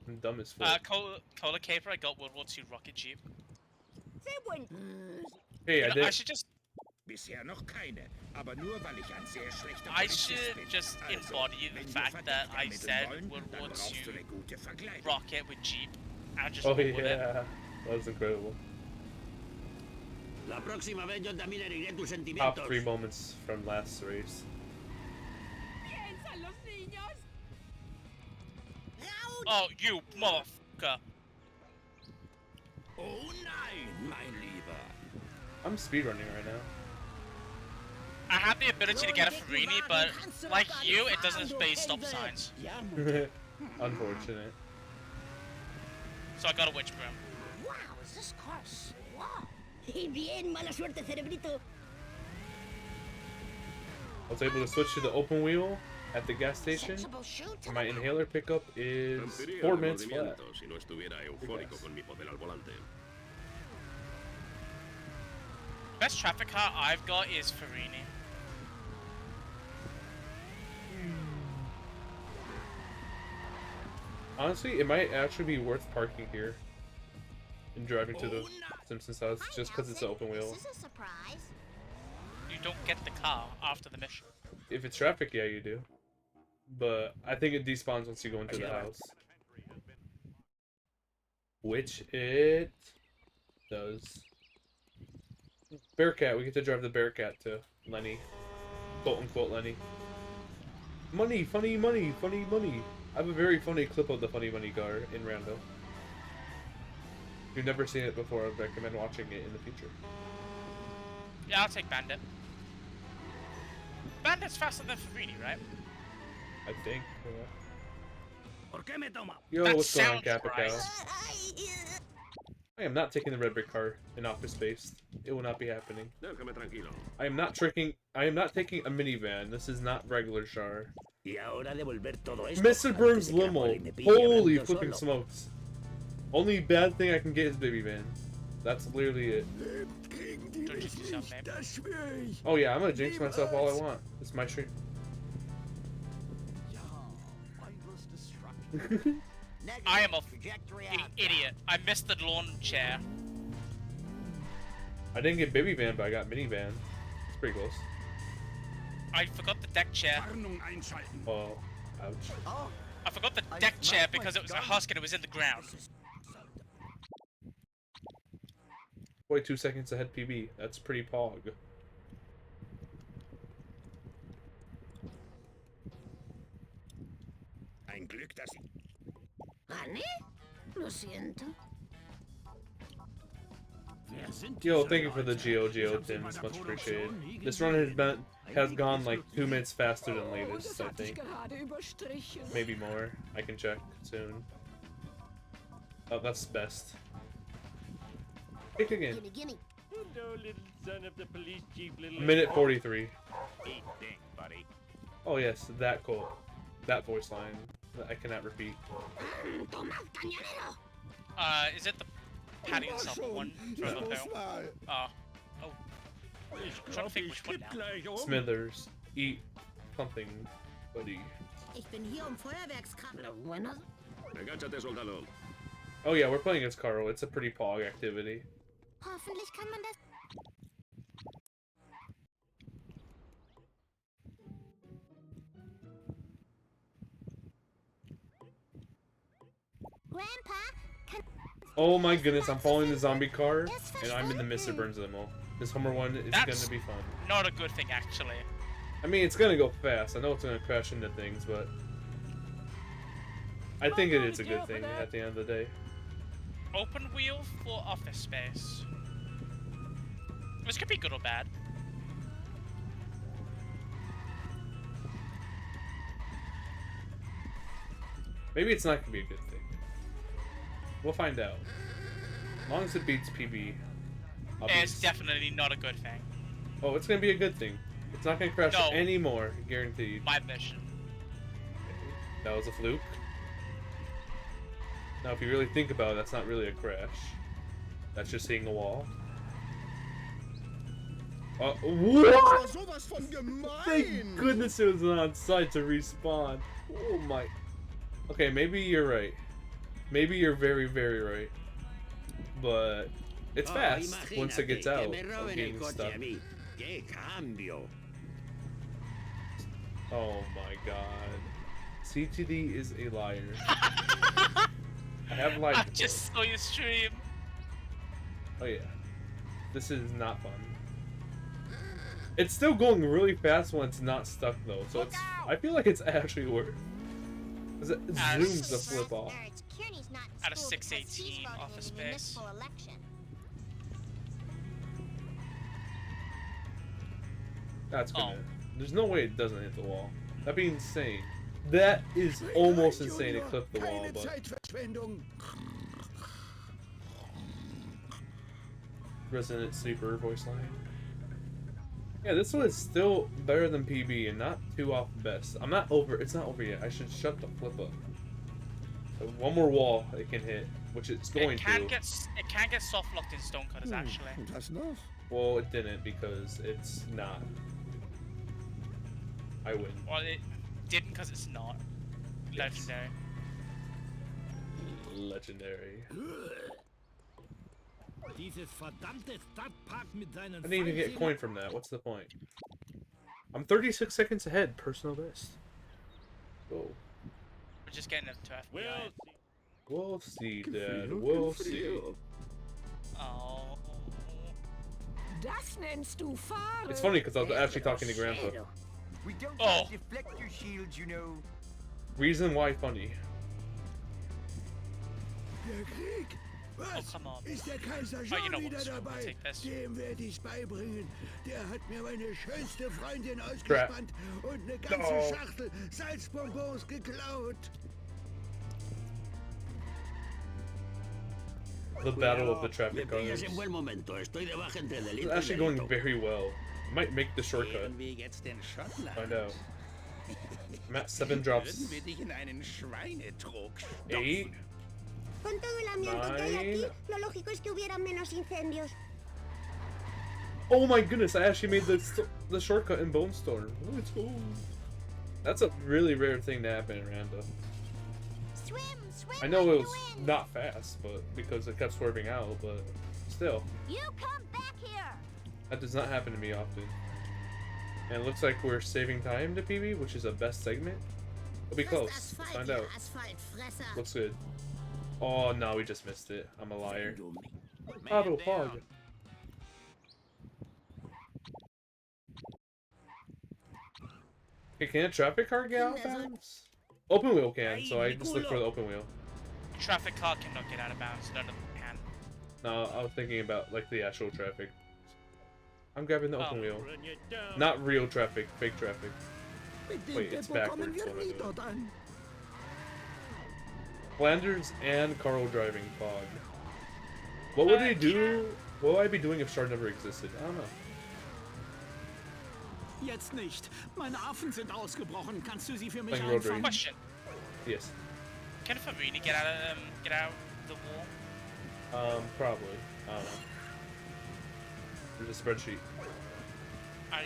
I'm dumb as fuck. Cola Caper, I got World War II rocket jeep. Sehr buen. Hey, I I did. should just. Bisher noch keine, aber nur weil ich ein sehr schlechter I Polizist should bin. just Also, embody the wenn du fact that Verdächtige I ermitteln said wollen, World dann War brauchst du II eine gute Verkleidung. rocket with jeep. And just Oh roll with it. yeah, that was incredible. La próxima vez yo también heriré tus Top sentimientos. 3 moments from last race. Oh, you motherfucker. Oh nein, mein Lieber. I'm speedrunning right now. I have the ability to get a Farini, but like you, it doesn't space stop signs. Unfortunate. So I got a witch broom. Wow, is this car slow? Bien, mala suerte, cerebrito. I was able to switch to the open wheel at the gas station. And my inhaler pickup is 4 minutes flat. Si no estuviera eufórico con mi poder al volante. Best traffic car I've got is Farini. Honestly, it might actually be worth parking here and driving to the Simpsons house just because it's an open wheel. This is a surprise. You don't get the car after the mission. If it's traffic, yeah, you do. But I think it despawns once you go into the house. Which it does. Bearcat, we get to drive the Bearcat to Lenny. Quote unquote Lenny. Money, funny money, funny money. I have a very funny clip of the funny money car in Rando. If you've never seen it before, I'd recommend watching it in the future. Yeah, I'll take Bandit. Bandit's faster than Farini, right? I think. ¿Por qué me toma? Yo, That what's going on, sounds Capital? right. I am not taking the red brick car in office space. It will not be happening. Déjame tranquilo. I am not taking a minivan. This is not regular Char. Y ahora devolver todo esto Mr. Burns antes de que la limo. poli me pille Holy hablando flipping solo. smokes. Only bad thing I can get is baby van. That's literally it. Don't jinx yourself, man. Oh yeah, I'm gonna jinx myself all I want. It's my stream. I am a idiot. I missed the lawn chair. I didn't get baby van, but I got minivan. It's pretty close. I forgot the deck chair. Oh, ouch. I forgot the deck chair because it was a husk and it was in the ground. 42 seconds ahead PB. That's pretty pog. Ein Glück, dass ¿Gané? Lo siento. Yo, thank you for the Geo Tims, much appreciated. This run has gone like 2 minutes faster than latest, I think. Maybe more. I can check soon. Oh, that's best. Kick again. Gimme, gimme. Hello, little son of the police chief, little... Minute 43. Eat ding, buddy. Oh yes, that quote. That voice line that I cannot repeat. Is it the patting himself one further down? Oh. I'm trying to think which one now. Smithers, eat something, buddy. Ich bin hier Feuerwerkskabel. Buenas. Agáchate, soldado. Oh yeah, we're playing as Carl. It's a pretty pog activity. Hoffentlich kann man das... Grandpa, can... Oh my goodness, I'm following the zombie car, and I'm in the Mr. Burns limo. This Hummer one is That's gonna be fun. not a good thing, actually. I mean, it's gonna go fast. I know it's gonna crash into things, but I think it is a good thing at the end of the day. Open wheel for office space. This could be good or bad. Maybe it's not gonna be a good thing. We'll find out. As long as it beats PB. It's definitely not a good thing. Oh, it's gonna be a good thing. It's not gonna crash No. anymore, guaranteed. My mission. That was a fluke. Now, if you really think about it, that's not really a crash. That's just hitting a wall. What? Thank goodness it was on site to respawn. Oh my. Okay, maybe you're right. Maybe you're very, very right. But it's fast once it gets out of getting stuck. Oh my god. CTD is a liar. I have lied I before. just saw your stream. Oh yeah. This is not fun. It's still going really fast when it's not stuck though, so it's I feel like it's actually worth. Because it zooms the flip off. At a 618 office space. That's gonna. There's no way it doesn't hit the wall. That'd be insane. That is almost insane to clip the wall, but. Resident Sleeper voice line. Yeah, this one is still better than PB and not too off the best. I'm not over. It's not over yet. I should shut the flip up. So one more wall it can hit, which it's going to. It can get soft locked in Stonecutters actually. That's enough. Well, it didn't because it's not. I win. Well, it didn't because it's not. Legendary. Legendary. Dieses verdammte Stadtpark mit seinen I didn't even get a coin from that. What's the point? I'm 36 seconds ahead. Personal best. Oh. We're just getting up to FBI. We'll see, Dad. We'll see. Oh. Das nennst du fahren. It's funny because I was actually talking to Grandpa. We don't have deflector shields, you know. Reason why funny. Der Krieg. Was? come on. Ist der Kaiser Oh, you know schon wieder what's wrong. dabei? Take this. Dem werde ich's beibringen. Der hat mir meine schönste Freundin ausgespannt und eine ganze Schachtel Salzbonbons geklaut. The battle of the traffic cars. It's actually going very well. I might make the shortcut. Find out. I'm at 7 drops. 8. Con todo el ambiente que hay aquí, lo lógico es que hubiera menos incendios. Oh my goodness! I actually made the shortcut in Bone Storm. Let's go. That's a really rare thing to happen in Rando. I know it was not fast, but because it kept swerving out, but still. You come back here. That does not happen to me often. And it looks like we're saving time to PB, which is a best segment. It'll be close. Let's find out. Looks good. Oh no, we just missed it. I'm a liar. Auto fog. Okay, can a traffic car get out of bounds? Open wheel can, so I just look for the open wheel. Traffic car cannot get out of bounds. None of them can. No, I was thinking about like the actual traffic. I'm grabbing the open wheel. Not real traffic, fake traffic. Wait, it's backwards. What am I doing? Flanders and Carl driving fog. What would they do? What would I be doing if Shard never existed? I don't know. Jetzt nicht. Meine Affen sind ausgebrochen. Kannst du sie für mich Playing road einfangen? rage. Question. Yes. Can Farini get out the wall? Probably. I don't know. There's a spreadsheet. I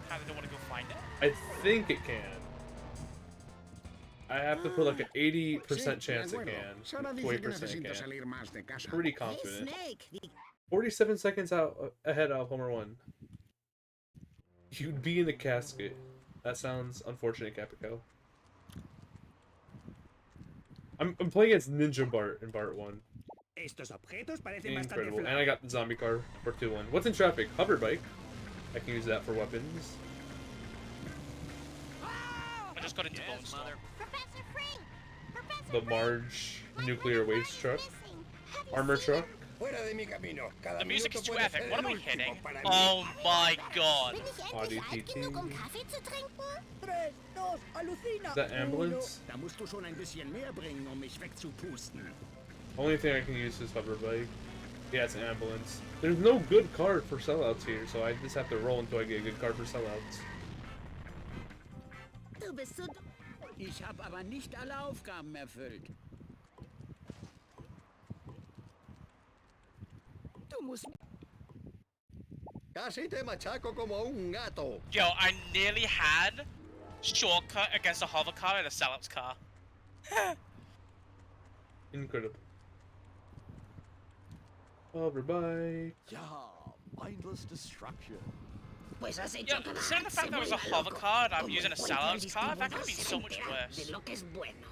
kinda don't want to go find it. I think it can. I have to put like an 80% chance it can. 20% it can. Pretty confident. 47 seconds out ahead of Homer 1. You'd be in the casket. That sounds unfortunate, Capico. I'm playing as Ninja Bart in Bart 1. Incredible. And I got the zombie car for 2-1. What's in traffic? Hover bike. I can use that for weapons. I just got into Bone Storm. The Marge nuclear waste truck. Armor truck. The music is too epic. What am I hitting? Oh my god. Audi TT. Is that ambulance? Only thing I can use is hover bike. Yeah, it's an ambulance. There's no good card for sellouts here, so I just have to roll until I get a good card for sellouts. Ich habe aber nicht alle Aufgaben erfüllt. Du musst... Casi te machaco como un gato. Yo, I nearly had shortcut against a hover car and a sellouts car. Incredible. Hover bike. Yeah, mindless destruction. Pues has hecho Yeah, considering the fact that was a hover car and I'm using a sellouts car, that could be so much worse. De lo que es bueno.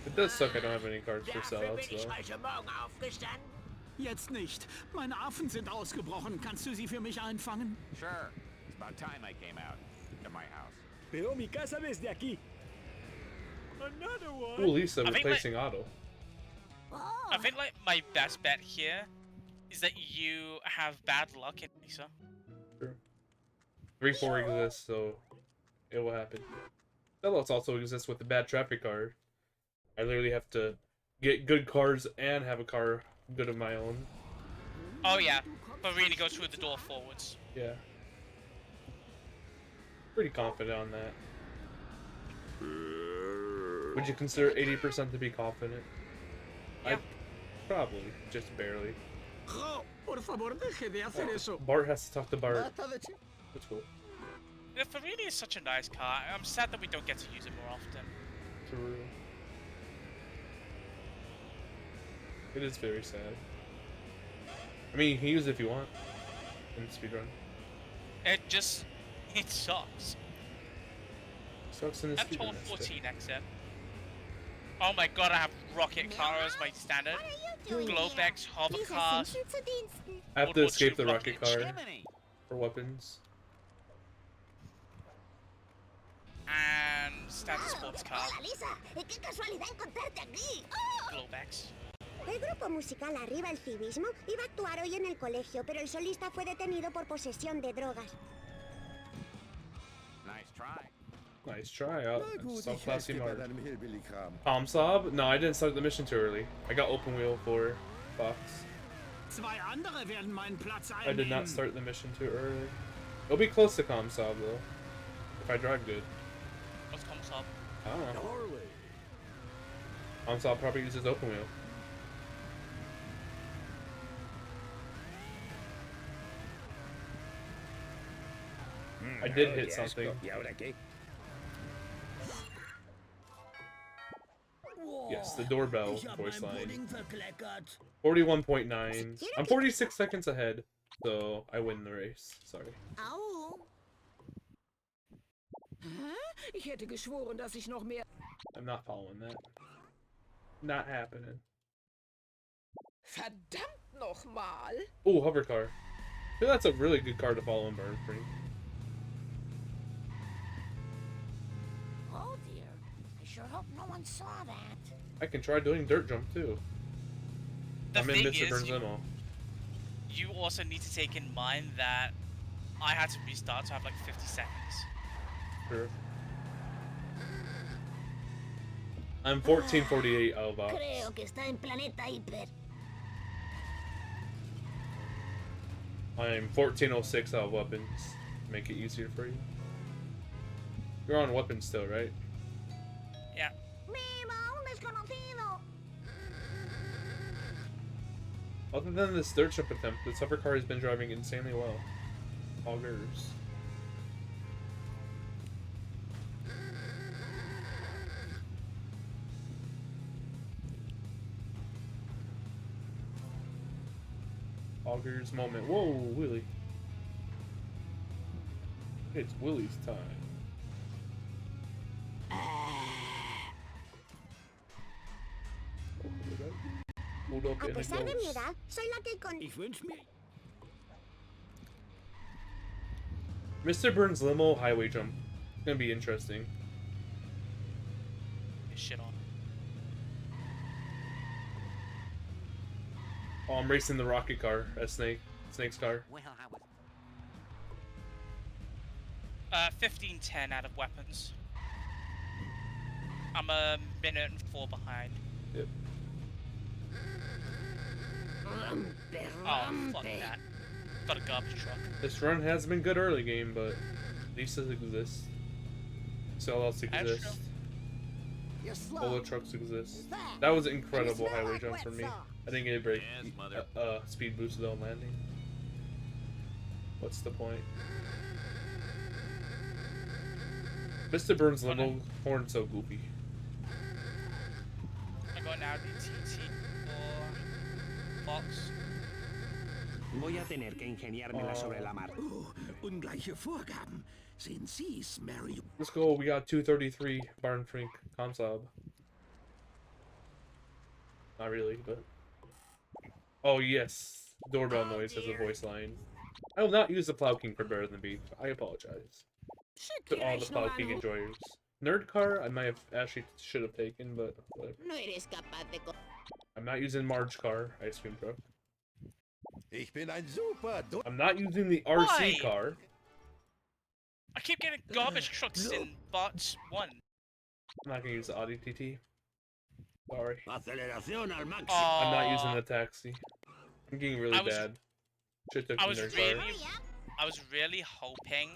It does suck I don't have any cards for sellouts though. Heute Morgen aufgestanden? Jetzt nicht. Meine Affen sind ausgebrochen. Kannst du sie für mich einfangen? Sure. It's about time I came out to my house. Veo mi casa desde aquí. Another one. Ooh, Lisa I think, replacing Otto. I think like my best bet here is that you have bad luck in Lisa. True. 3-4 exists, so it will happen. Delos also exists with the bad traffic car. I literally have to get good cars and have a car good of my own. Oh yeah, but really go through the door forwards. Yeah. Pretty confident on that. Would you consider 80% to be confident? Yeah. I probably, just barely. Por favor, deje de hacer eso. Bart has to talk to Bart. That's cool. The Farini is such a nice car. I'm sad that we don't get to use it more often. True. It is very sad. I mean, you can use it if you want in speedrun. It sucks. Sucks in the That's speedrun. all 14 exit. Oh my god, I have rocket car as my standard. Globex, hover car. I have to escape the rocket car for weapons. And standard sports car. Hola, Lisa. ¡Qué casualidad encontrarte aquí! Globex. El grupo musical Arriba el Civismo iba a actuar hoy en el colegio, pero el solista fue detenido por posesión de drogas. Nice try. Nice try. So ich classy helfe bei Mark. deinem Hillbilly-Kram. Palm Sob? No, I didn't start the mission too early. I got open wheel for Fox. Zwei andere werden meinen Platz I did not einnehmen. start the mission too early. It'll be close to Palm Sob though. If I drive good. What's comes up? I don't know. Palm Sob probably uses open wheel. I did hit something. ¿Y ahora qué? Yes, the doorbell Ich hab voice mein line. Pudding verkleckert. 41.9. I'm 46 seconds ahead, so I win the race. Sorry. Au. Ich hätte geschworen, dass ich noch mehr... I'm not following that. Not happening. Verdammt nochmal! Oh, hover car. I feel that's a really good car to follow in Burn Free. Oh dear. I sure hope no one saw that. I can try doing dirt jump too. The I'm in thing Mr. is, Burns limo. you also need to take in mind that I had to restart to have like 50 seconds. Sure. I'm 1448 out of box. Creo que está en planeta hiper. I'm 1406 out of weapons. Make it easier for you. You're on weapons still, right? Yeah. ¡Viva un desconocido! Other than this dirt jump attempt, this hover car has been driving insanely well. Augers. Augers moment. Whoa, Willie. It's Willie's time. Hold up A in a pesar de mi ghost. edad, soy la que con... Ich wünsch mir... Mr. Burns limo highway jump. It's gonna be interesting. Get shit on. Oh, I'm racing the rocket car as Snake's car. Well, I was... 15-10 out of weapons. I'm a minute and 4 behind. Yep. Oh, fuck that. Got a garbage truck. This run has been good early game, but these exist. So else That's exist. You're slow. Polo trucks exist. That was an incredible highway jump for me. I didn't get a break. Yes, mother. Speed boost though landing. What's the point? Mr. Burns limo horn so goofy. I got an Audi TT for Fox. Voy a tener que ingeniármela sobre la marcha. Oh, ungleiche Vorgaben. Sehen Sie's, Mary. Let's go. We got 233 Barn Frink Comsob. Not really, but Oh yes, doorbell noise has a voice line. I will not use the Plow King for Better Than Beef. I apologize to all the Plow King enjoyers. Nerd car, I might have actually should have taken, but whatever. I'm not using Marge car, ice cream truck. I'm not using the RC Why? car. I keep getting garbage trucks in Bot 1. I'm not gonna use the Audi TT. Sorry. Aceleración al máximo. I'm not using the taxi. I'm getting really bad. Should took I the was nerd really, car. I was really hoping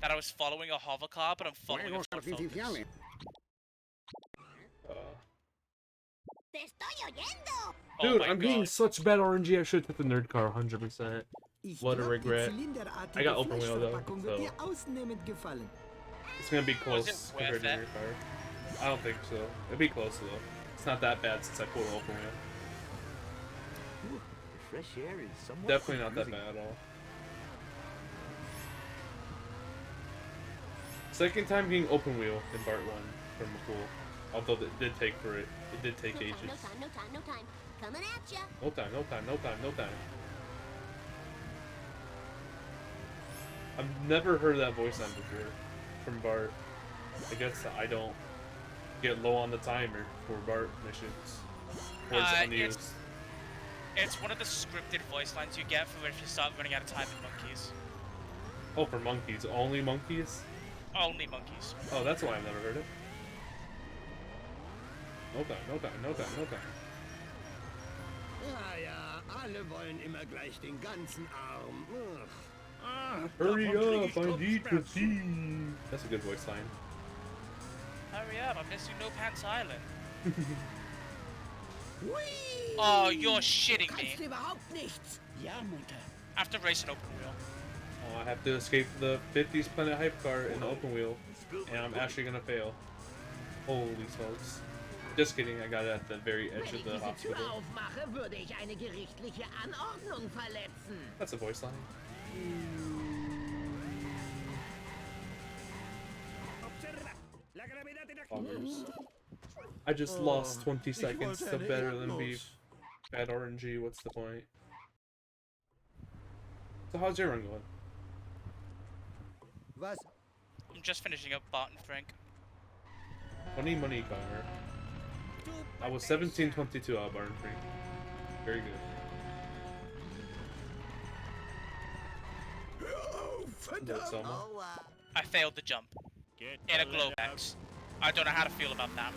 that I was following a hover car, but I'm following a Ford Focus. Dude, Oh my I'm getting God. such bad RNG. I should have took the nerd car 100%. What a regret. I got open wheel though, so it's gonna be close compared to nerd car. I don't think so. It'll be close though. It's not that bad since I pulled open wheel. The fresh air is somewhat Definitely not that bad at all. Second time getting open wheel in Bart 1 from the pool. Although it did take ages. No time. Coming at ya. No time. I've never heard that voice line before from Bart. I guess I don't get low on the timer for Bart missions. Or it's unused. It's one of the scripted voice lines you get for if you start running out of time in Monkeys. Oh, for monkeys. Only monkeys? Only monkeys. Oh, that's why I've never heard it. No time. Ja, alle wollen immer gleich den ganzen Arm. Hurry up, I need to see. That's a good voice line. Hurry up, I'm missing No Pants Island. Oh, you're shitting me. I have to race an open wheel. Oh, I have to escape the 50s Planet Hype car in the open wheel, and I'm actually gonna fail. Holy smokes. Just kidding, I got it at the very edge of the hospital. That's a voice line. I just lost 20 seconds to Better Than Beef. Bad RNG, what's the point? So how's your run going? I'm just finishing up Bart and Frank. Money car. I was 1722 out of Bart and Frank. Very good. I failed the jump. In a Globex. I don't know how to feel about that.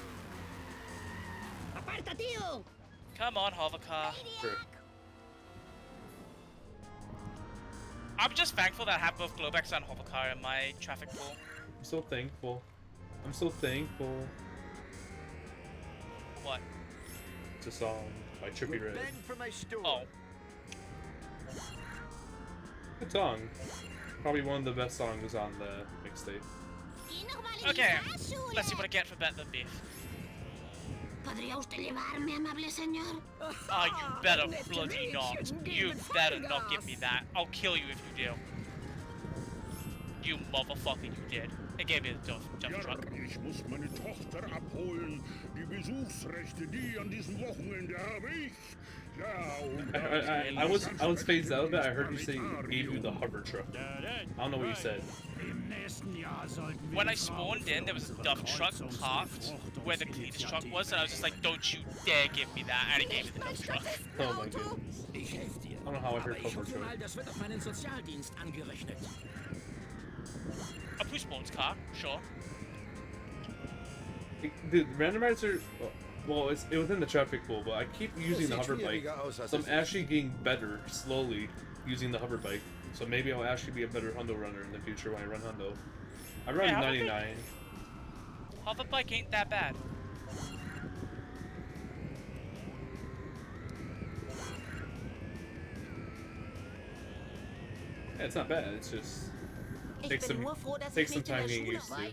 Come on, hovercar. Sure. I'm just thankful that I have both Globex and hovercar in my traffic pool. I'm so thankful. I'm so thankful. What? It's a song by Trippie Redd. Oh. Good song. Probably one of the best songs on the mixtape. Okay, let's see what I get for Better Than Beef. Oh, you better bloody not. You better not give me that. I'll kill you if you do. You motherfucker, you did. It gave me the dump truck. Ich muss meine Tochter abholen. Die Besuchsrechte, die an diesem Wochenende habe ich. I was phased out of it. I heard you say gave you the hover truck. I don't know what you said. When I spawned in, there was a dump truck parked where the cleanest truck was, and I was just like, don't you dare give me that, and it gave me the dump truck. Oh my goodness. I don't know how I heard hover truck. A push spawns car, sure. Dude, randomizer. Well, it was in the traffic pool, but I keep using the hover bike, so I'm actually getting better slowly using the hover bike. So maybe I'll actually be a better Hundo runner in the future when I run Hundo. I run 99. Hover bike ain't that bad. Yeah, it's not bad. It's just takes some time getting used to.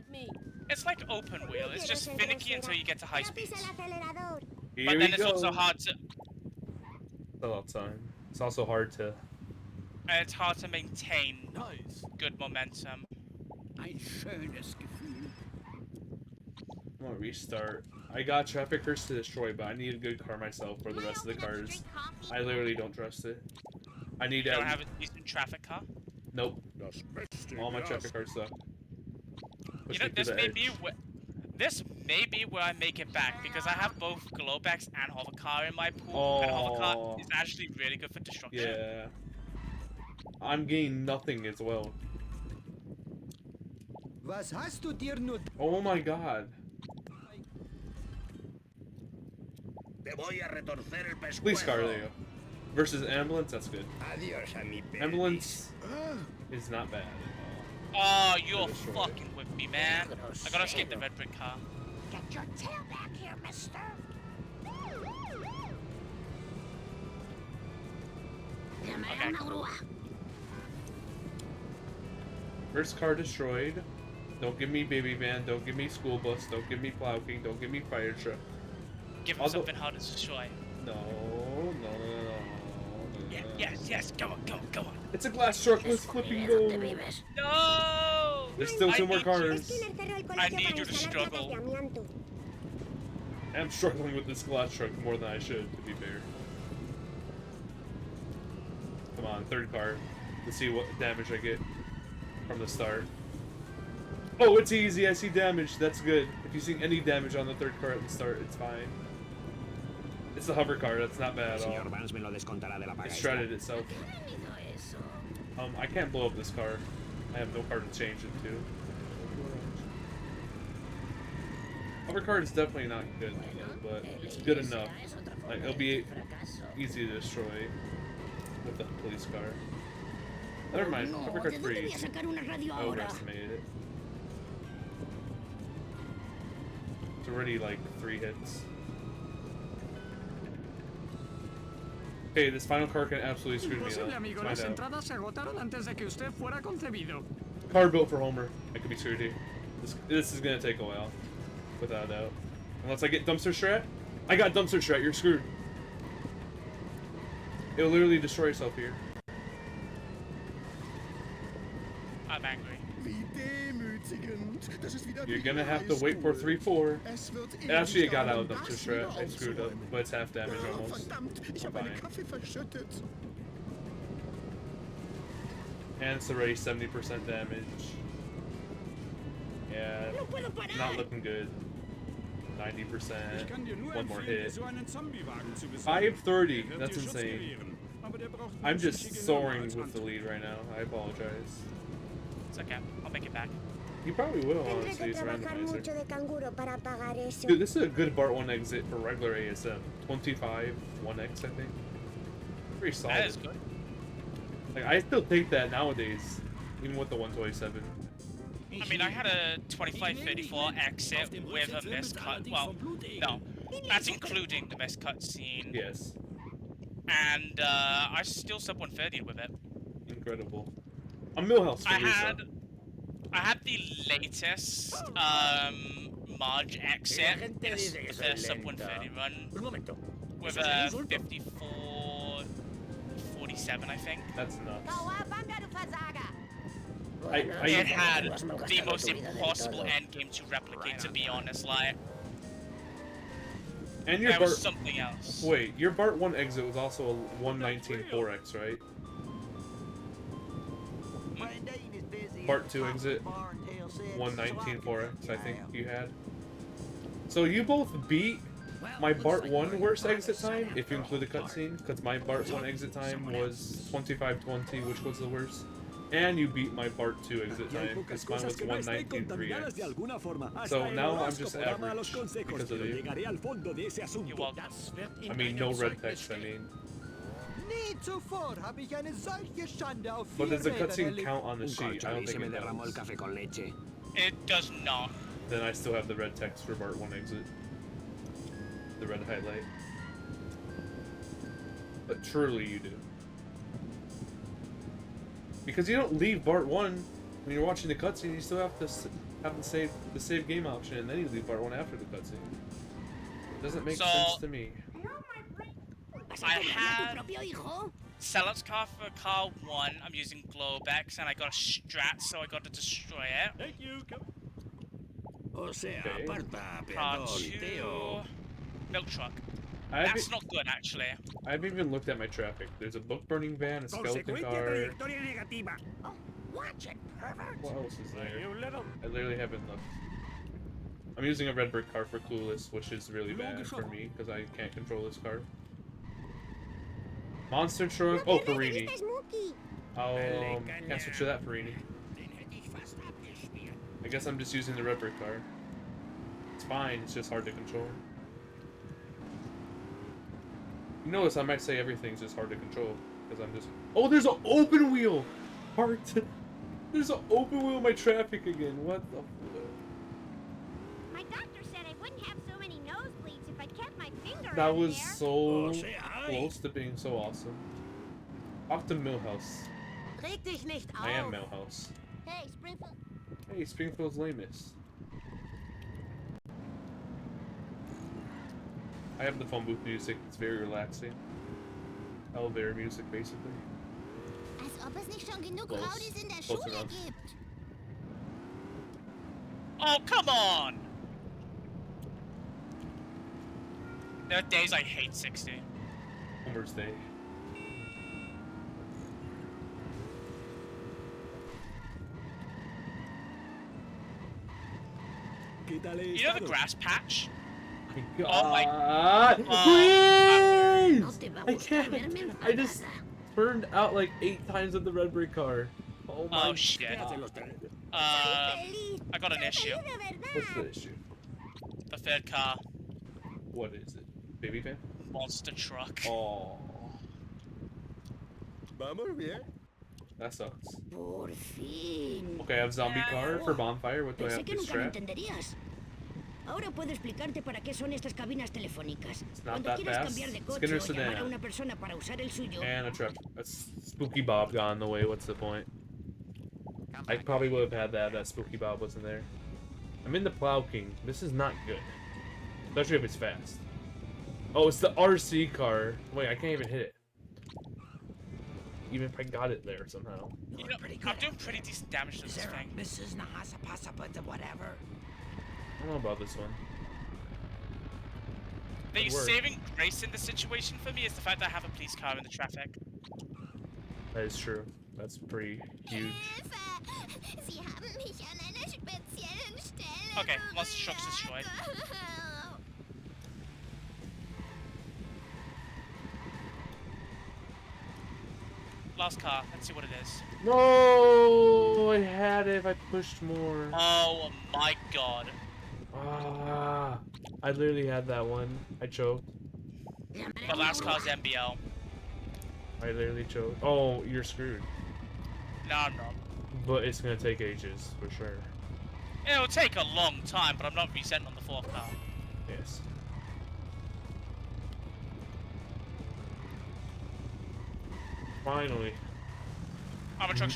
It's like open wheel. It's just finicky until you get to high speeds. Here But then it's go. also hard to. A lot of time. It's also hard to. And it's hard to maintain good momentum. I'm gonna restart. I got traffic curse to destroy, but I need a good car myself for the rest of the cars. I literally don't trust it. I need You to don't have a decent traffic car? Nope. All my traffic cars suck. You know, this may be where I make it back because I have both Globex and Hovercar in my pool, and Hovercar is actually really good for destruction. Yeah. I'm getting nothing as well. Oh my god. Police car, there you go. Versus ambulance, that's good. Ambulance is not bad. Oh, you're fucking with me, man. I gotta escape the red brick car. Get your tail back here, mister. Okay. First car destroyed. Don't give me baby van. Don't give me school bus. Don't give me plow king. Don't give me fire truck. Give him something hard to destroy. No. Yes, go on. It's a glass truck. Let's flipping go. No! There's still two more cars. I need you to struggle. I'm struggling with this glass truck more than I should, to be fair. Come on, third car. Let's see what damage I get from the start. Oh, it's easy. I see damage. That's good. If you see any damage on the third car at the start, it's fine. It's the hover car. That's not bad at all. It shredded itself. I can't blow up this car. I have no car to change it to. Hover car is definitely not good, but it's good enough. Like, it'll be easy to destroy with the police car. Never mind. Hover car's pretty easy. I overestimated it. It's already like 3 hits. Okay, this final car can absolutely screw me up. Let's find out. Car built for Homer. I could be screwed here. This is gonna take a while, without a doubt. Unless I get dumpster strat. I got dumpster strat. You're screwed. It'll literally destroy yourself here. I'm angry. You're gonna have to wait for 3-4. Actually, it got out of dumpster strat. I screwed up, but it's half damage almost. I'm fine. And it's already 70% damage. Yeah, not looking good. 90%. One more hit. 530. That's insane. I'm just soaring with the lead right now. I apologize. It's okay. I'll make it back. You probably will, honestly. It's randomizer. Dude, this is a good BART 1 exit for regular ASM. 25 1x, I think. Pretty solid. That is good. Like, I still take that nowadays, even with the 127. I mean, I had a 2534 exit with a miscut. Well, no, that's including the miscut scene. Yes. And I still sub 130 with it. Incredible. I'm Millhouse. I had the latest Marge exit, the sub 130 run with a 54.47, I think. That's nuts. It had the most impossible endgame to replicate, to be honest. Like, and your there BART, was something else. Wait, your BART 1 exit was also a 119 4x, right? BART 2 exit, 119 4x, I think you had. So you both beat my BART 1 worst exit time, if you include the cutscene, because my BART 1 exit time was 2520, which was the worst. And you beat my BART 2 exit time, because mine was 119 3x. So now I'm just average because of you. You're welcome. I mean, no red text, I mean. But does the cutscene count on the sheet? I don't think it does. It does not. Then I still have the red text for BART 1 exit. The red highlight. But truly you do. Because you don't leave BART 1 when you're watching the cutscene, you still have to have the save game option, and then you leave BART 1 after the cutscene. It doesn't make sense to me. I had Sellout's car for car 1. I'm using Globex, and I got a strat, so I got to destroy it. Thank you. O sea, Okay. aparta, Car peatón, 2. tío. Milk truck. I've, That's not good, actually. I've even looked at my traffic. There's a book-burning van, a skeleton Consecuencia car. trayectoria negativa. Oh, watch it, pervert. What else is there? You little... I literally haven't looked. I'm using a red brick car for Clueless, which is really bad for me because I can't control this car. Monster truck. Oh, Farini. Can't switch to that Farini. I guess I'm just using the red brick car. It's fine. It's just hard to control. You notice I might say everything's just hard to control because I'm just. Oh, there's an open wheel. There's an open wheel in my traffic again. What the? My doctor said I wouldn't have so many nosebleeds if I kept my finger That in was there. so close to being so awesome. Talk to Millhouse. Reg dich nicht auf. I am Millhouse. Hey, Springfield. Hey, Springfield's lamest. I have the phone booth music. It's very relaxing. Elevator music, basically. Als ob es nicht schon genug Close. Rowdies in der Close Schule enough. gibt. Oh, come on! There are days I hate 60. Homer's Day. You know the grass patch? Oh my God! Please! I can't. I just burned out like 8 times with the red brick car. Oh my shit. God. I got an issue. What's the issue? The third car. What is it? Baby fan? Monster truck. Oh. Vamos bien. That sucks. Por fin. Okay, I have zombie car for bonfire. What do I Pensé have que to nunca lo strap? entenderías. Ahora puedo explicarte para qué son estas cabinas telefónicas. It's not Cuando that quieras fast. cambiar de coche Skinner o llamar a sedan. una persona para usar el suyo. And a truck. That's Spooky Bob got in the way. What's the point? I probably would have had that if that Spooky Bob wasn't there. I'm in the Plow King. This is not good. Especially if it's fast. Oh, it's the RC car. Wait, I can't even hit it. Even if I got it there somehow. You know, I'm doing pretty decent damage to this thing. Mrs. Nahasa Pasa, but whatever. I don't know about this one. The Good work. saving grace in the situation for me is the fact that I have a police car in the traffic. That is true. That's pretty huge. Sie haben mich an einer speziellen Stelle Okay, monster truck's destroyed. Last car, let's see what it is. No, I had it if I pushed more. Oh my god. Ah, I literally had that one. I choked. The last car's MBL. I literally choked. Oh, you're screwed. No, I'm not. But it's gonna take ages, for sure. It'll take a long time, but I'm not resetting on the fourth car. Yes. Finally. I'm a truck.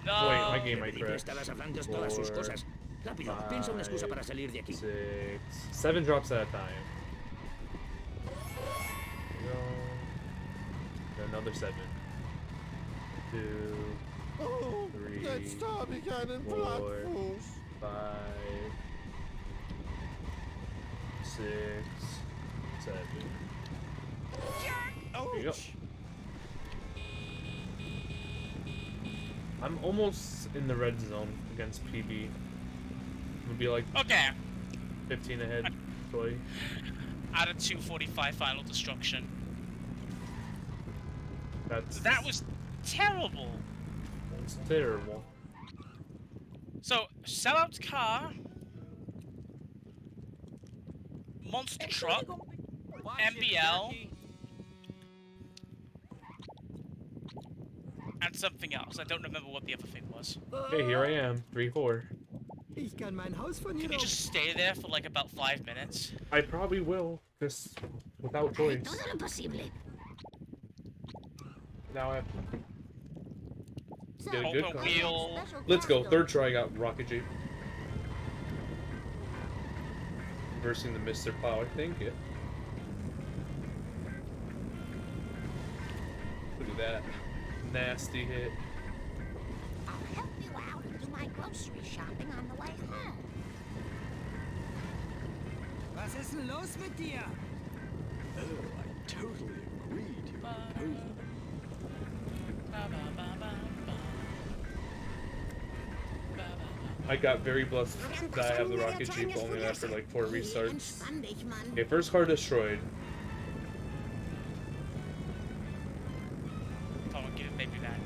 No. Wait, my game might Y crash. estarás hablando todas sus cosas. Rápido, piensa una excusa para salir de aquí. 6, 7 drops at a time. There we go. Another 7. 2, Oh, 3, let's start again in 4, Blackfalls. 5, 6, 7. There you go. I'm almost in the red zone against PB. Would be like Okay. 15 ahead, Troy. Out of 245 final destruction. That was terrible. That's terrible. So, sellout car, monster truck, MBL, and something else. I don't remember what the other thing was. Okay, here I am, 3-4. Ich kann mein Haus von hier Can you just stay there for like about 5 minutes? I probably will, just without choice. Todo lo posible. Now I have to get a good Open car. wheel. Let's go, third try, I got Rocket Jeep. Reversing the Mr. Plow, I think, yeah. Look at that. Nasty hit. I'll help you out and do my grocery shopping on the way Was ist denn los mit dir? Oh, I totally agree to your proposal. I got very blessed that I have the rocket jeep only after like 4 restarts. Okay, first car destroyed. Come on, give it baby back.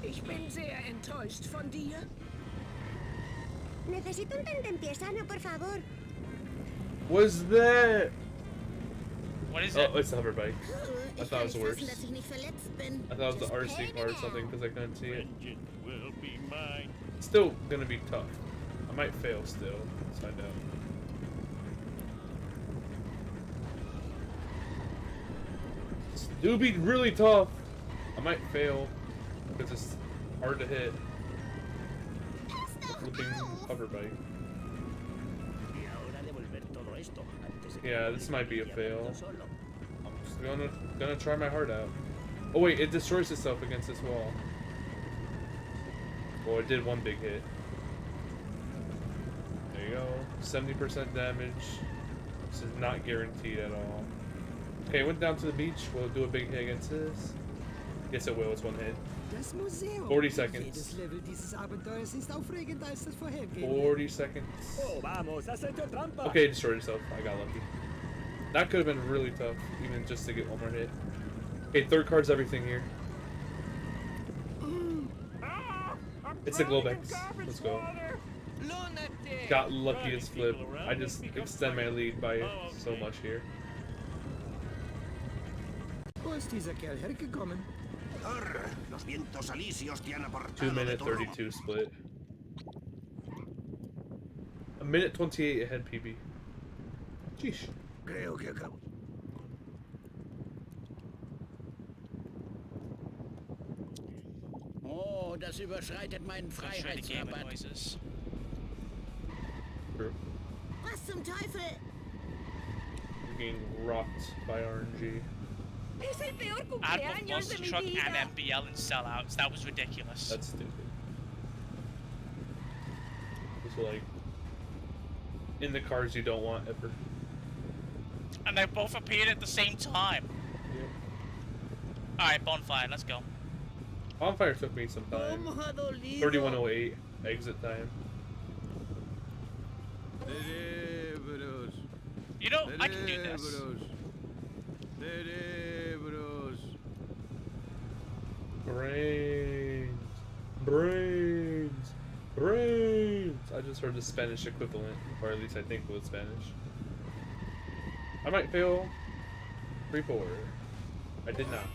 Ich bin sehr enttäuscht von dir. Necesito un tentempié sano, por favor. What's that? What is Oh, it? it's the hover bike. I thought it was worse. Dass ich nicht verletzt bin. I thought it was the RC car or something because I couldn't see it. Vengeance will be mine. It's still gonna be tough. I might fail still. Let's find out. It's it'll be really tough. I might fail because it's hard to hit. Flipping hover bike. Y ahora devolver todo esto antes de que Yeah, this might be a vaya fail. solo. I'm just gonna try my heart out. Oh wait, it destroys itself against this wall. Oh, it did one big hit. There you go. 70% damage. This is not guaranteed at all. Okay, went down to the beach. We'll do a big hit against this. Yes, it will. It's one hit. Das Museum. 40 seconds. Jedes Level dieses Abenteuers ist aufregender als das vorhergehende. 40 seconds. Oh, vamos, has hecho trampa. Okay, it destroyed itself. I got lucky. That could have been really tough, even just to get one more hit. Okay, third card's everything here. It's a Globex. Let's go. Got lucky as flip. I just extend my lead by so much here. Wo ist dieser Kerl hergekommen? Los vientos alisios te han 2 aportado de minute todo. 32 split. A minute 28 ahead PB. Jeez. Creo que acabo. Oh, das überschreitet meinen Let's try the game Freiheitsrabatt. noises. True. Was zum Teufel? You're getting rocked by RNG. Es el peor Add both cumpleaños de Monster mi Truck vida. and MBL and sellouts. That was ridiculous. That's stupid. It's like in the cars you don't want ever. And they both appeared at the same time. Yep. Alright, bonfire, let's go. Bonfire took me some time. 3108 exit time. You know, I can do this. Brains. Brains. Brains. I just heard the Spanish equivalent, or at least I think it was Spanish. I might fail 3-4. I did not.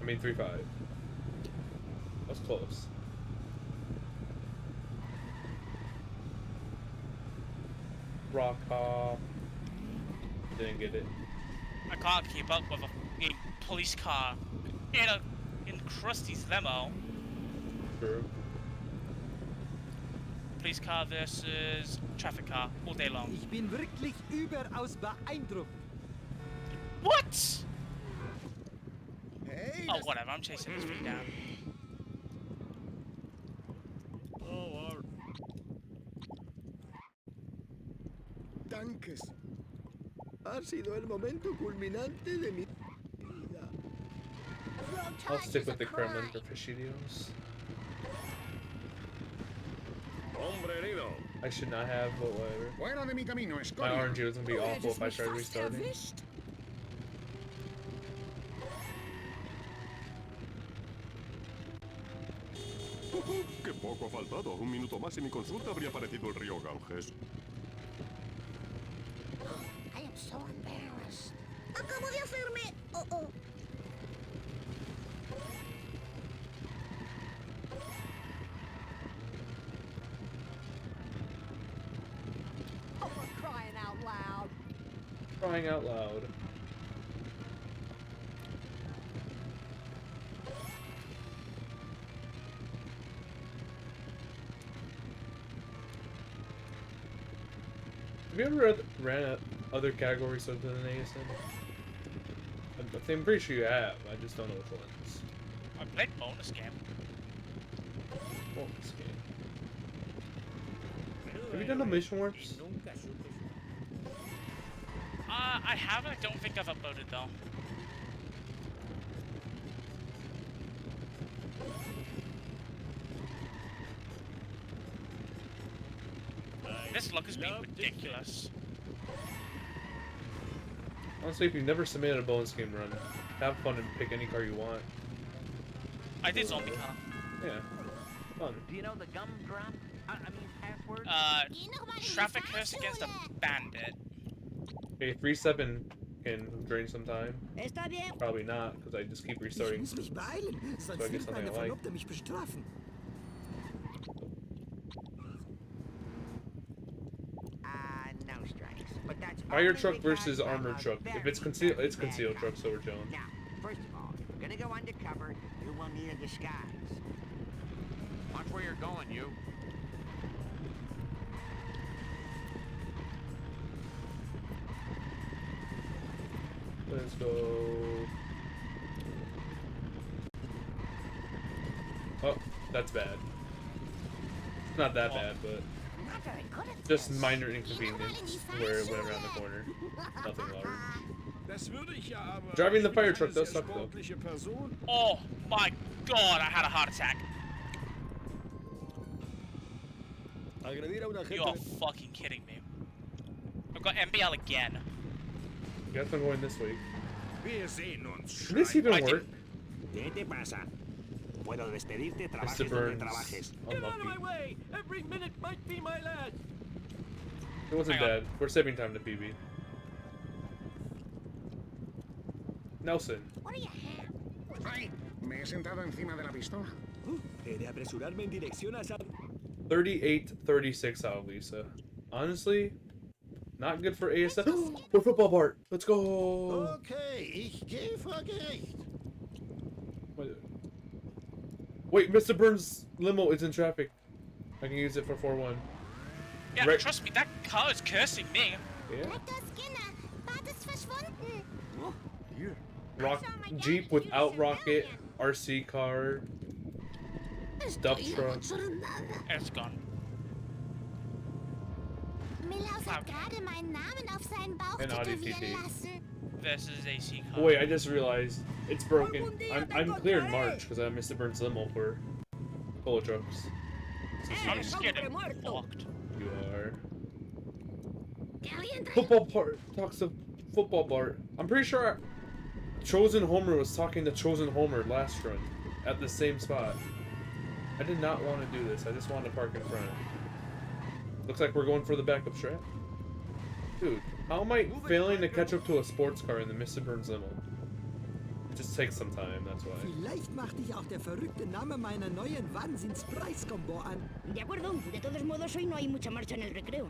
I mean 3-5. That was close. Rock hop. Didn't get it. I can't keep up with a police car in Krusty's limo. True. Police car versus traffic car all day long. Ich bin wirklich überaus beeindruckt. What? Hey, Oh, whatever. I'm chasing this thing down. tanques. Ha sido el momento culminante de mi vida. I'll stick with the Kremlin for Fishidios. I should not have, but whatever. Fuera de mi camino, My escoria. RNG was gonna be awful if I tried restarting. Qué poco ha faltado. Un minuto más y mi consulta habría aparecido el río Ganges. I am so embarrassed. Acabo de hacerme. Oh, oh. Oh, for crying out loud. Crying out loud. Have you ever ran other categories other than ASM? I'm pretty sure you have. I just don't know which ones. I played bonus game. Bonus game. Have you done the mission warps? I haven't. I don't think I've uploaded though. This luck has been ridiculous. Honestly, if you've never submitted a bonus game run, have fun and pick any car you want. I did zombie car. Yeah, fun. Do you know the gumdrop? I mean password? Traffic curse against a bandit. Okay, 3-7 can drain some time. Está bien. Probably not, because I just keep Ich restarting. muss mich beeilen, So I sonst get wird something meine I like. Verlobte mich bestrafen. No strikes. But that's Fire only truck because versus I'm armored a truck. If very, it's concealed, very it's bad concealed guy. truck, so we're chilling. Now, first of all, if you're gonna go undercover, you will need a disguise. Watch where you're going, you. Let's go. Oh, that's bad. It's not that bad, but Not very good at just this. minor inconvenience where it went around the corner. Nothing large. Das würde ich ja aber. Driving the fire truck does suck though. Person. Oh my god, I had a heart attack. Agredir a un You are agente. fucking kidding me. I've got MBL again. Guess I'm going this way. Wir sehen uns. Did this even I work? ¿Qué te pasa? Puedo despedirte, Mr. trabajes donde Burns. trabajes. Get out of my Unlucky. way! Every minute might be my last! It wasn't Hang on. bad. We're saving time to PB. Nelson. What do you have? Ay, me he sentado encima de la pistola. He de apresurarme en dirección a San... 38-36 out of Lisa. Honestly, not good for ASF. For football Bart. Let's go. Okay, ich gehe vor Gericht. Wait, Mr. Burns' limo is in traffic. I can use it for 4-1. Yeah, Right. trust me, that car is cursing me. Yeah. Rektor Skinner, Bart ist verschwunden. Oh, hier. Rock Jeep without rocket, RC car, stuff truck. It's gone. Milaus hat gerade meinen Namen auf seinen Bauch And Audi tätowieren TT. lassen. Versus AC car. Wait, I just realized it's broken. I'm clear in March because I have Mr. Burns' limo for polo trucks. I'm just getting blocked. You are. Football Bart talks to football Bart. I'm pretty sure Chosen Homer was talking to Chosen Homer last run at the same spot. I did not want to do this. I just wanted to park in front. Looks like we're going for the backup strat. Dude, how am I failing to catch up to a sports car in the Mr. Burns limo? It just takes some time, that's why. Vielleicht macht dich auch der verrückte Name meiner neuen Wahnsinnspreiskombo an. De acuerdo, de todos modos hoy no hay mucha marcha en el recreo.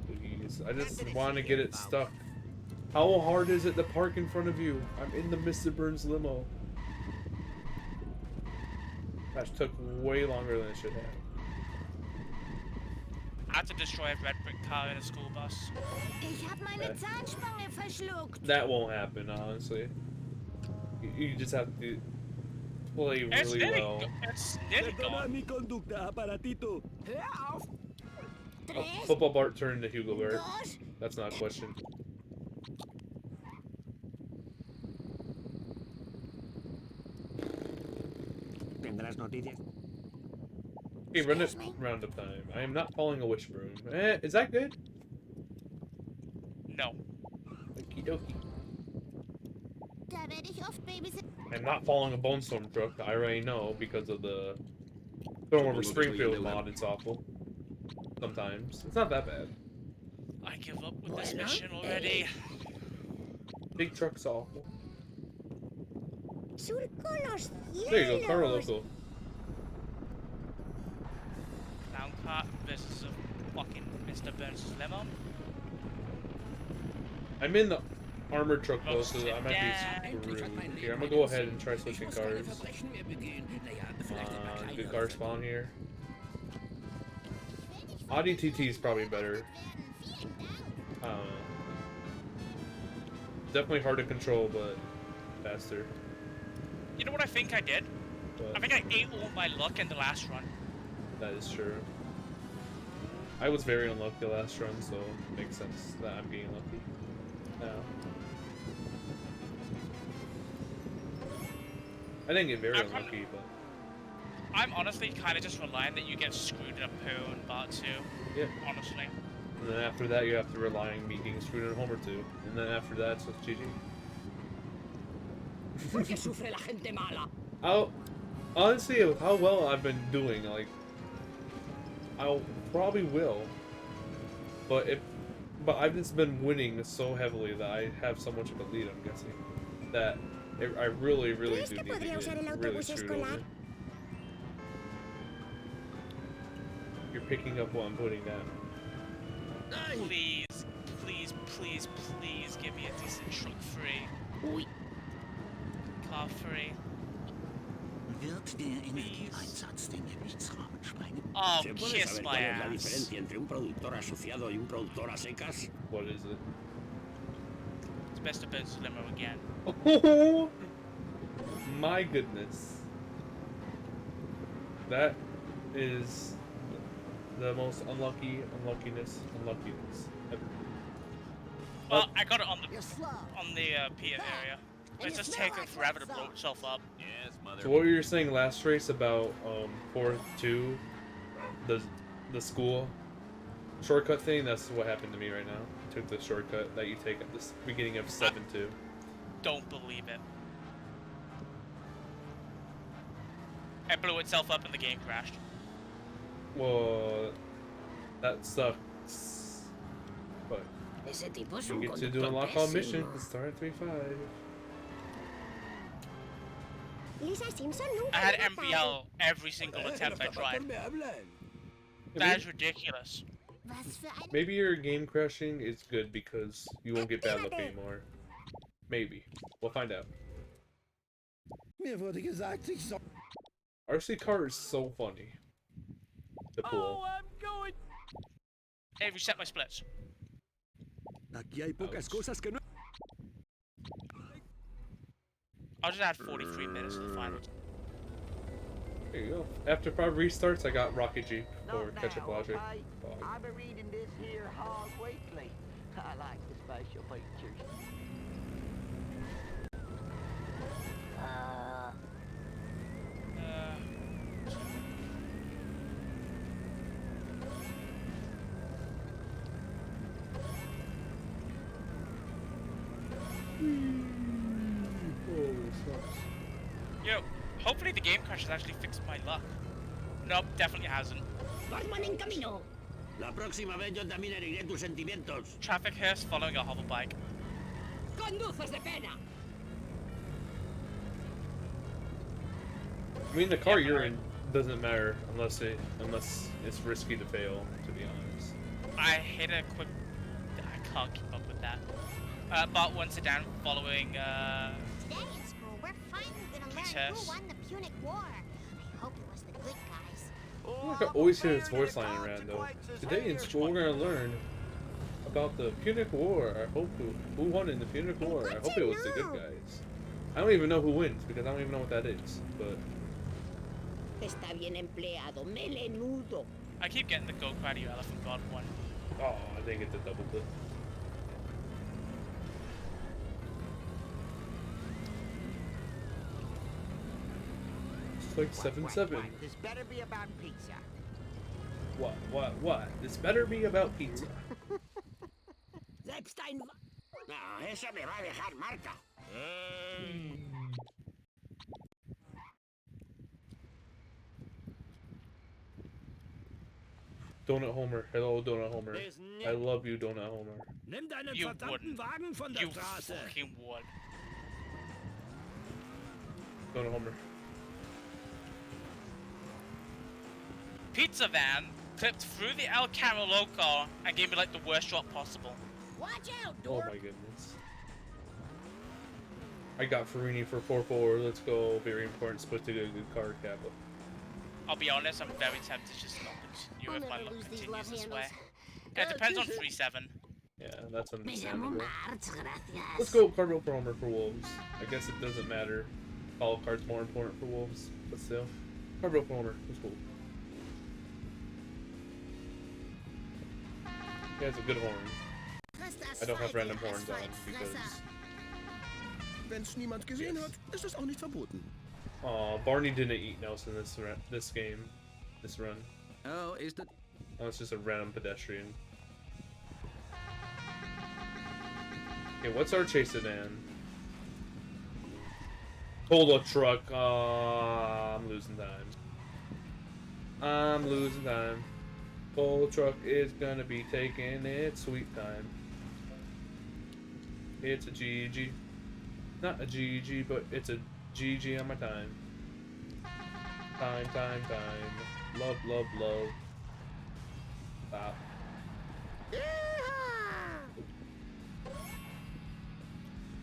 Please, I just want to get it stuck. How hard is it to park in front of you? I'm in the Mr. Burns limo. That took way longer than it should have. I had to destroy a red brick car in a school bus. Ich hab meine Zahnspange verschluckt. That won't happen, honestly. You just have to play It's really nearly, well. it's nearly Perdona gone. mi conducta, aparatito. Hör auf. Oh, football Bart turned into Hugo Bart. That's not a question. ¿Tendrás noticias? Okay, run it roundup time. I am not following a wish broom. Is that good? No. Okie dokie. Da werde ich oft babysitten. I'm not following a Bone Storm truck. I already know because of the Storm over Springfield mod. It's awful. Sometimes. It's not that bad. I give up with this mission already. Big truck's awful. Surco los There you go, Carl cielos. Loco. Clown car versus a fucking Mr. Burns' limo. I'm in the armored truck though, so I might be screwed. Here, I'm gonna go ahead and try switching cars. Good car spawn here. Audi TT is probably better. I don't know. Definitely hard to control, but faster. You know what I think I did? But I think I ate all my luck in the last run. that is true. I was very unlucky last run, so it makes sense that I'm getting lucky now. I didn't get very unlucky, but... I'm honestly kind of just relying that you get screwed in a poo in part 2. Yeah. Honestly. And then after that, you have to rely on me getting screwed in Homer 2. And then after that, it's with GG. Honestly, with how well I've been doing, like, I'll probably will. But I've just been winning so heavily that I have so much of a lead, I'm guessing, that I really do need to get really screwed over. You're picking up what I'm putting down. Please, please, please, please give me a decent truck free. Car free. Wird der Energieeinsatz den Gewichtsrahmen sprengen? Oh, ¿Se puede kiss saber my cuál es la ass. diferencia entre un productor asociado y un productor a secas? What is it? It's best to bet limo again. Oh my goodness. That is the most unluckiness ever. Well, I got it on the Pia area. It's just taking forever to blow itself up. Yes, mother. So what you were saying last race about 4-2, the school shortcut thing, that's what happened to me right now. I took the shortcut that you take at the beginning of 7-2. Don't believe it. It blew itself up and the game crashed. Well, that sucks. But you get to do a lock-on mission and start at 3-5. I had MVL every single attempt I tried. That is ridiculous. Maybe your game crashing is good because you won't get bad luck anymore. Maybe. We'll find out. RC car is so funny. The pool. Oh, I'm going. Hey, reset my splits. Aquí hay pocas cosas que no. I'll just add 43 minutes to the final. There you go. After 5 restarts, I got Rocket Jeep for Ketchup Logic. I've been reading this here Hog Weekly. I like the special features. Yo, hopefully the game crash has actually fixed my luck. Nope, definitely hasn't. La próxima vez yo también heriré tus sentimientos. Traffic hearse following a hoverbike. Conduces de pena. I mean, the car you're in doesn't matter unless it's risky to fail, to be honest. I hit a quick... I can't keep up with that. Bought one sedan following, Today in school, we're finally gonna learn who won the Punic War. I hope it was the good guys. I can always hear his voice line around though. Today in school, we're gonna learn about the Punic War. I hope who won in the Punic War. I hope it was the good guys. I don't even know who wins because I don't even know what that is. But Está bien empleado, melenudo. I keep getting the Go Cry You Elephant God one. oh, I didn't get the double clip. It's like 7-7. This better be about pizza. What? This better be about pizza. Selbst ein... No, eso me va a dejar marca. Donut Homer. Hello, Donut Homer. I love you, Donut Homer. Nimm deinen You verdammten wouldn't. Wagen von der You Straße. fucking would. Donut Homer. Pizza van clipped through the El Camino Loco and gave me like the worst drop possible. Watch out, Oh my goodness. I got Farini for 4-4. Let's go. Very important split to get a good card cap. I'll be honest, I'm very tempted to just not continue if my luck continues this way. It depends on 3-7. Yeah, that's Me llamo understandable. March, gracias. Let's go Cardinal for Homer for Wolves. I guess it doesn't matter. Follow card's more important for Wolves, but still. Cardinal for Homer. Let's go. He has a good horn. I don't have random horns on because... Wenn's niemand gesehen hat, ist es auch nicht verboten. Aw, Barney didn't eat Nelson this game. This run. Oh, is that... Oh, it's just a random pedestrian. Okay, what's our chase sedan? Cola truck. I'm losing time. I'm losing time. Cola truck is gonna be taking its sweet time. It's a GG. Not a GG, but it's a GG on my time. Time, time, time. Love, love, love. Stop.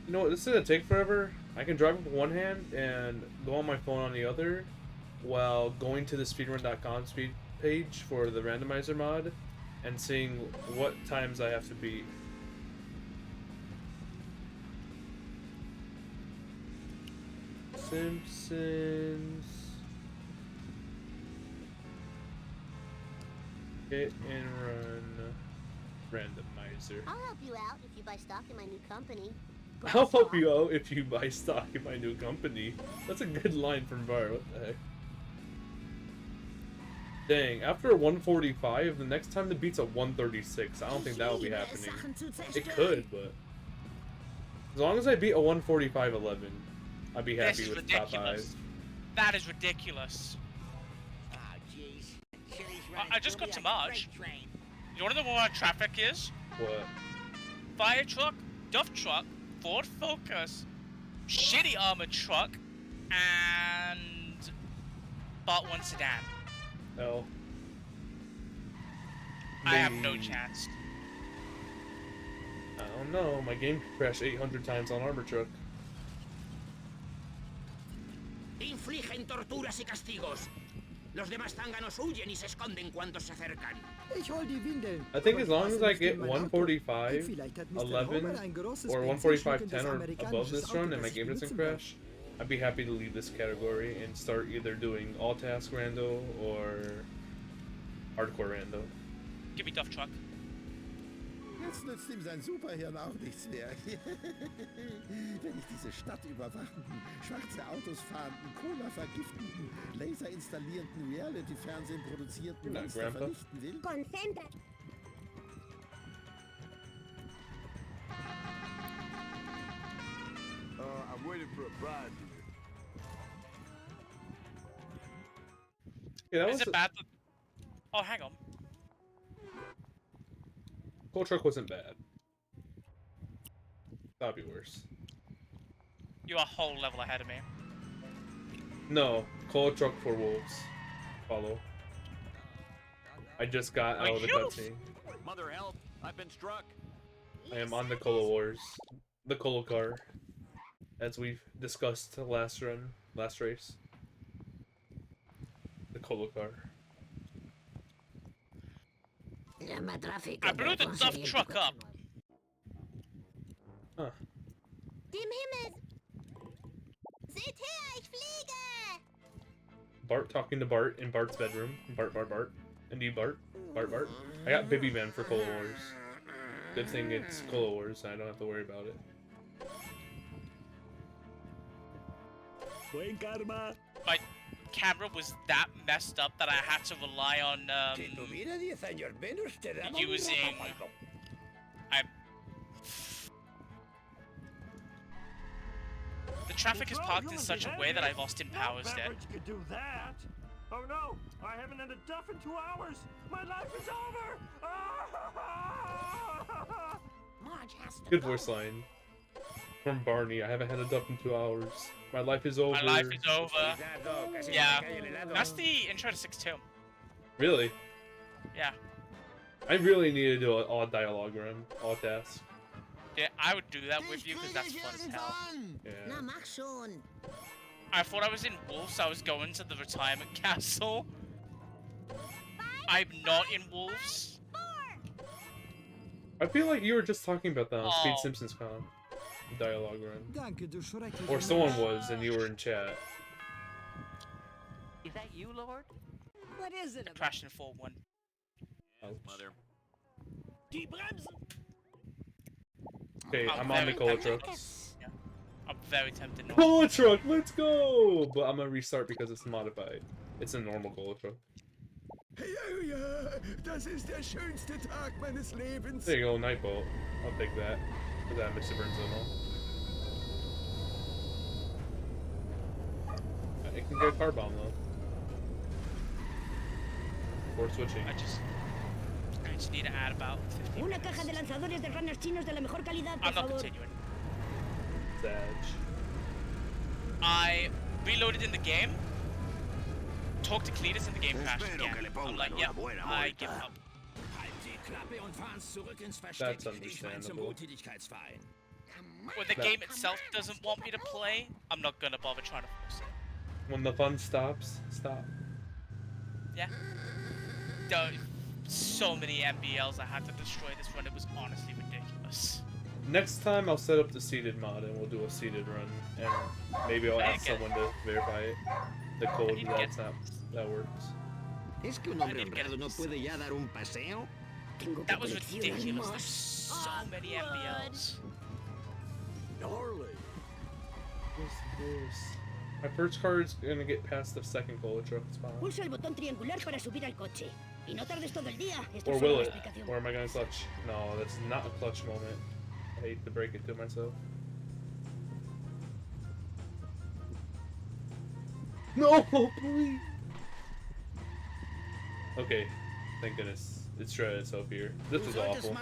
You know what, this is gonna take forever. I can drive with one hand and go on my phone on the other while going to the speedrun.com speed page for the randomizer mod and seeing what times I have to beat. Simpsons. Hit and run randomizer. I'll help you out if you buy stock in my new company. I'll help you out if you buy stock in my new company. That's a good line from Var. What the heck? Dang, after 145, the next time the beat's a 136. I don't think that will be happening. It could, but as long as I beat a 145.11, I'd be happy with top 5. That is ridiculous. Oh, jeez. I just got to March. You wanna know what our traffic is? What? Fire truck, Duff truck, Ford Focus, shitty armored truck, and Part 1 sedan. No. I have no chance. I don't know. My game crashed 800 times on Armor Truck. Infligen torturas y castigos. Los demás zánganos huyen y se esconden cuando se acercan. Ich hol die Windeln. I think as long as I get 145, 11, or 145, 10 or above this run and my game doesn't crash, I'd be happy to leave this category and start either doing all task rando or hardcore rando. Give me Duff truck. Jetzt nützt ihm sein Superhirn auch nichts mehr. Wenn ich diese Stadt überwachenden, schwarze Autos fahrenden, Cola vergiftenden, Laser installierenden, Reality-Fernsehen produzierenden Monster vernichten will. Concéntrate. I'm waiting for a bride. Yeah, that Is was it bad? Oh, hang on. Coal Truck wasn't bad. That'd be worse. You're a whole level ahead of me. No, Coal Truck for Wolves. Follow. I just got out of the cutscene. Mother help! I've been struck. I am on the Cola Wars. The Cola car. As we've discussed last race. The Cola car. I blew the Duff truck up. Huh. Dem Himmel! Seht her, ich fliege! Bart talking to Bart in Bart's bedroom. Bart. Indeed, Bart. Bart. I got Baby Man for Cola Wars. Good thing it's Cola Wars, I don't have to worry about it. My camera was that messed up that I had to rely on using. The traffic is parked in such a way that I've Austin Powers it. Could do that. Oh no! I haven't had a duff in 2 hours. My life is over. Marge has to Good go. voice line. From Barney, I haven't had a duck in 2 hours. My life is over. My life is over. Yeah. That's the intro to 6-2. Really? Yeah. I really need to do an all dialogue run, all tasks. Yeah, I would do that with you because that's fun as hell. Yeah. I thought I was in Wolves, I was going to the retirement castle. I'm not in Wolves. I feel like you were just talking about that on Speed Simpsons Con. Dialogue run. Or someone was and you were in chat. Is that you, Lord? What is it? Crashed in 4-1. Ouch. Mother. Die Bremsen! Okay, I'm on the cola truck. Yeah. I'm very tempted not. Cola truck, let's go! But I'm gonna restart because it's modified. It's a normal cola truck. Ja, das ist der schönste Tag meines Lebens. There you go, night boat. I'll take that. For that Mr. Burns ammo. It can get a car bomb though. Or switching. I just need to add about 15 Una minutes. caja de lanzadores de runners chinos de la mejor calidad, por I'm not favor. continuing. Zadge. I reloaded in the game. Talked to Cletus in the game crashed again. I'm like, yep, I give up. Halt die Klappe und fahren zurück ins Versteck. That's Ich mein zum understandable. Wohltätigkeitsverein. When the game itself doesn't want me to play, I'm not gonna bother trying to force it. When the fun stops, stop. Yeah. So many MBLs I had to destroy this run, it was honestly ridiculous. Next time I'll set up the seeded mod and we'll do a seeded run. And maybe I'll ask someone to verify it. The code that works. ¿Es que un hombre honrado no puede ya dar un paseo? That was ridiculous. There's so many MBLs. Gnarly. My first car is gonna get past the second cola truck spot. Pulsa el botón triangular para subir al coche. Y no tardes todo el día. Esto Or es solo will una it? explicación. Or am I gonna clutch? No, that's not a clutch moment. I hate to break it to myself. No, please. Okay, thank goodness. It's shredded itself here. This was awful.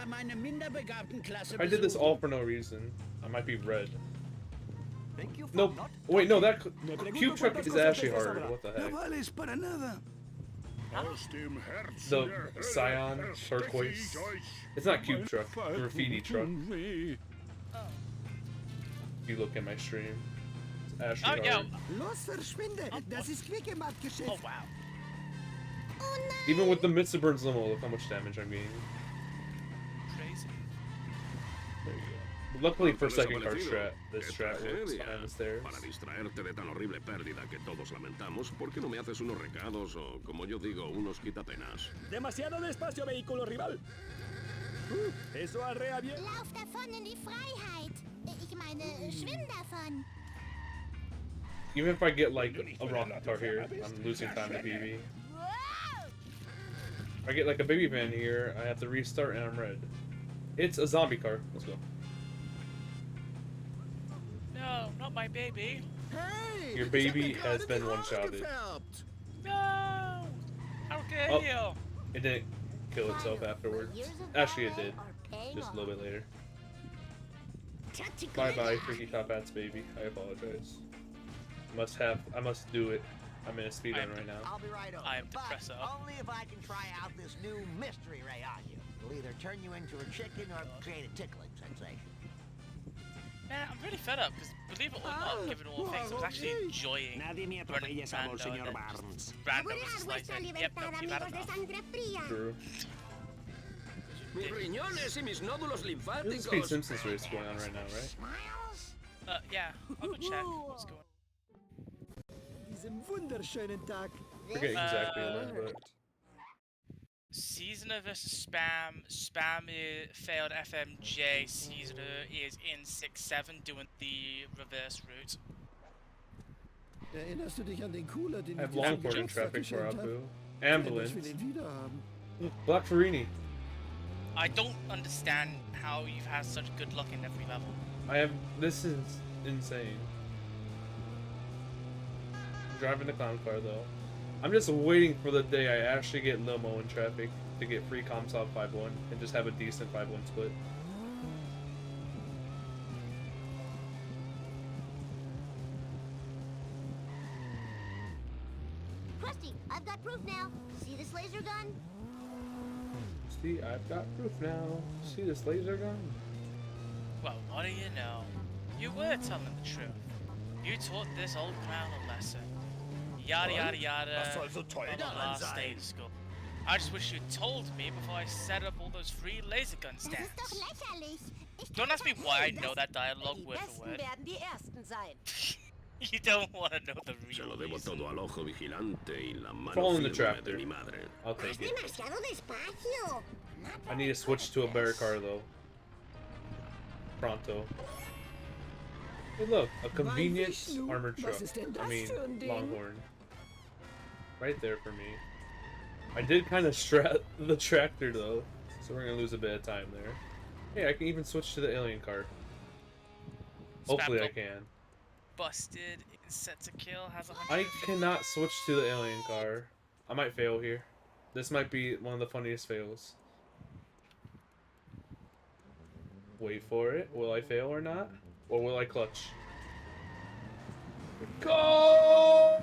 I did this all for no reason. I might be red. Nope. Wait, no, that cube truck is actually hard. What the heck? The Scion turquoise. It's not cube truck. Graffiti truck. If you look at my stream, it's actually hard. Oh wow. Even with the Mitsubishi limo, look how much damage I'm getting. Crazy. There you go. Luckily for second car strat, this strat works behind the stairs. Para distraerte de tan horrible pérdida que todos lamentamos, ¿por qué no me haces unos recados o, como yo digo, unos quitapenas? Demasiado despacio, vehículo rival. Eso arrea bien. Lauf davon in die Freiheit. Ich meine, schwimm davon. Even if I get like a rocket car here, I'm losing time to PB. If I get like a baby van here, I have to restart and I'm red. It's a zombie car. Let's go. No, not my baby. Hey, Your baby has been one-shotted. No! How dare Oh. you? It didn't kill itself afterwards. Actually, it did. Just a little bit later. Bye bye, TheFreakyTopHat's baby. I apologize. I must do it. I'm in a speedrun right now. I'll be right over. I am depressed. Only if I can try out this new mystery ray on you. It'll either turn you into a chicken or create a tickling sensation. Man, I'm really fed up because, believe it or not, given all things, I was actually enjoying Nadie me running atropelle, salvo el Rando, señor and then Barnes. just Random was just like, saying, yep, nope, you've had enough. True. Mis riñones y mis nódulos There's a linfáticos. Speed Simpsons race going on right now, right? Yeah, I'll go check what's going on. Diesem wunderschönen Tag. Forget exactly when, but Seasoner versus Spam. Spam failed FMJ. Seasoner is in 6-7 doing the reverse route. Erinnerst du dich an den Cooler, den I have ich dir zum Longport in Geburtstag traffic for geschenkt Abu. habe? Ambulance. Dass wir den wieder haben. Black Farini. I don't understand how you've had such good luck in every level. This is insane. I'm driving the clown car though. I'm just waiting for the day I actually get limo in traffic to get free ComSoft 5-1 and just have a decent 5-1 split. Krusty, I've got proof now. See this laser gun? See, I've got proof now. See this laser gun? Well, what do you know? You were telling the truth. You taught this old clown a lesson. Yada yada yada. Was soll so toll blah, blah, daran blah, stay sein? in school. I just wish you'd told me before I set up all those free laser gun Das stands. ist doch lächerlich. Ich Don't kann ask me doch why I sehen, know dass that dialogue Die word for Besten word. werden die Ersten sein. You don't want to know the real Se lo debo reason. todo al ojo vigilante y la mano Following the firme tractor. de mi madre. I'll take it. Demasiado despacio. I need to switch to a better car though. Pronto. Hey look, a convenient armored truck. I mean, Longhorn. Right there for me. I did kind of strat the tractor though, so we're gonna lose a bit of time there. Hey, I can even switch to the alien car. Hopefully I can. Busted, set to kill, has a I cannot switch to the alien car. I might fail here. This might be one of the funniest fails. Wait for it. Will I fail or not? Or will I clutch? Go!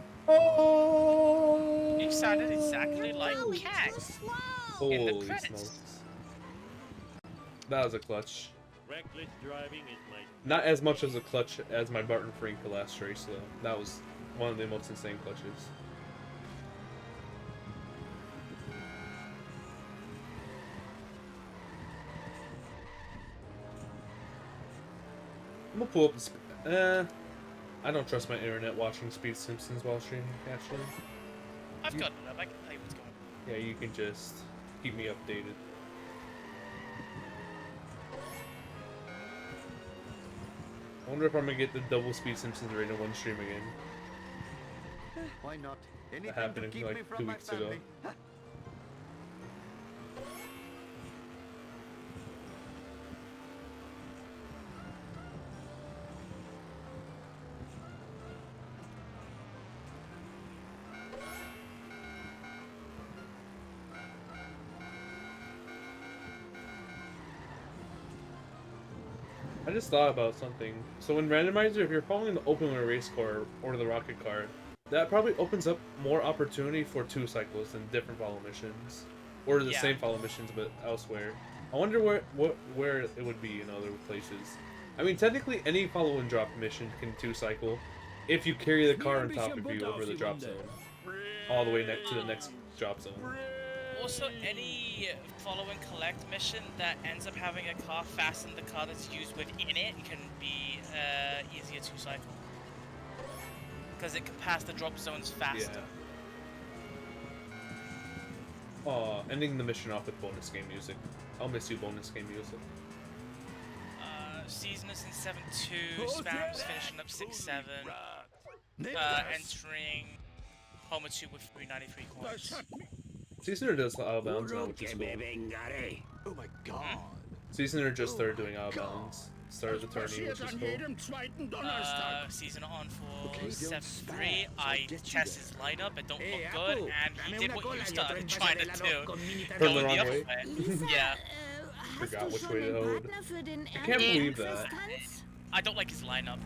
You sounded exactly like Cat in the Holy credits. smokes. That was a clutch. Reckless driving is my... Not as much as a clutch as my Barton Frink last race though. That was one of the most insane clutches. I'm gonna pull up the I don't trust my internet watching Speed Simpsons while streaming, actually. I've got it up, I can tell you what's going on. Yeah, you can just keep me updated. I wonder if I'm gonna get the double Speed Simpsons rated in one stream again. Why not? Anything That happened to keep me like 2 from my weeks ago. family. I just thought about something. So in Randomizer, if you're following the open wheel race car or the rocket car, that probably opens up more opportunity for 2 cycles than different follow missions. Or the same follow missions but elsewhere. I wonder where it would be in other places. I mean, technically any follow and drop mission can 2 cycle if you carry the car on top of you over the drop zone. All the way to the next drop zone. Also, any follow and collect mission that ends up having a car fasten the car that's used within it can be easier to cycle. Because it can pass the drop zones faster. Yeah. Ending the mission off with bonus game music. I'll miss you, bonus game music. Season is in 7-2, Spam's finishing up 6-7. Entering Homer 2 with 393 coins. Seasoner does the outbounds now, which is cool. Oh my god. Seasoner just started doing outbounds. Started the tourney, which is cool. Season on for 7-3. I test his lineup, it don't look good, and he did what you started trying to do. Turn the wrong way. Yeah. Forgot which way to hold. I can't believe that. I don't like his lineup.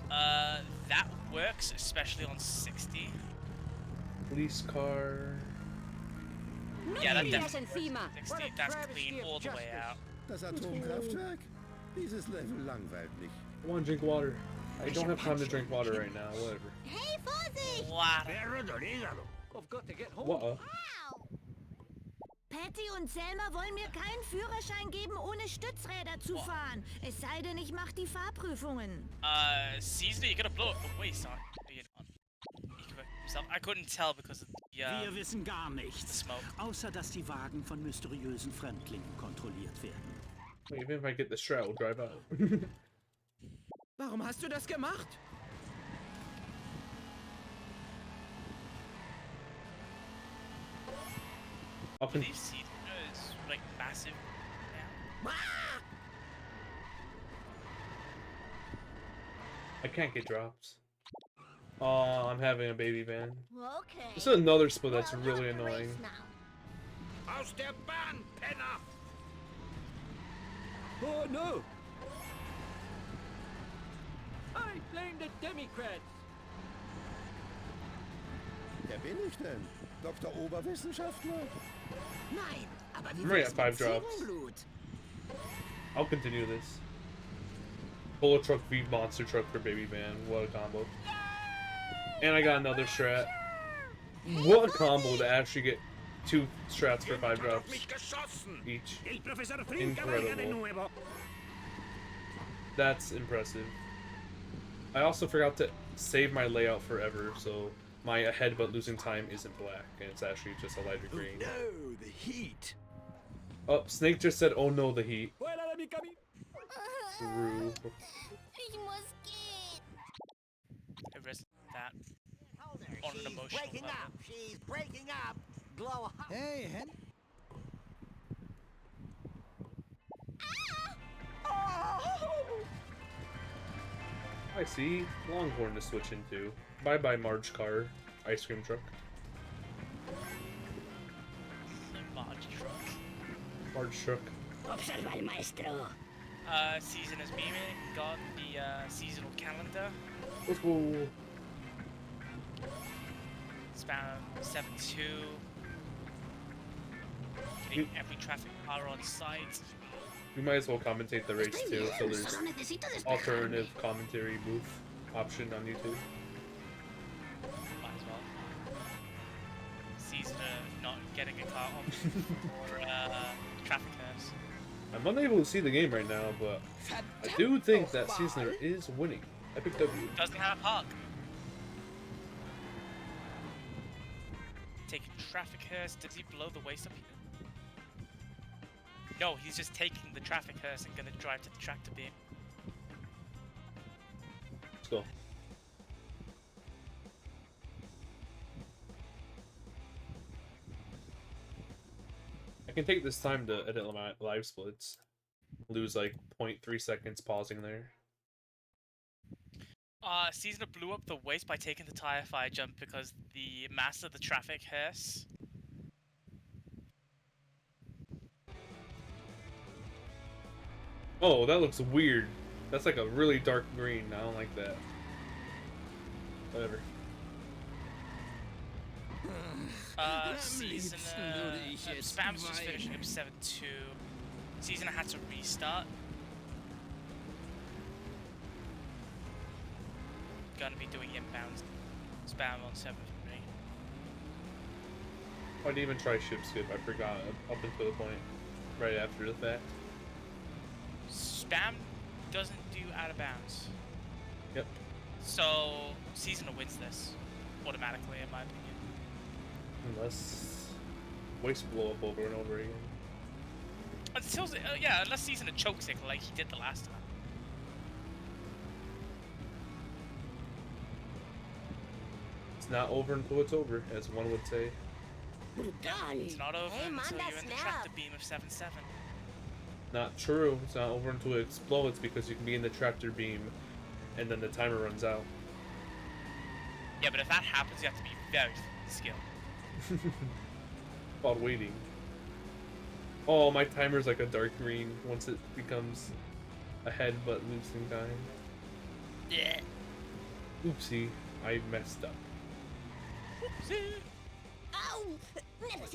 That works, especially on 60. Police car. Yeah, that definitely works. 60, that's clean all the way out. Das Atomkraftwerk? Dieses Level langweilt mich. I want to drink water. I don't have time to drink water right now, whatever. Hey, Fuzzy! I've got to get home. What? Patty und Selma wollen mir keinen Führerschein geben, ohne Stützräder zu fahren. Es sei denn, ich mach die Fahrprüfungen. Caesar, you're gonna blow up the waist, aren't you? I couldn't tell because of the, Wir wissen gar nichts, smoke. außer dass die Wagen von mysteriösen Fremdlingen kontrolliert werden. Wait, even if I get the Shroud, we'll drive out. Warum hast du das gemacht? I'll I believe Caesar is like massive now. I can't get drops. Oh, I'm having a baby van. Okay. This is another split that's really annoying. Aus der Bahn, Penner! Oh no! I blame the Democrats! Wer bin ich denn? Dr. Oberwissenschaftler? Nein, aber I'm wie already wär's at 5 mit drops. Ziegenblut? I'll continue this. Polo truck v monster truck for baby van. What a combo. And I got another strat. What a combo to actually get 2 strats for 5 drops each. Incredible. That's impressive. I also forgot to save my layout forever, so my ahead but losing time isn't black, and it's actually just a lighter green. No, the heat. Oh, Snake just said, "Oh no, the heat." True. Erase that on an emotional breaking level. up. She's breaking up. Glow up. Hey, hen. I see Longhorn to switch into. Bye bye, Marge car, ice cream truck. Marge truck. Marge truck. Observa el maestro. Season is beaming. Got the seasonal calendar. Let's go. Spam 7-2. Getting every traffic car on site. We might as well commentate the race too, so there's alternative commentary booth option on YouTube. Might as well. Season not getting a car on for traffic curse. I'm unable to see the game right now, but I do think that Seasoner is winning. Epic W. Doesn't have a park. Taking traffic hearse. Does he blow the waste up here? No, he's just taking the traffic hearse and gonna drive to the tractor beam. Let's go. I can take this time to edit my live splits. Lose like 0.3 seconds pausing there. Seasoner blew up the waste by taking the tire fire jump because the mass of the traffic hearse. Oh, that looks weird. That's like a really dark green. I don't like that. Whatever. Seasoner. Spam's just finishing up 7-2. Seasoner had to restart. Gonna be doing inbounds. Spam on 7-3. I didn't even try ship skip. I forgot up until the point right after the fact. Spam doesn't do out of bounds. Yep. So Seasoner wins this automatically, in my opinion. Unless waste blow up over and over again. Until yeah, unless Seasoner chokes it like he did the last time. It's not over until it's over, as one would say. It's not over until you're in the tractor beam of 7-7. Not true. It's not over until it explodes because you can be in the tractor beam and then the timer runs out. Yeah, but if that happens, you have to be very skilled. While waiting. Oh, my timer's like a dark green once it becomes ahead but losing time. Yeah. Oopsie, I messed up. Oopsie.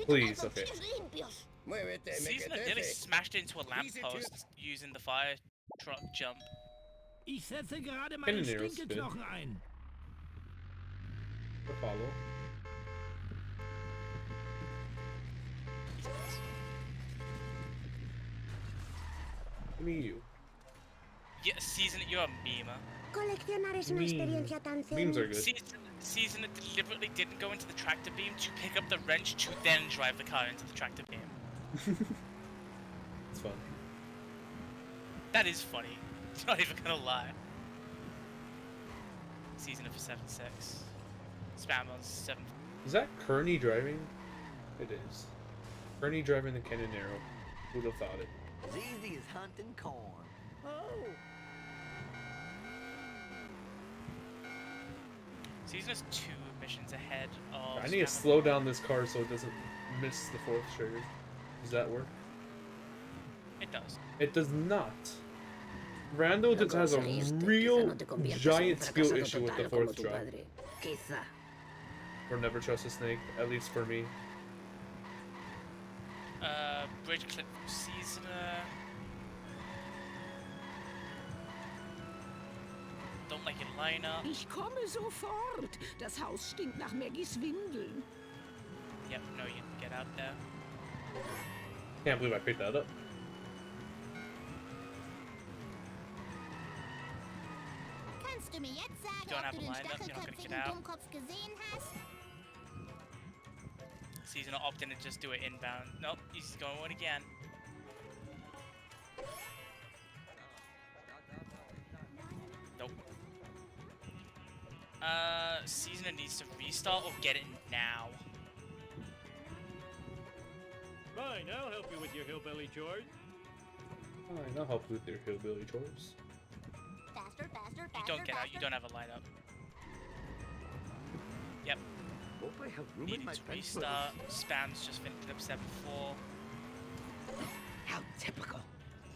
Please, okay. Seasoner nearly smashed into a lamppost using the fire truck jump. Ich setze gerade meinen Stinkeknochen ein. Follow. Give me you. Yeah, Seasoner, you're a memer. Coleccionar es una experiencia tan Memes are good. Seasoner deliberately didn't go into the tractor beam to pick up the wrench to then drive the car into the tractor beam. It's fun. That is funny. Not even gonna lie. Seasoner for 7-6. Spam on 7. Is that Kearney driving? It is. Kearney driving the Cannonero. Who'd have thought it? As easy as hunting corn. Oh. Seasoner's 2 missions ahead of. I need to slow down this car so it doesn't miss the 4th trigger. Does that work? It does. It does not. Rando just has a real giant skill issue with the 4th drop. Or never trust a snake, at least for me. Bridge clip from Seasoner. Don't like your lineup. Ich komme sofort. Das Haus stinkt nach Maggies Windeln. Yep, no, you get out there. Can't believe I picked that up. Kannst du mir jetzt sagen, Don't ob have du a den lineup, you're not gonna get stachelköpfigen out. Dummkopf gesehen hast? So he's gonna opt in and just do it inbound. Nope, he's going again. Nope. Seasoner needs to restart or get it now. Fine, I'll help you with your hillbilly chores. Fine, I'll help you with your hillbilly chores. Faster, faster, You faster, don't get out, you faster. don't have a lineup. Yep. Hope I have room in Needing my to pants for restart. Spam's just finished up step 4. How typical.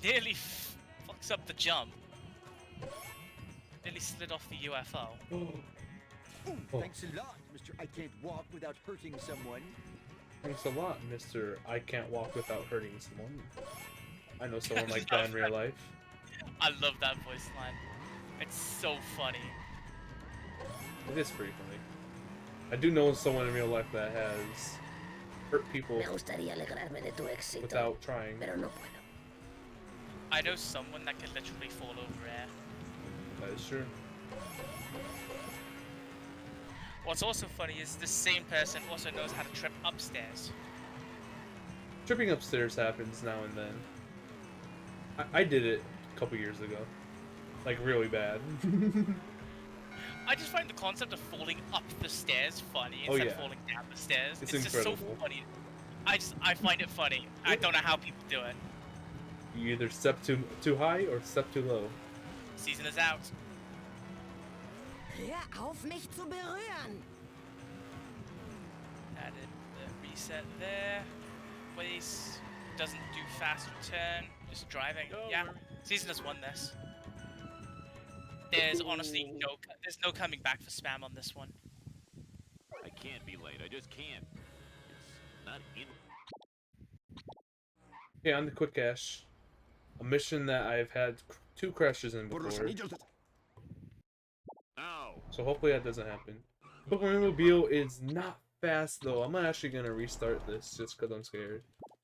Nearly fucks up the jump. Nearly slid off the UFO. Oh. Thanks a lot, Mr. I can't walk without hurting someone. Thanks a lot, Mr. I can't walk without hurting someone. I know someone like that in real life. I love that voice line. It's so funny. It is pretty funny. I do know someone in real life that has hurt people Me gustaría alegrarme de tu éxito, without trying. pero no puedo. I know someone that can literally fall over air. That is true. What's also funny is the same person also knows how to trip upstairs. Tripping upstairs happens now and then. I did it a couple years ago. Like, really bad. I just find the concept of falling up the stairs funny Oh, instead yeah. of falling down the stairs. It's It's just so incredible. funny. I find it funny. I don't know how people do it. You either step too high or step too low. Season is out. Hör auf mich zu berühren! Added the reset there. Place doesn't do fast return. Just driving. Yeah. Season has won this. There's honestly there's no coming back for spam on this one. I can't be late. I just can't. It's not in. Okay, on the quick cache. A mission that I've had 2 crashes in before. Ow. So hopefully that doesn't happen. Bookmobile is not fast though. I'm actually gonna restart this just because I'm scared.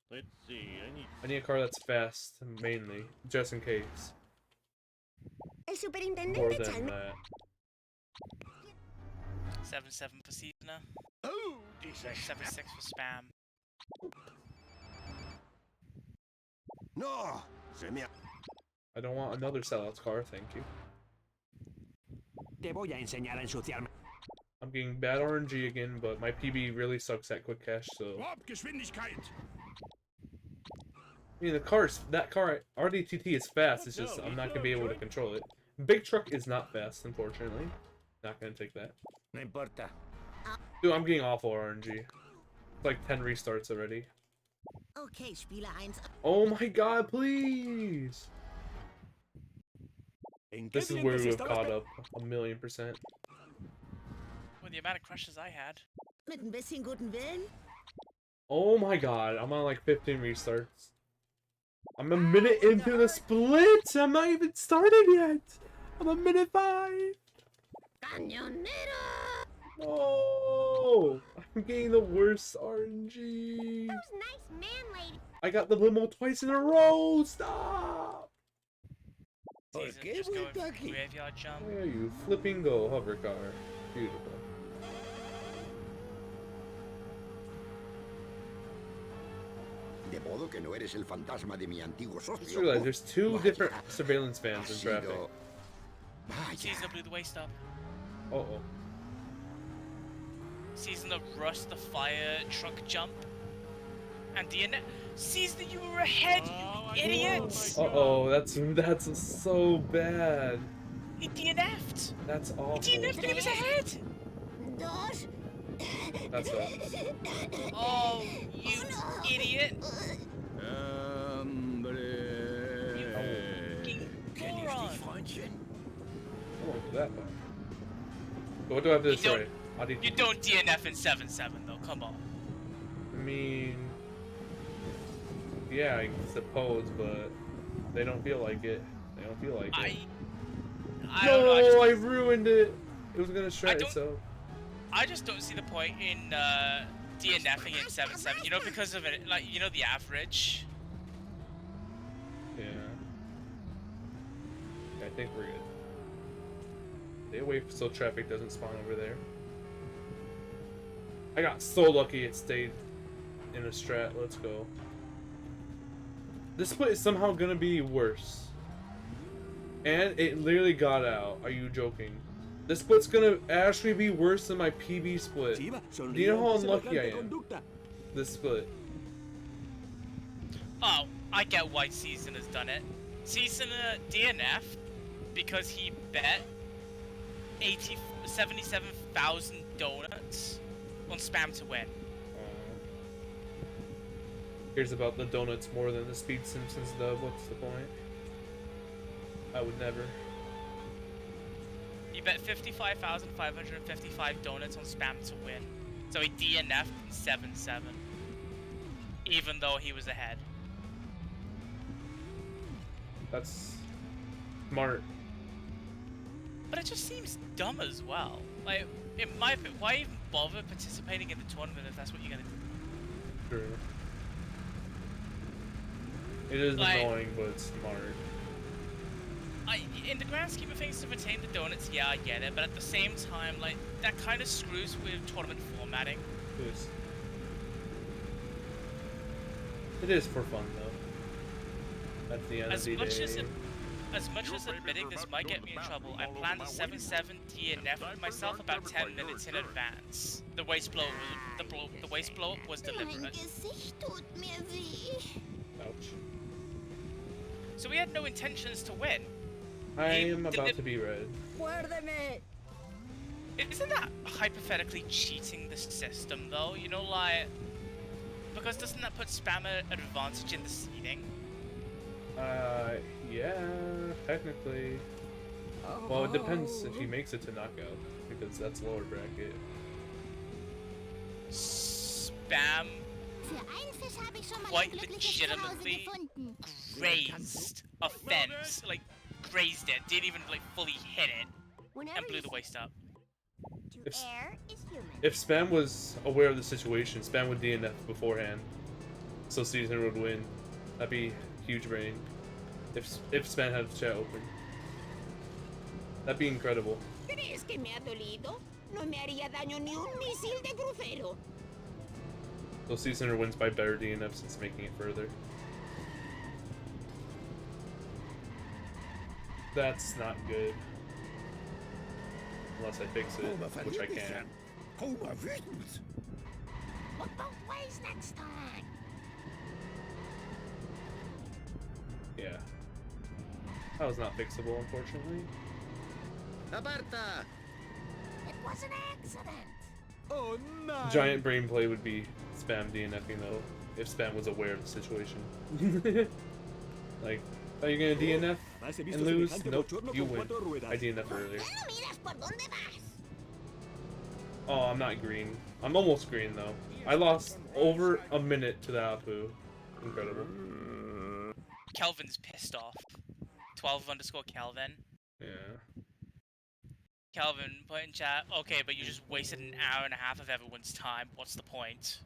Let's see, I need a car that's fast, mainly, just in case. El More superintendente than Chan that. 7-7 for Seasoner. Oh, 7-6 for spam. No, se me I don't want another sellout car, thank you. Te voy a enseñar a ensuciarme. I'm getting bad RNG again, but my PB really sucks at quick cache, so... Geschwindigkeit! I mean, that car, RDTT is fast, it's just I'm not gonna be able to control it. Big truck is not fast, unfortunately. Not gonna take that. No importa. Dude, I'm getting awful RNG. It's like 10 restarts already. Okay, Spieler 1. Oh my god, please! This is where we have caught up 1,000,000%. With the amount of crashes I had. Mit ein bisschen guten Willen? Oh my god, I'm on like 15 restarts. I'm a minute into the split! I'm not even started yet! I'm a minute 5! Cañonero! Oh! I'm getting the worst RNG! Those nice man ladies. I got the limo twice in a row! Stop! Season just going for graveyard jump. Where are you? Flipping go hover car. Beautiful. De modo que no eres el fantasma de mi antiguo I just socio. realized there's 2 different surveillance vans in traffic. Season blew the waste up. Uh-oh. Season of Rust the fire truck jump. And DNF. Season you were ahead, you idiot! Uh-oh, that's so bad. He DNF'd! That's awful. He DNF'd and he was ahead! Dos. That's it. Oh, you idiot! Moron! I won't do that far. But what do I have to destroy? You don't DNF in 7-7 though, come on. I mean... Yeah, I suppose, but they don't feel like it. They don't feel like it. I don't know, I ruined it! It was gonna shred itself. I just don't see the point in DNFing in 7-7, you know, because of it, like, you know, the average. Yeah. I think we're good. Stay away so traffic doesn't spawn over there. I got so lucky it stayed in a strat. Let's go. This split is somehow gonna be worse. And it literally got out. Are you joking? This split's gonna actually be worse than my PB split. Do you know how unlucky I am? This split. Oh, I get why Season has done it. Season DNF because he bet 77,000 donuts on spam to win. Cares about the donuts more than the Speed Simpsons dub. What's the point? I would never. He bet 55,555 donuts on spam to win. So he DNF'd in 7-7. Even though he was ahead. That's smart. But it just seems dumb as well. Like, in my opinion, why even bother participating in the tournament if that's what you're gonna do? True. It is annoying, but it's smart. In the grand scheme of things, to retain the donuts, yeah, I get it. But at the same time, like, that kind of screws with tournament formatting. Yes. It is for fun, though. At the end of the day. As much as admitting this might get me in trouble, I planned a 7-7 DNF with myself about 10 minutes in advance. The waist blow, the waist blow was deliberate. Ouch. So we had no intentions to win. I am about to be red. Isn't that hypothetically cheating the system, though? You know, like, because doesn't that put spam at an advantage in the seeding? Yeah, technically. Well, it depends if he makes it to knockout, because that's lower bracket. Spam quite legitimately grazed a fence, like grazed it, didn't even like fully hit it, and blew the waist up. If Spam was aware of the situation, Spam would DNF beforehand, so Season would win. That'd be huge brain. If Spam had the chat open, that'd be incredible. ¿Crees que me ha dolido? No me haría daño ni un misil de crucero. So Seasoner wins by better DNF since making it further. That's not good. Unless I fix it, which I can't. Homer wütend. Look both ways next time. Yeah. That was not fixable, unfortunately. Aparta! It was an accident. Oh no! Giant brain play would be Spam DNFing though, if Spam was aware of the situation. Like, are you gonna DNF and lose? Nope, you win. I DNF earlier. Oh, I'm not green. I'm almost green though. I lost over a minute to the Apu. Incredible. Kelvin's pissed off. 12_Kelvin. Yeah. Kelvin put in chat, okay, but you just wasted an hour and a half of everyone's time. What's the point?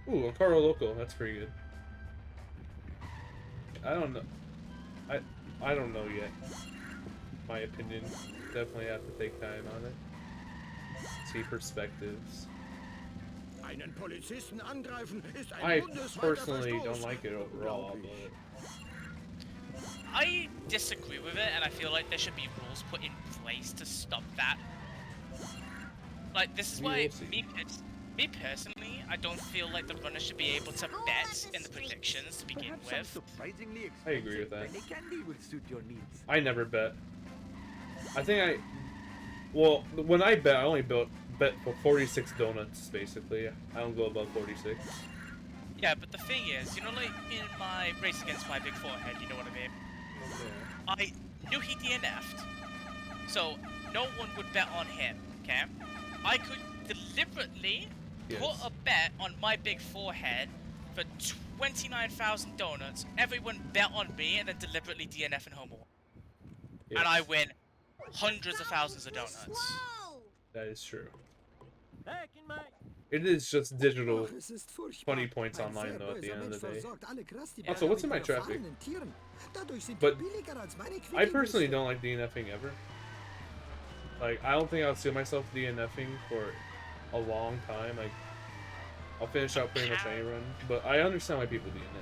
Ooh, a Caro Loco. That's pretty good. I don't know. I don't know yet. My opinion. Definitely have to take time on it. See perspectives. I personally don't like it overall, but I disagree with it, and I feel like there should be rules put in place to stop that. Like, this is why me personally, I don't feel like the runner should be able to bet in the predictions to begin with. I agree with that. I never bet. Well, when I bet, I only bet for 46 donuts, basically. I don't go above 46. Yeah, but the thing is, you know, like, in my race against my big forehead, you know what I mean? Okay. I knew he DNF'd, so no one would bet on him, okay? I could deliberately put a bet on my big forehead for 29,000 donuts, everyone bet on me, and then deliberately DNF in home war. Yes. And I win hundreds of thousands of donuts. That is true. It is just digital funny points online though at the end of the day. Also, what's in my traffic? But I personally don't like DNFing ever. Like, I don't think I'll see myself DNFing for a long time. Like, I'll finish out pretty much any run, but I understand why people DNF.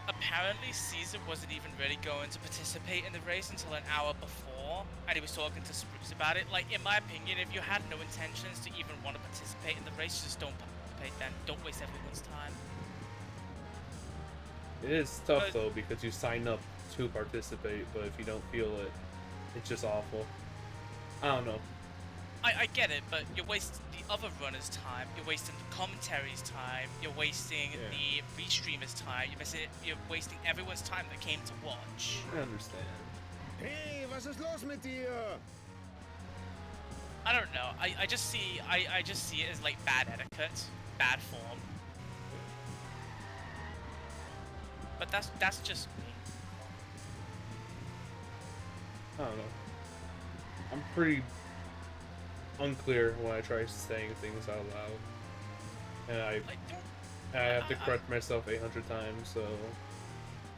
Apparently, Caesar wasn't even really going to participate in the race until an hour before, and he was talking to Spruce about it. Like, in my opinion, if you had no intentions to even want to participate in the race, just don't participate then. Don't waste everyone's time. It is tough though, because you sign up to participate, but if you don't feel it, it's just awful. I don't know. I get it, but you're wasting the other runners' time, you're wasting the commentary's time, you're wasting the restreamers' time, you're wasting everyone's time that came to watch. I understand. Hey, was ist los mit dir? I don't know. I just see it as like bad etiquette, bad form. But that's just me. I don't know. I'm pretty unclear when I try saying things out loud, and I have to correct myself 800 times. So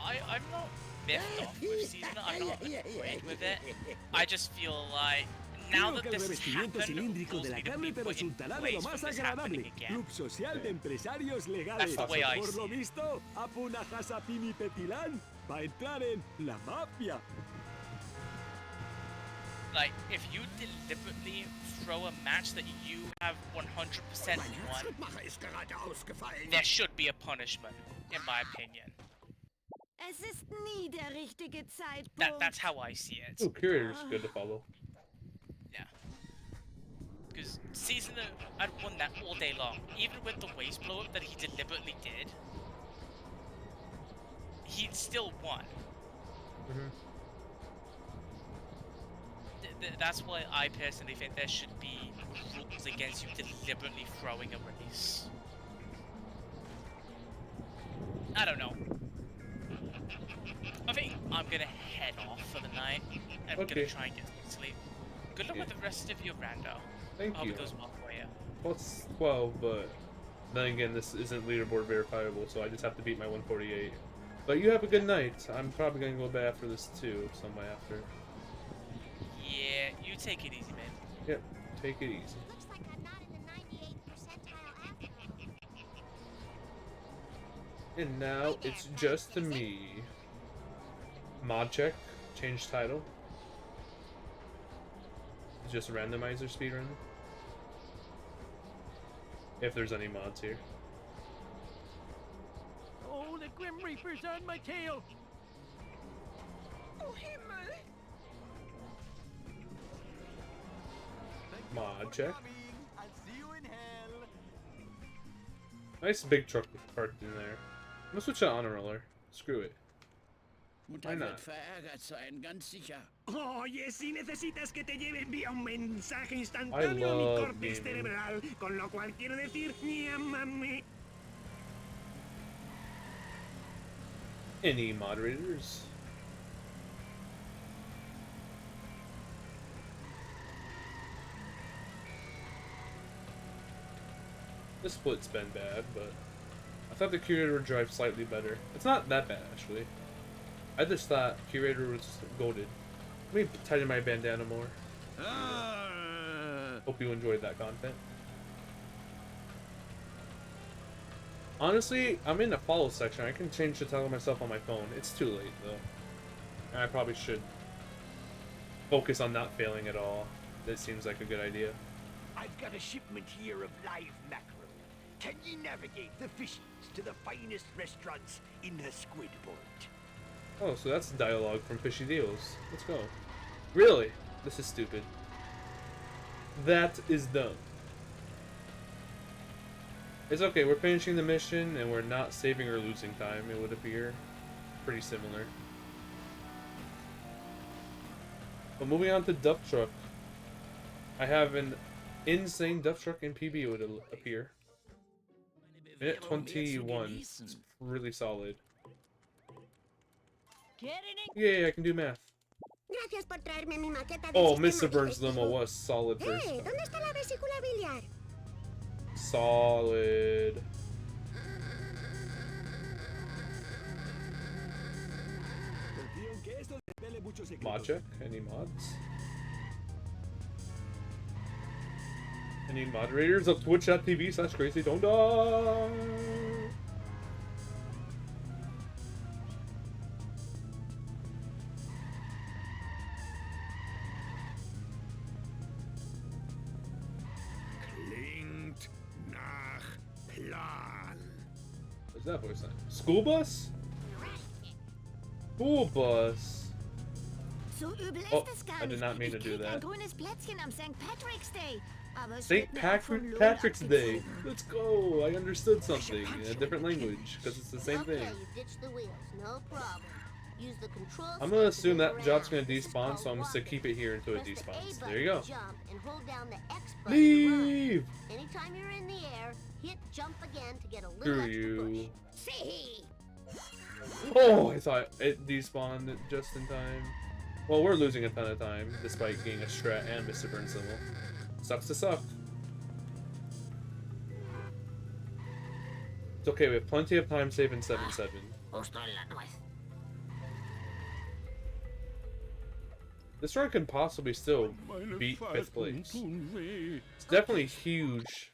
I'm not miffed off with season. I'm not annoyed with it. I just feel like now that this has happened, it forces me to be put in place from this happening again. That's the way I see it. Like, if you deliberately throw a match that you have 100% won, there should be a punishment, in my opinion. Es ist nie der richtige Zeitpunkt. That's how I see it. Oh, Curator's good to follow. Yeah. Because Season I'd won that all day long. Even with the waist blow up that he deliberately did, he still won. That's why I personally think there should be rules against you deliberately throwing a race. I don't know. I think I'm gonna head off for the night. I'm gonna try and get some sleep. Good luck with the rest of your rando. Thank I hope you. it goes well for you. Well, it's 12, but then again, this isn't leaderboard verifiable, so I just have to beat my 148. But you have a good night. I'm probably gonna go to bed after this too, sometime after. Yeah, you take it easy, man. Yep, take it easy. Looks like I'm not in the 98th percentile after all. And now it's just me. Mod check, change title. Just randomizer speedrun. If there's any mods here. Oh, the Grim Reaper's on my tail. Oh, Himmel! Mod check. I'll see you in hell. Nice big truck parked in there. I'm gonna switch to honor roller. Screw it. Why not? verärgert sein, ganz sicher. Oye, si necesitas que te lleve, envía un mensaje I instantáneo a mi love córtex gaming. cerebral, con lo cual quiero decir, llámame. Any moderators? The split's been bad, but I thought the Curator would drive slightly better. It's not that bad, actually. I just thought Curator was goated. Let me tighten my bandana more. Hope you enjoyed that content. Honestly, I'm in the follow section. I can change the title myself on my phone. It's too late, though. And I probably should focus on not failing at all. That seems like a good idea. I've got a shipment here of live mackerel. Can ye navigate the fishies to the finest restaurants in the squid port? Oh, so that's dialogue from Fishy Deals. Let's go. Really? This is stupid. That is dumb. It's okay, we're finishing the mission and we're not saving or losing time, it would appear. Pretty similar. But moving on to Duff Truck. I have an insane Duff Truck in PB, it would appear. Minute 21. It's really solid. Yay, I can do math. Gracias por traerme mi maqueta del Oh, sistema Mr. Burns digestivo. limo was solid first. ¿Dónde está la vesícula biliar? Solid. Mod check? Any mods? Any moderators of twitch.tv/crazy don't die? Klingt nach Plan. What's that voice line? School bus? School bus. So übel ist Oh, es gar I did nicht. not mean to Ich do krieg ein that. grünes Plätzchen am St. Patrick's Day. Aber es St. wird mir auch vom Lohn Patrick's Day. abgezogen. Let's go. I understood something in a different language because it's the same Okay, thing. you ditch the wheels, no problem. Use the control I'm gonna stick to assume move that job's around. gonna This is despawn, called so I'm just gonna walking. keep it here until it Press the A despawns. button There you go. to jump and hold down the X button to run. Leave. Anytime you're in the air, hit jump again to get a little Screw extra you. push. See? Oh, I thought it despawned just in time. Well, we're losing a ton of time despite getting a strat and Mr. Burns level. Sucks to suck. It's okay, we have plenty of time saving 7-7. This run can possibly still beat 5th place. It's definitely huge.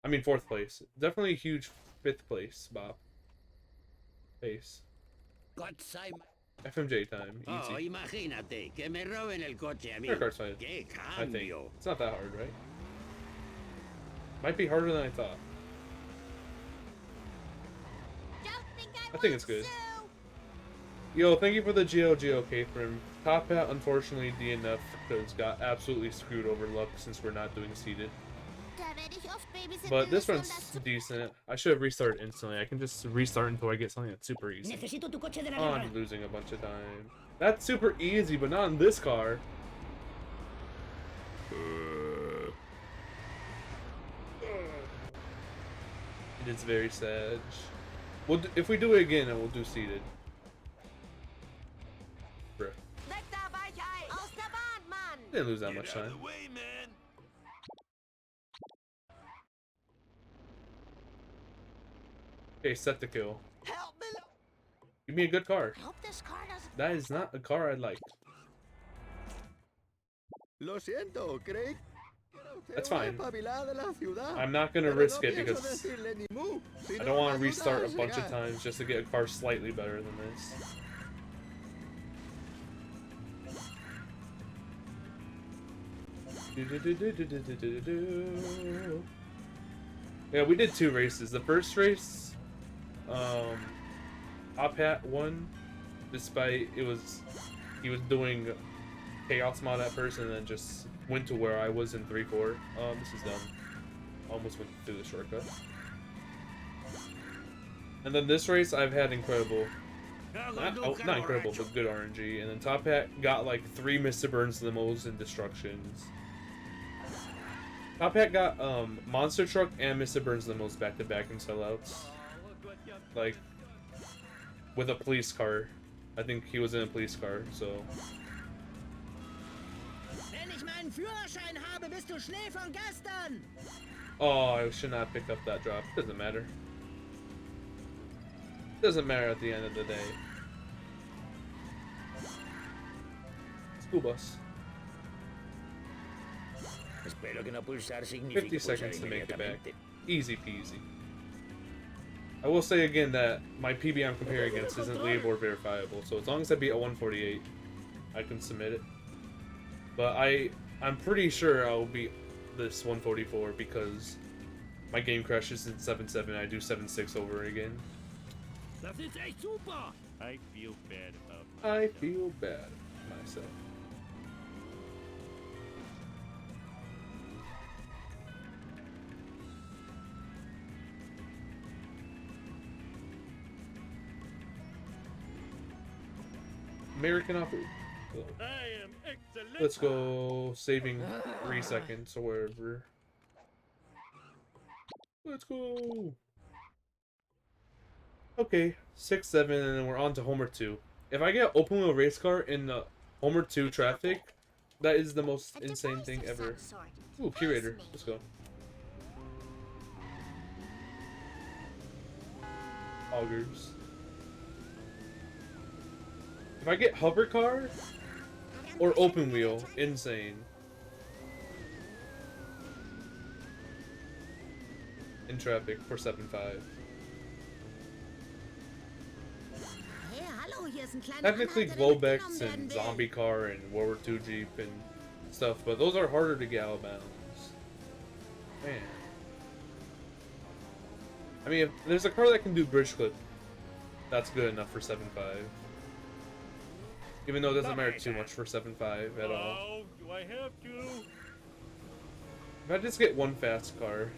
I mean 4th place. Definitely a huge 5th place, Bob. Pace. Gott sei FMJ time. Oh, Easy. imagínate que me roben el coche a mí. Fair card's fine. ¡Qué I think. cambio! It's not that hard, right? Might be harder than I thought. I think it's good. Yo, thank you for the GLGO, Catherine. Top Hat, unfortunately, DNF because got absolutely screwed over luck since we're not doing seeded. But this one's decent. I should have restarted instantly. I can just restart until I get something that's super easy. Oh, I'm losing a bunch of time. That's super easy, but not in this car. It is very sad. If we do it again, then we'll do seeded. Bruh. Didn't lose that much time. Okay, set the kill. Give me a good car. That is not a car I like. Lo siento, creí. That's fine. I'm not gonna risk it because I don't want to restart a bunch of times just to get a car slightly better than this. Yeah, we did 2 races. The first race, Top Hat won, despite he was doing chaos mod at first and then just went to where I was in 3-4. This is dumb. Almost went through the shortcut. And then this race, I've had incredible, not incredible, but good RNG. And then Top Hat got like 3 Mr. Burns limos and destructions. Top Hat got Monster Truck and Mr. Burns limos back to back in sellouts. Like with a police car. I think he was in a police car, so. Wenn ich meinen Führerschein habe, bist du Schnee von gestern. Oh, I should not pick up that drop. Doesn't matter. Doesn't matter at the end of the day. School bus. 50 seconds to make it back. Easy peasy. I will say again that my PB I'm comparing against isn't leaderboard verifiable, so as long as I beat a 148, I can submit it. But I'm pretty sure I'll beat this 144 because my game crashes in 7-7 and I do 7-6 over again. Das ist echt super! I feel bad about I feel bad myself. American offer. I am excellent. Let's go. Saving 3 seconds or wherever. Let's go. Okay, 6-7, and then we're on to Homer 2. If I get open wheel race car in the Homer 2 traffic, that is the most insane thing ever. Ooh, curator. Let's go. Augers. If I get hover car or open wheel, insane. In traffic for 7.5. Technically Globex and Zombie Car and World War II Jeep and stuff, but those are harder to get out of bounds. Man. I mean, if there's a car that can do bridge clip, that's good enough for 7.5. Even though it doesn't matter too much for 7.5 at all. Oh, do I have to? If I just get one fast car.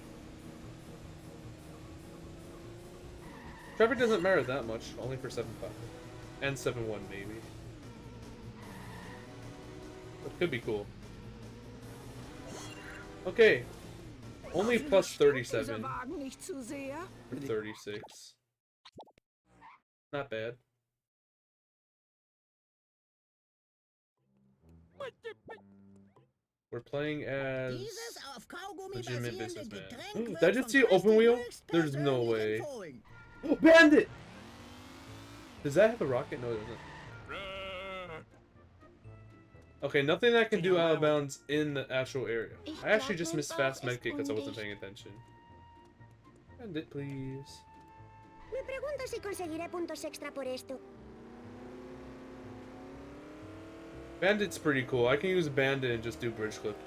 Traffic doesn't matter that much, only for 7.5. And 7.1 maybe. It could be cool. Okay. Only plus 37. Or 36. Not bad. We're playing as legitimate businessman. Did I just see open wheel? There's no way. Oh, Bandit! Does that have a rocket? No, it doesn't. Okay, nothing that can do out of bounds in the actual area. I actually just missed fast medkit because I wasn't paying attention. Bandit, please. Me pregunto si conseguiré puntos extra por esto. Bandit's pretty cool. I can use Bandit and just do bridge clip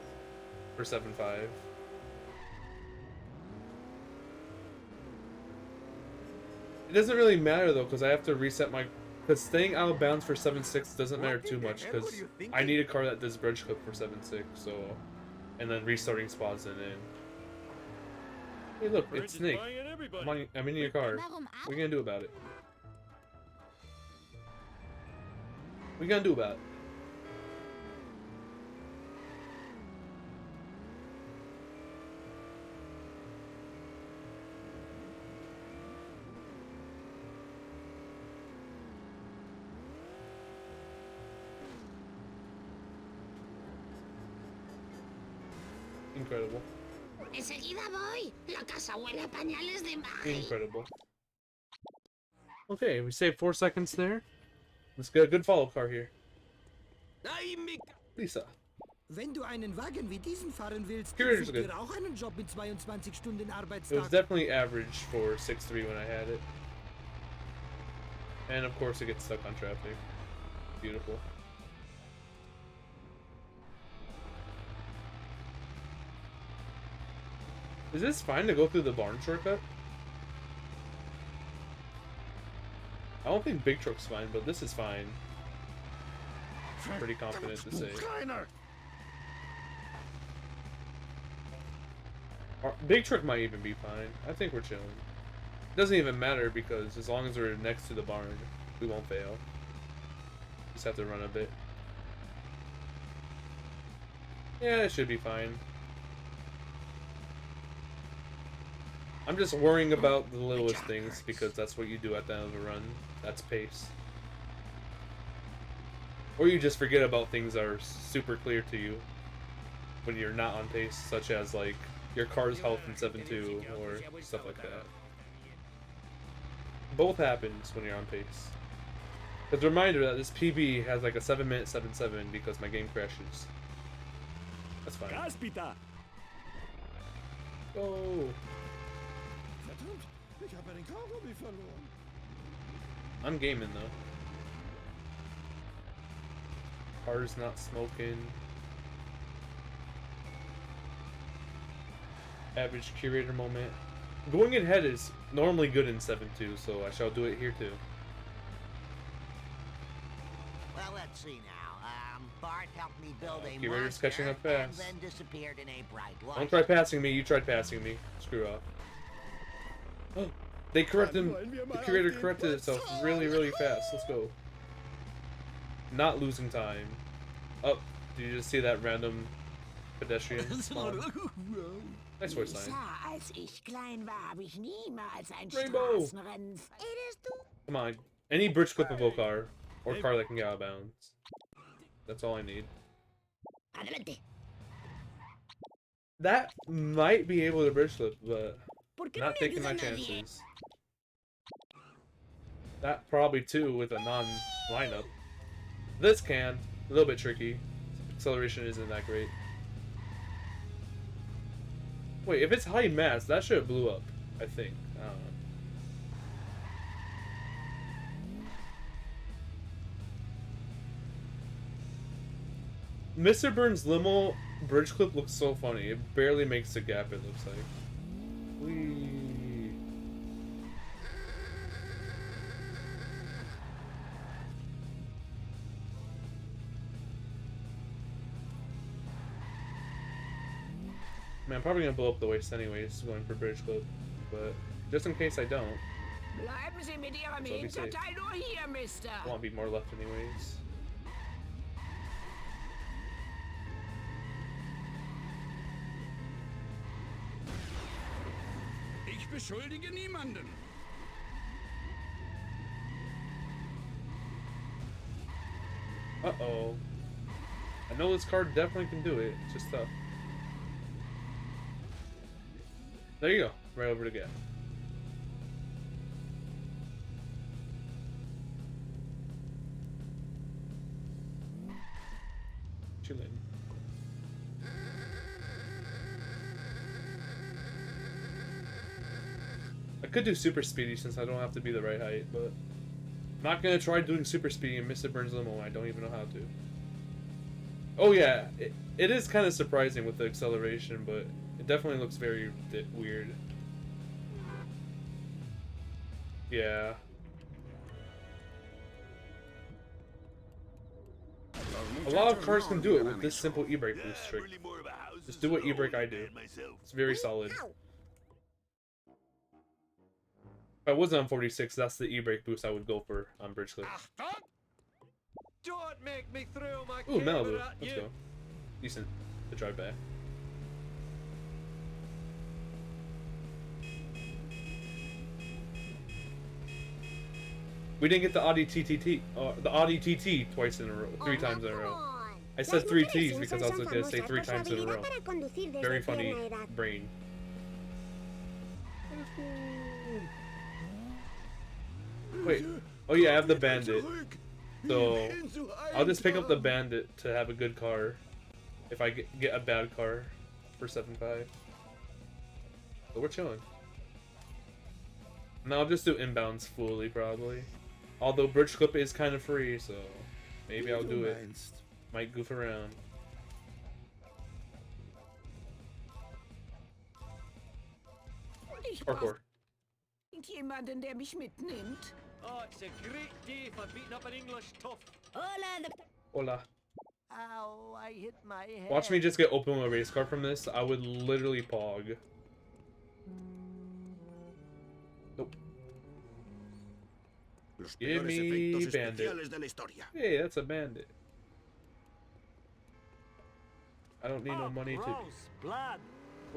for 7.5. It doesn't really matter though, because I have to reset my... Because staying out of bounds for 7.6 doesn't matter too much, because I need a car that does bridge clip for 7.6, so... And then restarting spots and in. Hey look, it's Snake. I'm in your car. What are you gonna do about it? What are you gonna do about it? Incredible. Enseguida voy. La casa huele a pañales de magia. Incredible. Okay, we saved 4 seconds there. Let's get a good follow car here. Lisa. Wenn du einen Wagen wie diesen fahren willst, Curator's such good. dir auch einen Job mit 22 Stunden It was Arbeitstag. definitely average for 6.3 when I had it. And of course it gets stuck on traffic. Beautiful. Is this fine to go through the barn shortcut? I don't think big truck's fine, but this is fine. I'm pretty confident to say. Big truck might even be fine. I think we're chilling. It doesn't even matter because as long as we're next to the barn, we won't fail. Just have to run a bit. Yeah, it should be fine. I'm just worrying about the littlest things because that's what you do at the end of a run. That's pace. Or you just forget about things that are super clear to you when you're not on pace, such as like your car's health in 7.2 or stuff like that. Both happens when you're on pace. Because reminder that this PB has like a 7-minute 7.7 because my game crashes. That's fine. Oh. I'm gaming though. Car's not smoking. Average curator moment. Going ahead is normally good in 7.2, so I shall do it here too. Well, let's see now. Bart helped me build a Curator's monster catching up and fast. then disappeared in a bright light. Don't try passing me, you tried passing me. Screw off. Oh, they corrected him. The curator corrected itself really, really fast. Let's go. Not losing time. Oh, did you just see that random pedestrian spawn? Nice voice line. Als ich klein war, habe ich niemals ein Rainbow. Straßenrennen. Come on. Any bridge clippable car. Or car that can get out of bounds. That's all I need. Adelante. That might be able to bridge clip, but not taking my chances. That probably too with a non-lineup. This can. A little bit tricky. Acceleration isn't that great. Wait, if it's high mass, that should have blew up, I think. I don't know. Mr. Burns' limo bridge clip looks so funny. It barely makes the gap, it looks like. Whee. Man, I'm probably gonna blow up the waist anyways, going for bridge clip. But just in case I don't. Bleiben Sie mit Ihrem So be safe. Hinterteil nur hier, Mister. I want to be more left anyways. Ich beschuldige niemanden. Uh-oh. I know this card definitely can do it. It's just tough. There you go. Right over the gap. Chillin'. I could do super speedy since I don't have to be the right height, but I'm not gonna try doing super speedy and Mr. Burns limo when I don't even know how to. Oh yeah, it is kind of surprising with the acceleration, but it definitely looks very weird. Yeah. A lot of cars can do it with this simple e-brake boost trick. Just do what e-brake I do. It's very solid. If I wasn't on 46, that's the e-brake boost I would go for on bridge clip. Don't make me throw my Ooh, camera Malibu. at Let's you. go. Decent to drive back. We didn't get the Audi TT twice in a row, 3 times in a row. I said 3 T's because I was going to say 3 times in a row. Very funny brain. Wait. Oh yeah, I have the Bandit. So I'll just pick up the Bandit to have a good car. If I get a bad car for 7.5. So we're chilling. And I'll just do inbounds fully probably. Although bridge clip is kind of free, so maybe I'll do it. Might goof around. Parkour. Jemanden, der mich mitnimmt. Oh, it's a great day for beating up an English tough. Hola. Ow, I hit my head. Watch me just get open with a race car from this. I would literally pog. Nope. Give me Bandit. Hey, that's a Bandit. I don't need no money to... Blood.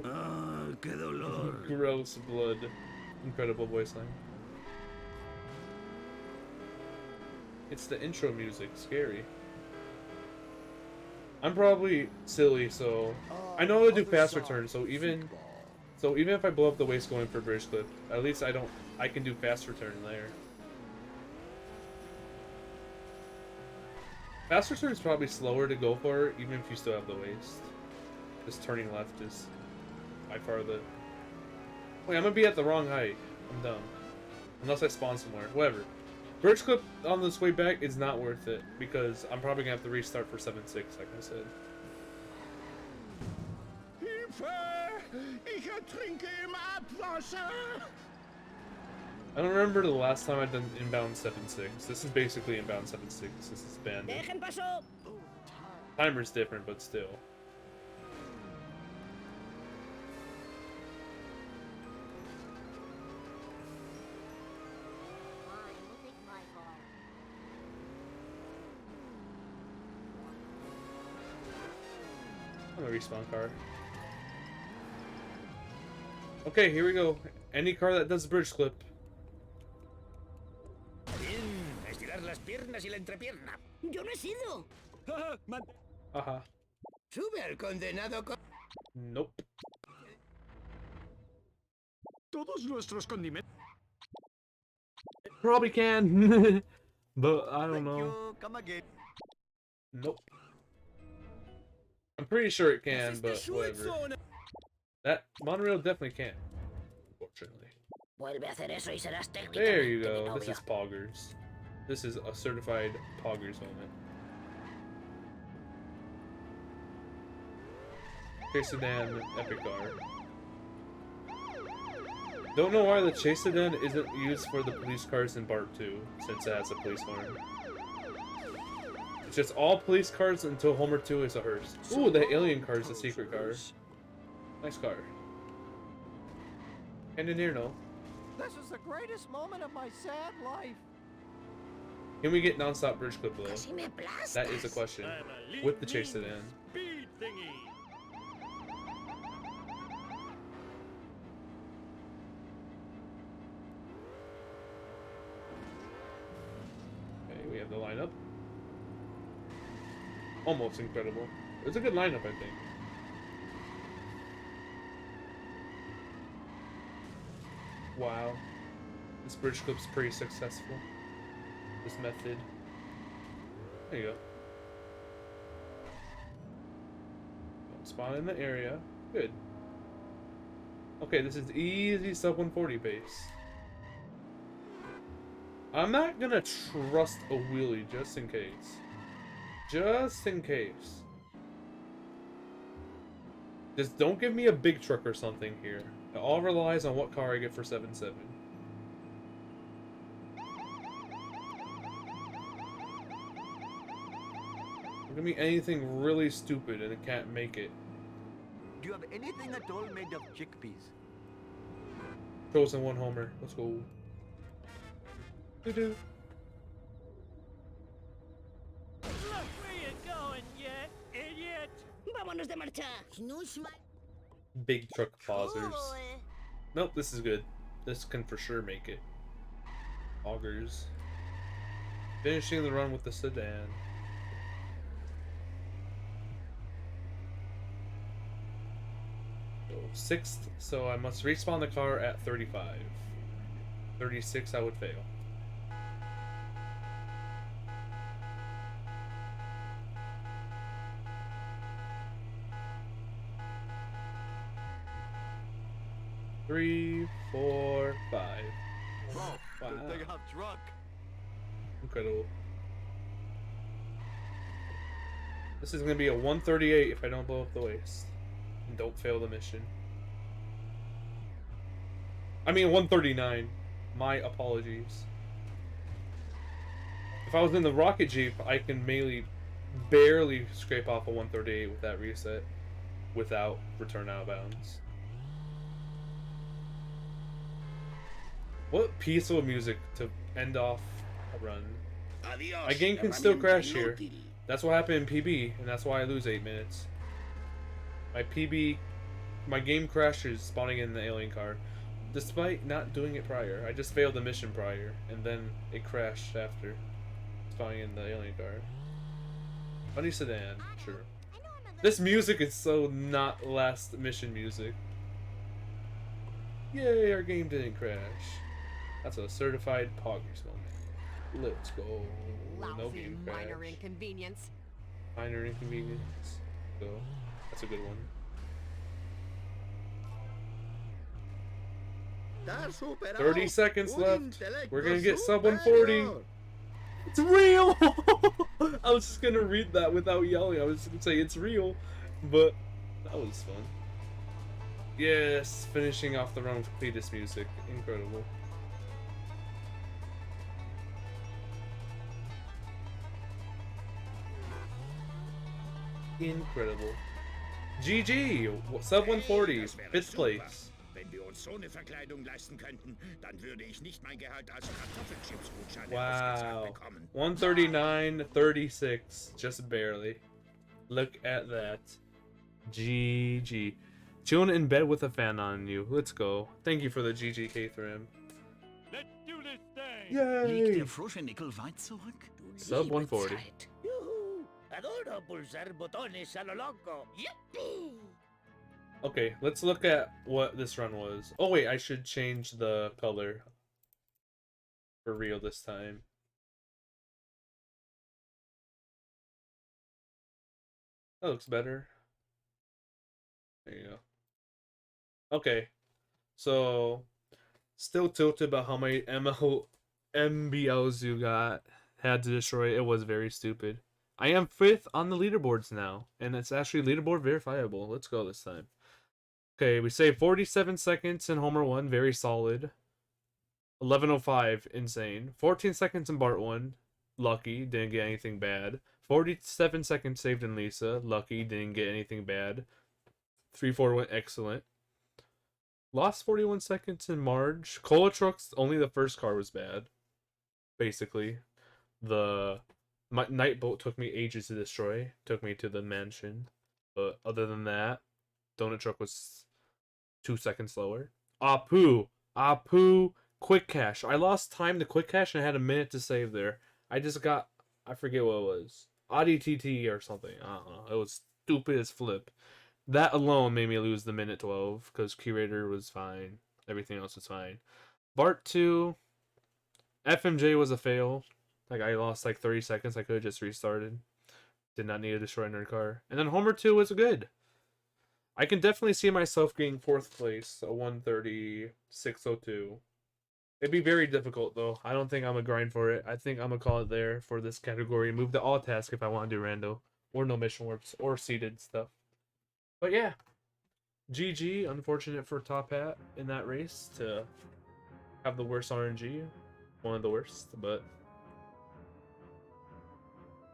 Ah, qué dolor. Gross blood. Incredible voice line. It's the intro music. Scary. I'm probably silly, so... I know how to do fast return, so even if I blow up the waist going for bridge clip, at least I can do fast return there. Fast return is probably slower to go for, even if you still have the waist. Just turning left is by far the... Wait, I'm gonna be at the wrong height. I'm dumb. Unless I spawn somewhere. Whatever. Bridge clip on this way back is not worth it, because I'm probably gonna have to restart for 7.6, like I said. Ich ertrinke im Abwasser! I don't remember the last time I've done inbound 7.6. This is basically inbound 7.6. This is Bandit. Timer's different, but still. I'm a respawn car. Okay, here we go. Any car that does bridge clip. Estirar las piernas y la entrepierna. Yo no he sido. Ajá. Sube al condenado con... Nope. Todos nuestros condimentos. Probably can, but I don't know. Come again. Nope. I'm pretty sure it can, but whatever. That monorail definitely can. Fortunately. There you go. This is Poggers. This is a certified Poggers moment. Chase Sedan Epic Car. Don't know why the Chase Sedan isn't used for the police cars in Barb 2, since it has a police horn. It's just all police cars until Homer 2 is a hearse. Ooh, the alien car is a secret car. Nice car. Engineer, no. This is the greatest moment of my sad life. Can we get non-stop bridge clip though? That is a question. With the Chase Sedan. Speed thingy. Okay, we have the lineup. Almost incredible. It's a good lineup, I think. Wow. This bridge clip's pretty successful. This method. There you go. Spawn in the area. Good. Okay, this is easy sub 140 base. I'm not gonna trust a wheelie just in case. Just in case. Just don't give me a big truck or something here. It all relies on what car I get for 7.7. Don't give me anything really stupid and it can't make it. Do you have anything at all made of chickpeas? Chosen one homer. Let's go. Doo-doo. Look where you're going, you idiot! Vámonos de marcha. Big truck pausers. Nope, this is good. This can for sure make it. Augers. Finishing the run with the sedan. So 6th, so I must respawn the car at 35. 36 I would fail. Three, 4, 5. Wow. Wow. They have truck. Incredible. This is gonna be a 138 if I don't blow up the waist. And don't fail the mission. I mean 139. My apologies. If I was in the rocket jeep, I can barely scrape off a 138 with that reset without return out of bounds. What peaceful music to end off a run. My game can still crash here. That's what happened in PB, and that's why I lose 8 minutes. My game crashes spawning in the alien car, despite not doing it prior. I just failed the mission prior, and then it crashed after spawning in the alien car. Funny sedan, sure. This music is so not last mission music. Yay, our game didn't crash. That's a certified Poggers moment. Let's go. No game crash. Minor inconvenience. Minor inconvenience. Go. That's a good one. Da superado. 30 seconds Un left. intelecto We're gonna get sub 140. superior. It's real! I was just gonna read that without yelling. I was gonna say it's real, but that was fun. Yes, finishing off the run with Cletus music. Incredible. Incredible. GG! Sub 140, 5th place. Wenn wir uns so eine Verkleidung leisten könnten, dann würde ich nicht mein Gehalt als Kartoffelchips-Gutschein Wow. bekommen. 139.36, just barely. Look at that. GG. Chilling in bed with a fan on you. Let's go. Thank you for the GGK thread. Let's do this thing! Liegt Yay! der frische Nickel weit zurück? Sub 140. Yuhu. Adoro pulsar botones a lo loco. Yippee! Okay, let's look at what this run was. Oh wait, I should change the color. for real this time. That looks better. There you go. Okay, so still tilted about how many MBLs you had to destroy. It was very stupid. I am 5th on the leaderboards now, and it's actually leaderboard verifiable. Let's go this time. Okay, we say 47 seconds in Homer 1, very solid. 11:05, insane. 14 seconds in Bart 1, lucky, didn't get anything bad. 47 seconds saved in Lisa, lucky, didn't get anything bad. 3-4 went excellent. Lost 41 seconds in Marge. Cola Trucks, only the first car was bad. Basically. My night boat took me ages to destroy. Took me to the mansion. But other than that, Donut Truck was 2 seconds slower. Apu, quick cash. I lost time to quick cash and I had a minute to save there. I forget what it was. Audi TT or something. I don't know. It was stupid as flip. That alone made me lose the minute 12 because Curator was fine. Everything else was fine. Bart 2, FMJ was a fail. Like, I lost like 30 seconds. I could have just restarted. Did not need to destroy another car. And then Homer 2 was good. I can definitely see myself getting 4th place, a 1:36:02. It'd be very difficult, though. I don't think I'm going to grind for it. I think I'm going to call it there for this category. Move to all task if I want to do rando. Or no mission warps. Or seeded stuff. But yeah. GG. Unfortunate for Top Hat in that race to have the worst RNG. One of the worst. But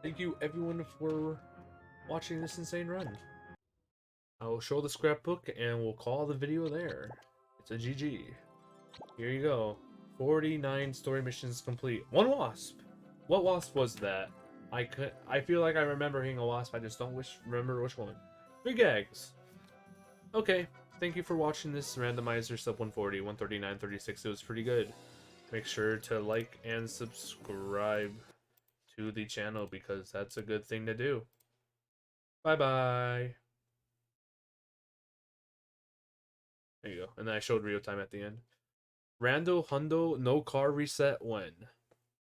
thank you, everyone, for watching this insane run. I will show the scrapbook and we'll call the video there. It's a GG. Here you go. 49 story missions complete. 1 wasp. What wasp was that? I feel like I remember hitting a wasp. I just don't remember which one. 3 gags. Okay. Thank you for watching this randomizer sub 140, 139, 36. It was pretty good. Make sure to like and subscribe to the channel because that's a good thing to do. Bye bye. There you go. And then I showed real time at the end. Rando Hundo, no car reset when?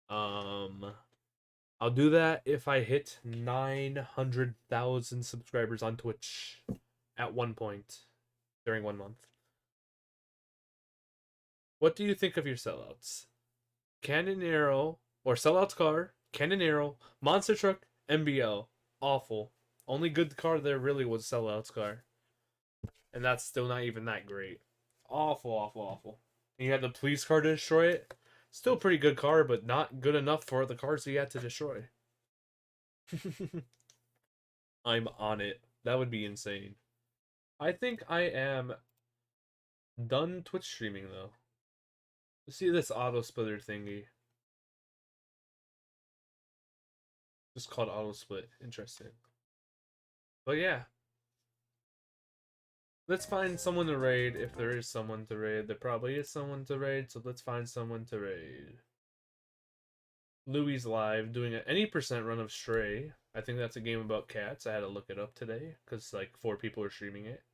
I'll do that if I hit 900,000 subscribers on Twitch at one point during 1 month. What do you think of your sellouts? Cannon Arrow, or sellouts car, Cannon Arrow, Monster Truck, MBL. Awful. Only good car there really was sellouts car. And that's still not even that great. Awful, awful, awful. And you had the police car to destroy it. Still pretty good car, but not good enough for the cars you had to destroy. I'm on it. That would be insane. I think I am done Twitch streaming, though. Let's see this auto splitter thingy. Just called auto split. Interesting. But yeah. Let's find someone to raid if there is someone to raid. There probably is someone to raid, so let's find someone to raid. Louie's live doing an any percent run of Stray. I think that's a game about cats. I had to look it up today because like 4 people are streaming it.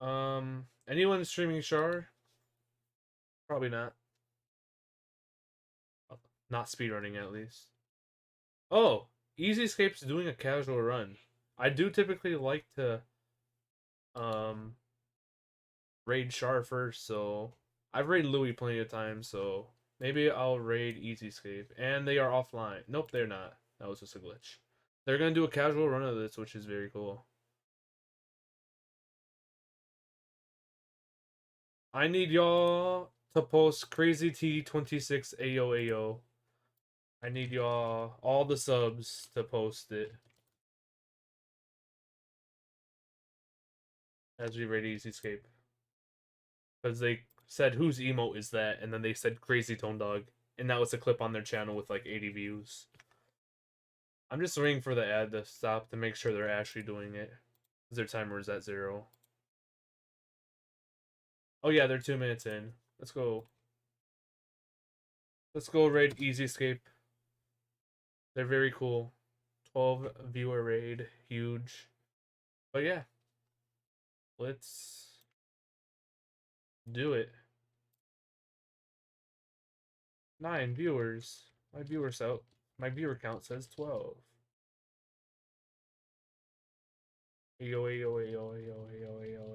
Anyone streaming Char? Probably not. Not speedrunning at least. Oh, Easy Escape's doing a casual run. I do typically like to raid Char first, so I've raided Louis plenty of times, so maybe I'll raid Easy Escape. And they are offline. Nope, they're not. That was just a glitch. They're gonna do a casual run of this, which is very cool. I need y'all to post Crazy T26 AO. I need y'all, all the subs, to post it. As we raid Easy Escape. Because they said, whose emote is that? And then they said Crazy Tone Dog. And that was a clip on their channel with like 80 views. I'm just waiting for the ad to stop to make sure they're actually doing it. Because their timer is at 0. Oh yeah, they're 2 minutes in. Let's go. Let's go raid Easy Escape. They're very cool. 12 viewer raid. Huge. But yeah. Let's do it. 9 viewers. My viewer count says 12. Ayo, ayo, ayo, ayo, ayo, ayo,